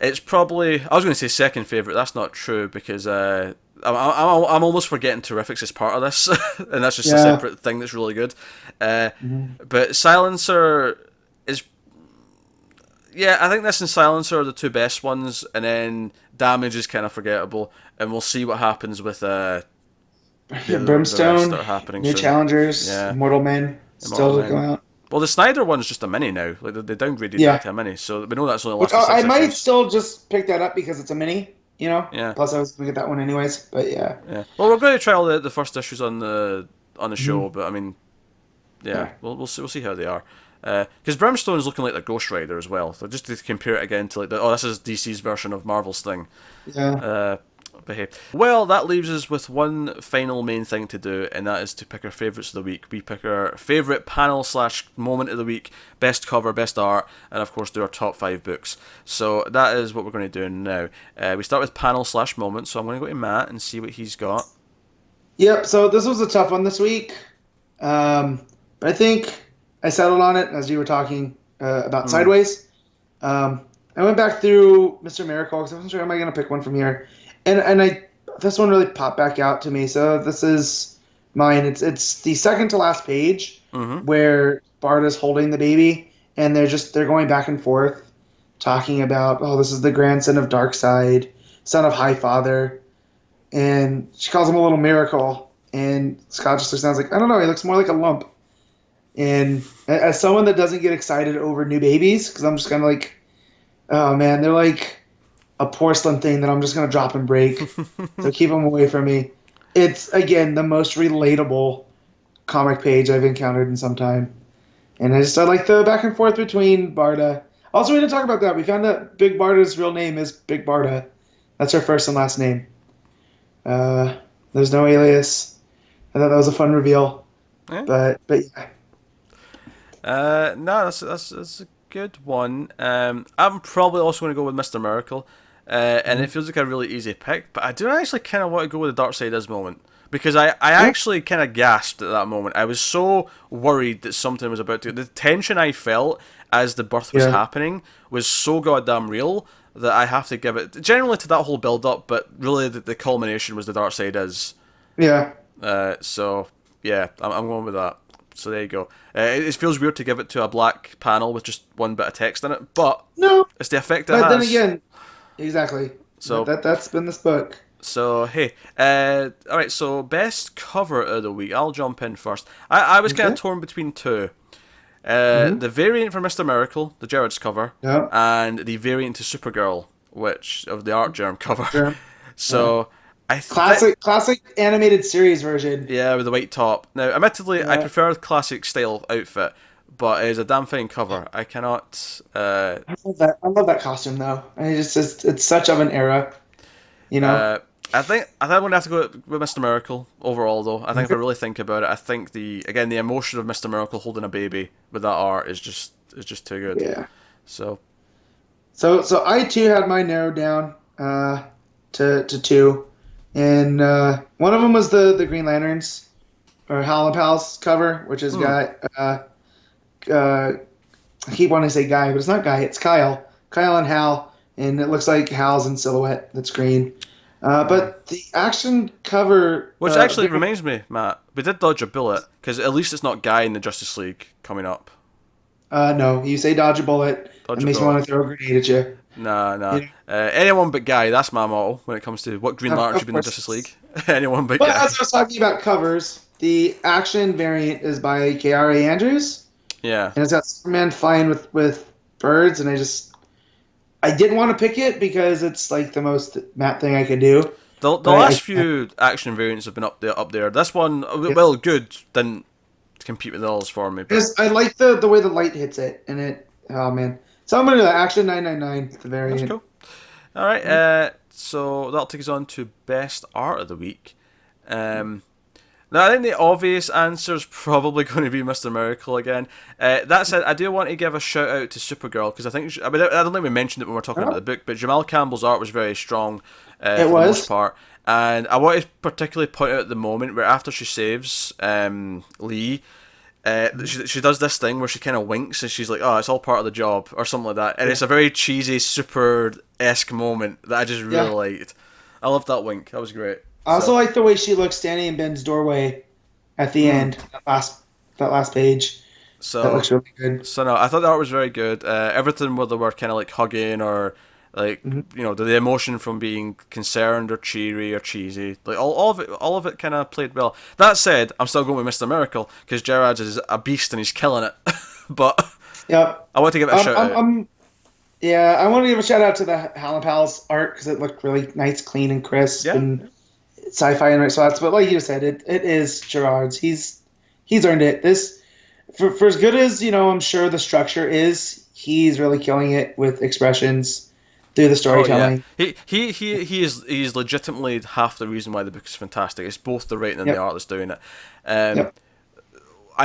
it's probably... I was going to say second favourite. That's not true because I'm almost forgetting Terrifics as part of this. And that's just a separate thing that's really good. But Silencer is... Yeah, I think this and Silencer are the two best ones. And then Damage is kind of forgettable. And we'll see what happens with Yeah, the rest Brimstone, that are happening New soon. Challengers, Yeah. Immortal Men, Immortal still Men. going out. Well, the Snyder one's just a mini now. Like they downgraded Yeah. that to a mini, so we know that's only Which lasted I 6 might issues. still just pick that up because it's a mini, you know? Yeah. Plus I was going to get that one anyways, but yeah. Yeah. Well, we're going to try all the first issues on the show, but I mean, Yeah. we'll see how they are. Because Brimstone is looking like the Ghost Rider as well. So just to compare it again to like this is DC's version of Marvel's thing. Yeah. But hey, well, that leaves us with one final main thing to do, and that is to pick our favourites of the week. We pick our favourite panel / moment of the week, best cover, best art, and of course do our top 5 books. So that is what we're going to do now. We start with panel / moment, so I'm going to go to Matt and see what he's got. Yep, so this was a tough one this week. But I think I settled on it as you were talking about Sideways. I went back through Mr. Miracle because I wasn't sure am I going to pick one from here. And this one really popped back out to me. So this is mine. It's the second to last page where Barda's holding the baby and they're going back and forth talking about, oh, this is the grandson of Darkseid, son of High Father. And she calls him a little miracle. And Scott just sounds like, I don't know, he looks more like a lump. And as someone that doesn't get excited over new babies, because I'm just kind of like, oh man, they're like a porcelain thing that I'm just going to drop and break. So keep them away from me. It's, again, the most relatable comic page I've encountered in some time. And I like the back and forth between Barda. Also, we didn't talk about that. We found that Big Barda's real name is Big Barda. That's her first and last name. There's no alias. I thought that was a fun reveal. But yeah. No, that's a good one. I'm probably also going to go with Mr. Miracle. And it feels like a really easy pick, but I do actually kind of want to go with the Darkseid Is moment. Because I actually kind of gasped at that moment. I was so worried that something was about to... The tension I felt as the birth was happening was so goddamn real that I have to give it... Generally to that whole build-up, but really the culmination was the Darkseid Is. Yeah. So, yeah, I'm going with that. So there you go. It feels weird to give it to a black panel with just one bit of text in it, but no, it's the effect it has. But then again... Exactly. So that's been this book. So hey, all right. So best cover of the week. I'll jump in first. I was kind of torn between two. The variant for Mr. Miracle, the Gerads cover, and the variant to Supergirl, which of the Art Germ cover. So classic animated series version. Yeah, with the white top. Now, admittedly, I prefer the classic style outfit. But it is a damn fine cover. I cannot. I love that costume though. It's such of an era, you know. I think I'm going to have to go with Mr. Miracle overall though. I think if I really think about it, I think the emotion of Mr. Miracle holding a baby with that art is just too good. Yeah. So I too had mine narrowed down to 2, and one of them was the Green Lanterns or Hal and Pal's cover, which has got. I keep wanting to say Guy, but it's not Guy, it's Kyle. Kyle and Hal, and it looks like Hal's in silhouette that's green. But the action cover... Which actually reminds me, Matt, we did dodge a bullet, because at least it's not Guy in the Justice League coming up. No, you say dodge a bullet, it makes me want to throw a grenade at you. Nah. You know? Anyone but Guy, that's my motto when it comes to what Green Lantern should be in the Justice League. Anyone but Guy. As I was talking about covers, the action variant is by K.R.A. Andrews. Yeah. And it's got Superman flying with birds, and I didn't want to pick it because it's like the most Matt thing I could do. The last few action variants have been up there. This one, well, good, didn't compete with those for me. But... I like the way the light hits it, and oh man. So I'm going to do that. Action 999, the variant. That's cool. All right, so that'll take us on to best art of the week. Now, I think the obvious answer is probably going to be Mr. Miracle again. That said, I do want to give a shout out to Supergirl, because I don't think we mentioned it when we were talking about the book, but Jamal Campbell's art was very strong for the most part. And I want to particularly point out the moment where after she saves Lee, she does this thing where she kind of winks and she's like, oh, it's all part of the job, or something like that. And it's a very cheesy, super-esque moment that I just really liked. I loved that wink. That was great. I also like the way she looks standing in Ben's doorway at the end, that last page. So that looks really good. So no, I thought the art was very good. Everything where they were kind of like hugging or Like, the emotion from being concerned or cheery or cheesy, like all of it kind of played well. That said, I'm still going with Mr. Miracle because Gerads is a beast and he's killing it. But I want to give it a shout out. I want to give a shout out to the Howlin' Pals art because it looked really nice, clean, and crisp, and sci-fi in right spots. But like you said, it is Gerads. He's earned it. This for as good as I'm sure the structure is. He's really killing it with expressions. The storytelling. He's legitimately half the reason why the book is fantastic. It's both the writing and the art that's doing it. I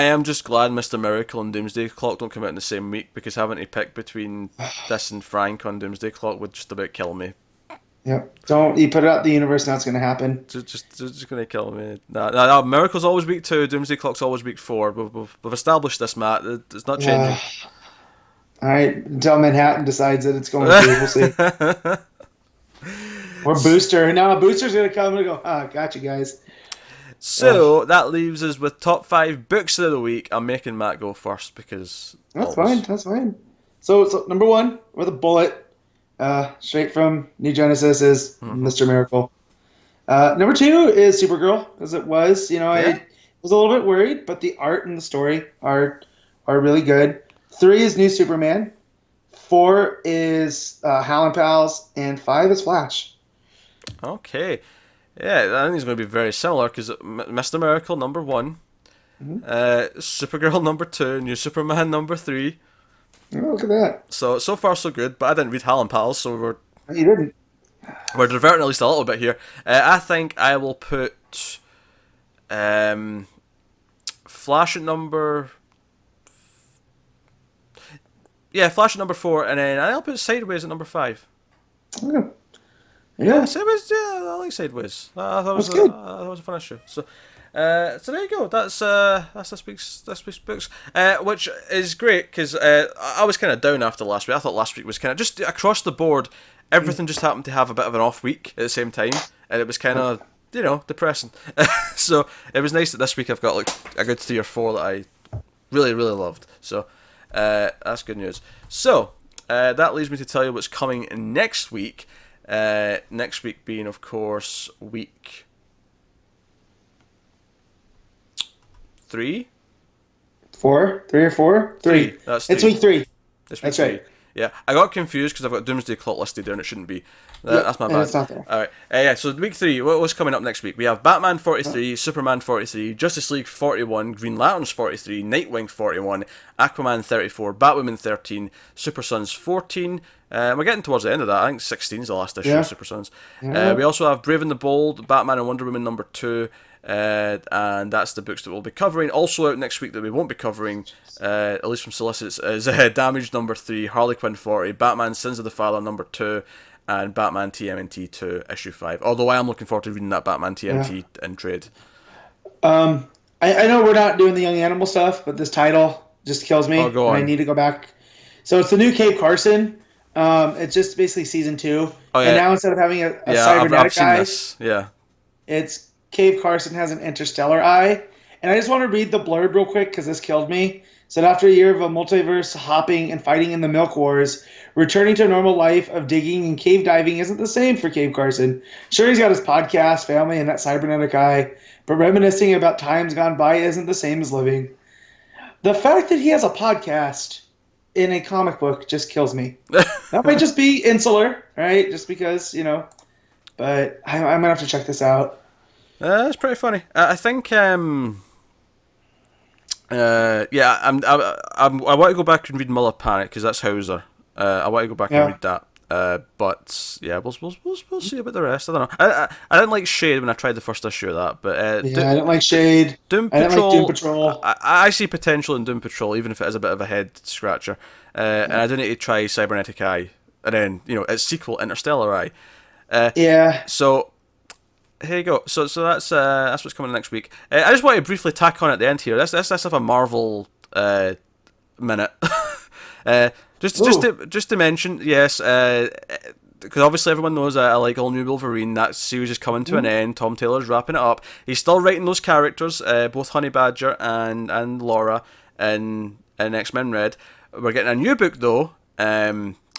am just glad Mr. Miracle and Doomsday Clock don't come out in the same week, because having to pick between this and Frank on Doomsday Clock would just about kill me. Yep. Don't you put it out the universe, now it's going to happen. Just going to kill me. No, Miracle's always week 2, Doomsday Clock's always week 4. We've established this, Matt. It's not changing. All right, until Manhattan decides that it's going to be, we'll see. Or Booster. Now Booster's going to come and go, gotcha, guys. So, that leaves us with top 5 books of the week. I'm making Matt go first because... That's fine. So number 1, with a bullet, straight from New Genesis, is Mr. Miracle. Number 2 is Supergirl, because it was, I was a little bit worried, but the art and the story are really good. 3 is New Superman. 4 is Howlin' Pals. And 5 is Flash. Okay. Yeah, I think it's going to be very similar, because Mr. Miracle, number 1. Supergirl, number 2. New Superman, number 3. Oh, look at that. So far, so good. But I didn't read Howlin' Pals, so You didn't. We're diverting at least a little bit here. I think I will put Flash at number... Yeah, Flash at number 4, and then I'll put Sideways at number 5. Okay. Yeah, Sideways. Yeah, I like Sideways. That was good. That was a fun issue. So there you go. That's this week's books, which is great because I was kind of down after last week. I thought last week was kind of just across the board. Everything just happened to have a bit of an off week at the same time, and it was kind of depressing. So it was nice that this week I've got like a good 3 or 4 that I really loved. So. That's good news. So, that leads me to tell you what's coming next week. Next week being, of course, week 3? 4? 3 or 4? 3. That's 3. It's week 3. That's right. Yeah, I got confused because I've got Doomsday Clock listed there and it shouldn't be. That's my bad. It's not there. Alright, so week 3, what's coming up next week? We have Batman 43, Superman 43, Justice League 41, Green Lanterns 43, Nightwing 41, Aquaman 34, Batwoman 13, Super Sons 14. We're getting towards the end of that. I think 16 is the last issue of Super Sons. We also have Brave and the Bold, Batman and Wonder Woman number 2. And that's the books that we'll be covering. Also out next week that we won't be covering, at least from solicits, is Damage number 3, Harley Quinn 40, Batman Sins of the Father number 2, and Batman TMNT 2 issue 5. Although I am looking forward to reading that Batman TMNT in trade. I know we're not doing the Young Animal stuff, but this title just kills me. Go on. I need to go back. So it's the new Cave Carson. It's just basically season 2. And now instead of having a cybernetic eye, this. Yeah. It's Cave Carson has an interstellar eye. And I just want to read the blurb real quick because this killed me. So after a year of a multiverse hopping and fighting in the Milk Wars, returning to a normal life of digging and cave diving isn't the same for Cave Carson. Sure, he's got his podcast, family, and that cybernetic eye, but reminiscing about times gone by isn't the same as living. The fact that he has a podcast in a comic book just kills me. That might just be insular, right? Just because, but I'm going to have to check this out. It's pretty funny. I think, I want to go back and read Muller Panic because that's Hauser. I want to go back and read that. But yeah, we'll see about the rest. I don't know. I didn't like Shade when I tried the first issue of that, but I didn't like Shade. I didn't like Doom Patrol. I see potential in Doom Patrol, even if it is a bit of a head scratcher. And I do need to try Cybernetic Eye, and then its sequel Interstellar Eye. So. Here you go. So that's what's coming next week. I just want to briefly tack on at the end here. Let's have a Marvel minute. Just to mention, yes, because obviously everyone knows I like All New Wolverine. That series is coming to an end. Tom Taylor's wrapping it up. He's still writing those characters, both Honey Badger and Laura in X-Men Red. We're getting a new book though.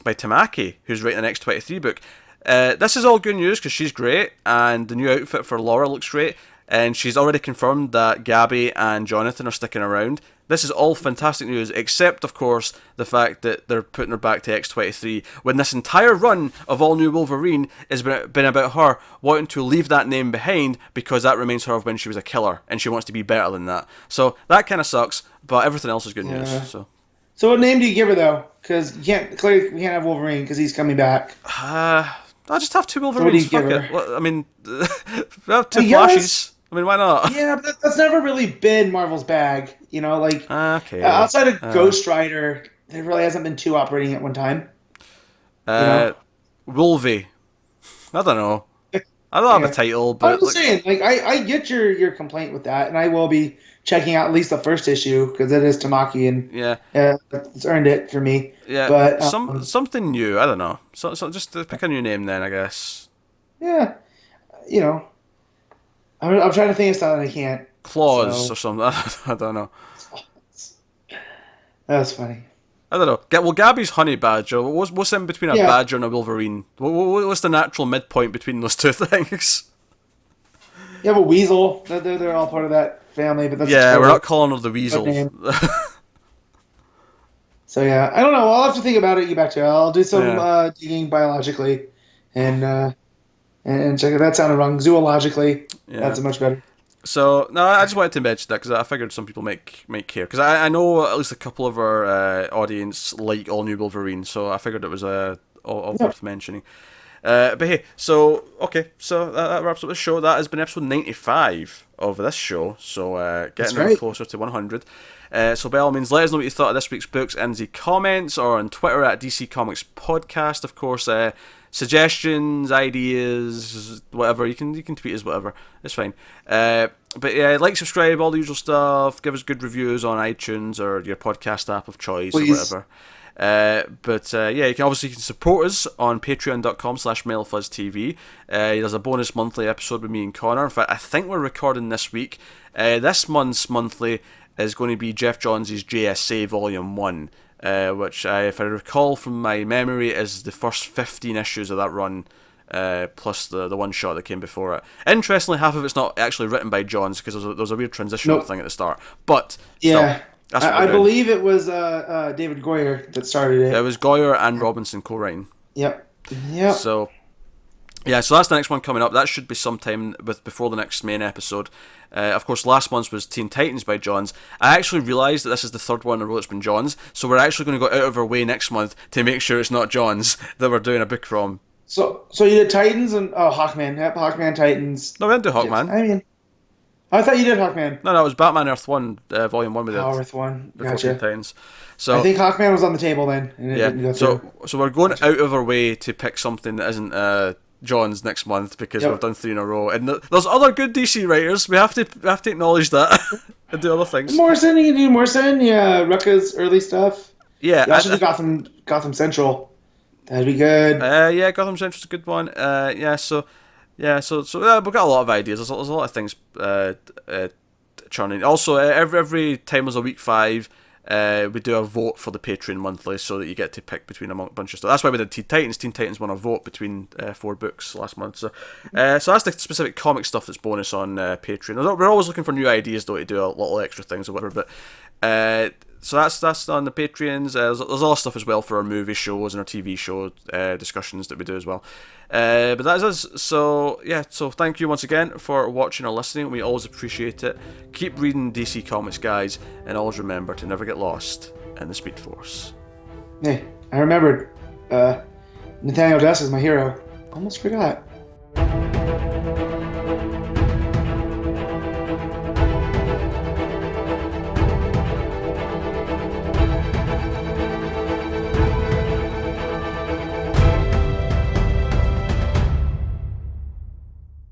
by Tamaki, who's writing the next 23 book. This is all good news because she's great, and the new outfit for Laura looks great, and she's already confirmed that Gabby and Jonathan are sticking around. This is all fantastic news, except, of course, the fact that they're putting her back to X-23, when this entire run of All New Wolverine has been about her wanting to leave that name behind because that reminds her of when she was a killer, and she wants to be better than that. So that kind of sucks, but everything else is good news. So what name do you give her, though? Because clearly we can't have Wolverine because he's coming back. I'll just have two Wolverines. So what do you Fuck give it. Well, I mean, we have two Flashes. I mean, why not? Yeah, but that's never really been Marvel's bag. You know, like outside of Ghost Rider, there really hasn't been two operating at one time. Wolvie. I don't know. I don't have a title, but I'm just saying, like, I get your complaint with that, and I will be checking out at least the first issue because it is Tamaki, and it's earned it for me. Yeah, but something new. I don't know. So just pick a new name then, I guess. Yeah, you know, I'm trying to think of something I can't. Claws or something. I don't know. That's funny. I don't know. Well, Gabby's Honey Badger. What's in between a badger and a Wolverine? What's the natural midpoint between those two things? You have a weasel. They're all part of that family, but that's we're not calling her the weasel. So yeah, I don't know. I'll have to think about it. Get back to you. I'll do some digging biologically, and check it. That sounded wrong. Zoologically, that's much better. So no, I just wanted to mention that because I figured some people might care, because I know at least a couple of our audience like All New Wolverine, so I figured it was all worth mentioning. But hey, so that wraps up the show. That has been episode 95 of this show, so getting right closer to 100. So by all means, let us know what you thought of this week's books in the comments or on Twitter at DC Comics Podcast. Of course, suggestions, ideas, whatever, you can tweet us, whatever, it's fine. But yeah, like, subscribe, all the usual stuff. Give us good reviews on iTunes or your podcast app of choice, please, or whatever. You can support us on patreon.com/MailFuzzTV. There's a bonus monthly episode with me and Connor. In fact, I think we're recording this week. This month's monthly is going to be Jeff Johns' JSA Volume 1, which, if I recall from my memory, is the first 15 issues of that run, plus the one shot that came before it. Interestingly, half of it's not actually written by Johns because there was a weird transitional thing at the start. But yeah, I believe it was David Goyer that started it. It was Goyer and Robinson co-writing. Yep. So that's the next one coming up. That should be sometime before the next main episode. Of course, last month's was Teen Titans by Johns. I actually realised that this is the third one in a row that's been Johns, so we're actually going to go out of our way next month to make sure it's not Johns that we're doing a book from. So you did Titans and Hawkman. Yep, Hawkman, Titans. No, we didn't do Hawkman. I mean, I thought you did Hawkman. No, it was Batman Earth 1, Volume 1 we did. Earth 1, before gotcha. Teen Titans. So, I think Hawkman was on the table then. And it didn't go through. So we're going out of our way to pick something that isn't John's next month because we've done 3 in a row, and there's other good DC writers. We have to acknowledge that and do other things. Morrison, you can do Morrison. Yeah, Rucka's early stuff. Yeah, you also do Gotham Central. That'd be good. Gotham Central's a good one. So we've got a lot of ideas. There's a lot of things churning. Also, every time there's a week 5. We do a vote for the Patreon monthly so that you get to pick between a bunch of stuff. That's why we did Teen Titans. Teen Titans won a vote between 4 books last month. So that's the specific comic stuff that's bonus on Patreon. We're always looking for new ideas though to do a little extra things or whatever. But so that's on the Patreons. There's other stuff as well for our movie shows and our TV show discussions that we do as well. But that is us. So thank you once again for watching or listening. We always appreciate it. Keep reading DC Comics, guys, and always remember to never get lost in the Speed Force. Hey, I remembered. Nathaniel Dess is my hero. Almost forgot.